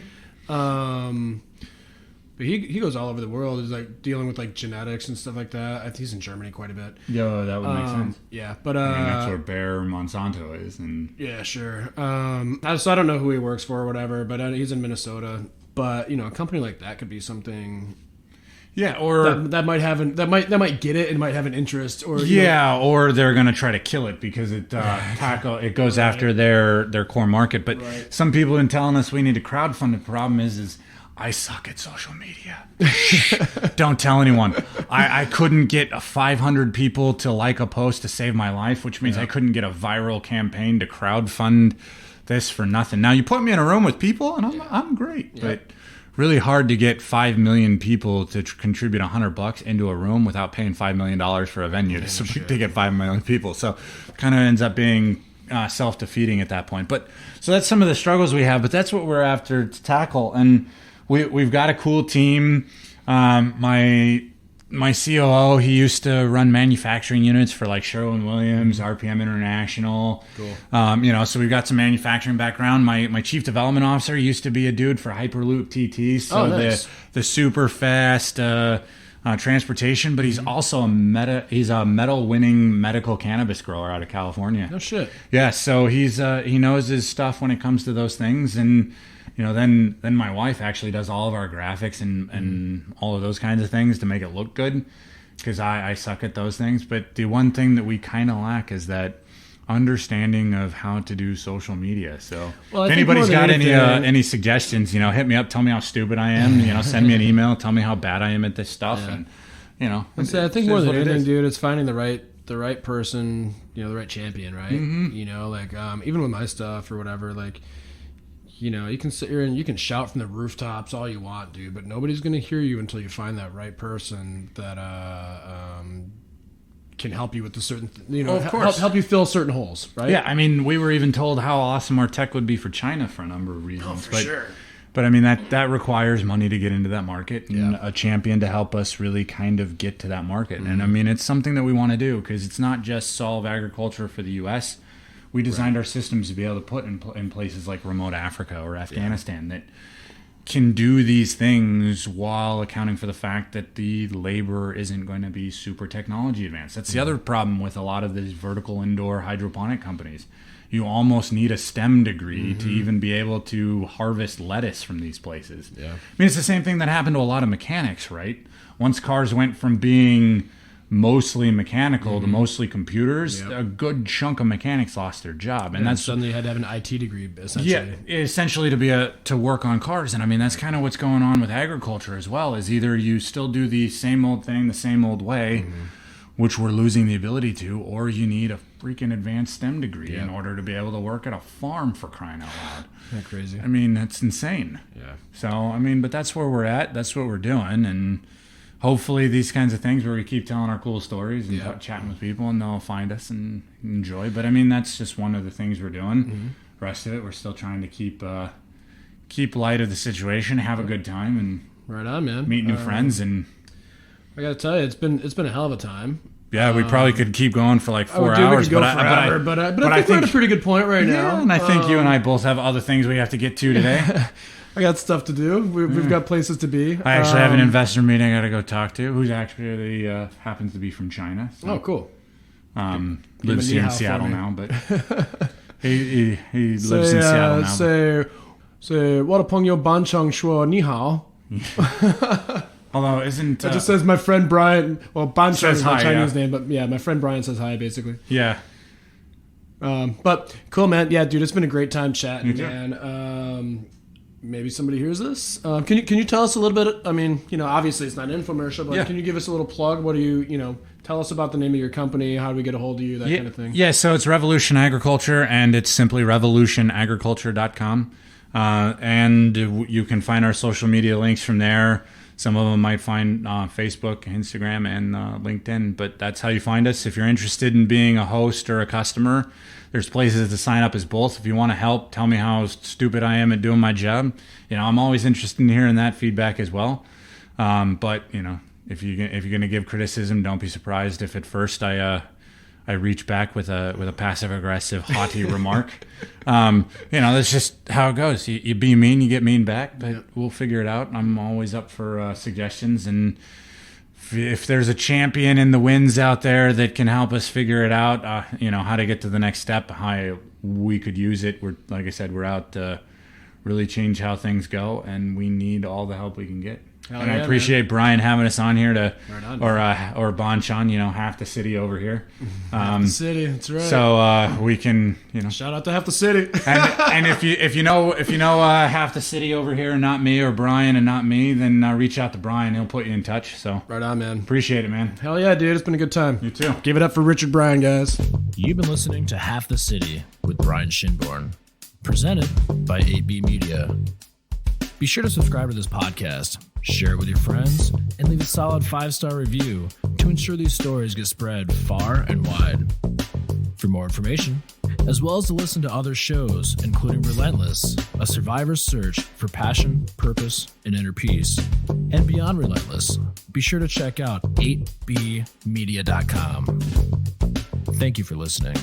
But he goes all over the world. He's like dealing with like genetics and stuff like that. I think he's in Germany quite a bit. Yeah, that would make sense. Yeah, but that's where Bayer Monsanto is, and yeah, sure. So I don't know who he works for or whatever, but he's in Minnesota. But a company like that could be something. Yeah, or that might get it and might have an interest, or or they're gonna try to kill it because it goes after their core market. But some people have been telling us we need to crowdfund. The problem is I suck at social media. Don't tell anyone. I couldn't get 500 people to like a post to save my life, which means I couldn't get a viral campaign to crowdfund this for nothing. Now you put me in a room with people and I'm great, but really hard to get 5 million people to contribute $100 into a room without paying $5 million for a venue to get 5 million people. So kind of ends up being self-defeating at that point. But so that's some of the struggles we have, but that's what we're after to tackle. And we've got a cool team. My COO, he used to run manufacturing units for like Sherwin-Williams, RPM International. Cool. So we've got some manufacturing background. My chief development officer used to be a dude for Hyperloop TT. So nice. the super fast transportation, but he's also a medal-winning medical cannabis grower out of California. No shit. Yeah, so he knows his stuff when it comes to those things. And then my wife actually does all of our graphics and all of those kinds of things to make it look good, because I suck at those things. But the one thing that we kind of lack is that understanding of how to do social media. So if anybody's got any suggestions, hit me up, tell me how stupid I am, send me an email, tell me how bad I am at this stuff. And I think more than anything, dude, it's finding the right person, the right champion, right? Mm-hmm. Even with my stuff or whatever, like, you can sit here and you can shout from the rooftops all you want, dude, but nobody's going to hear you until you find that right person that can help you with the certain, of course. help you fill certain holes, right? Yeah, I mean, we were even told how awesome our tech would be for China for a number of reasons. Oh, for sure. But I mean, that requires money to get into that market and a champion to help us really kind of get to that market. Mm-hmm. And I mean, it's something that we want to do, because it's not just solve agriculture for the U.S. We designed our systems to be able to put in places like remote Africa or Afghanistan that can do these things while accounting for the fact that the labor isn't going to be super technology advanced. That's the other problem with a lot of these vertical indoor hydroponic companies. You almost need a STEM degree to even be able to harvest lettuce from these places. Yeah. I mean, it's the same thing that happened to a lot of mechanics, right? Once cars went from being mostly mechanical to mostly computers, a good chunk of mechanics lost their job, and that's suddenly you had to have an IT degree, essentially. Yeah, essentially to work on cars. And I mean, that's kind of what's going on with agriculture as well. Is either you still do the same old thing the same old way, which we're losing the ability to, or you need a freaking advanced STEM degree in order to be able to work at a farm, for crying out loud. Isn't that crazy? I mean, that's insane. Yeah. So I mean, but that's where we're at. That's what we're doing, and hopefully these kinds of things where we keep telling our cool stories and chatting with people, and they'll find us and enjoy. But I mean, that's just one of the things we're doing. The rest of it, we're still trying to keep light of the situation, have a good time, and right on, man. Meet new friends. And I got to tell you, it's been a hell of a time. Yeah, we probably could keep going for like 4 hours, but I think we're at a pretty good point right now. And I think you and I both have other things we have to get to today. I got stuff to do. We've got places to be. I actually have an investor meeting I got to go talk to, who's actually happens to be from China. So, oh, cool. Lives here in Seattle now, but he lives in Seattle now. Say, what upon your banchang shuo ni hao. Although isn't it just says my friend Brian? Well, banchang is my Chinese name, but yeah, my friend Brian says hi, basically. Yeah. But cool, man. Yeah, dude, it's been a great time chatting, man. Maybe somebody hears this. Can you tell us a little bit? I mean, obviously it's not an infomercial, but can you give us a little plug? What do you tell us about the name of your company? How do we get a hold of you? That kind of thing. Yeah, so it's Revolution Agriculture, and it's simply revolutionagriculture.com. And you can find our social media links from there. Some of them might find Facebook, Instagram, and LinkedIn, but that's how you find us. If you're interested in being a host or a customer, there's places to sign up as both. If you want to help, tell me how stupid I am at doing my job. I'm always interested in hearing that feedback as well. But if you're going to give criticism, don't be surprised if at first I reach back with a passive aggressive, haughty remark. That's just how it goes. You be mean, you get mean back. But we'll figure it out. I'm always up for suggestions, and if there's a champion in the winds out there that can help us figure it out, how to get to the next step, how we could use it. Like I said, we're out to really change how things go, and we need all the help we can get. And I appreciate Brian having us on here to, Right or Bonchon, half the city over here. Half the city, that's right. So we can, shout out to half the city. and if you know half the city over here, and not me or Brian and not me, then reach out to Brian. He'll put you in touch. So right on, man. Appreciate it, man. Hell yeah, dude. It's been a good time. You too. Give it up for Richard Brion, guys. You've been listening to Half the City with Brion Schoenborn, presented by 8B Media. Be sure to subscribe to this podcast, share it with your friends, and leave a solid 5-star review to ensure these stories get spread far and wide. For more information, as well as to listen to other shows, including Relentless, a survivor's search for passion, purpose, and inner peace, and Beyond Relentless, be sure to check out 8bmedia.com. Thank you for listening.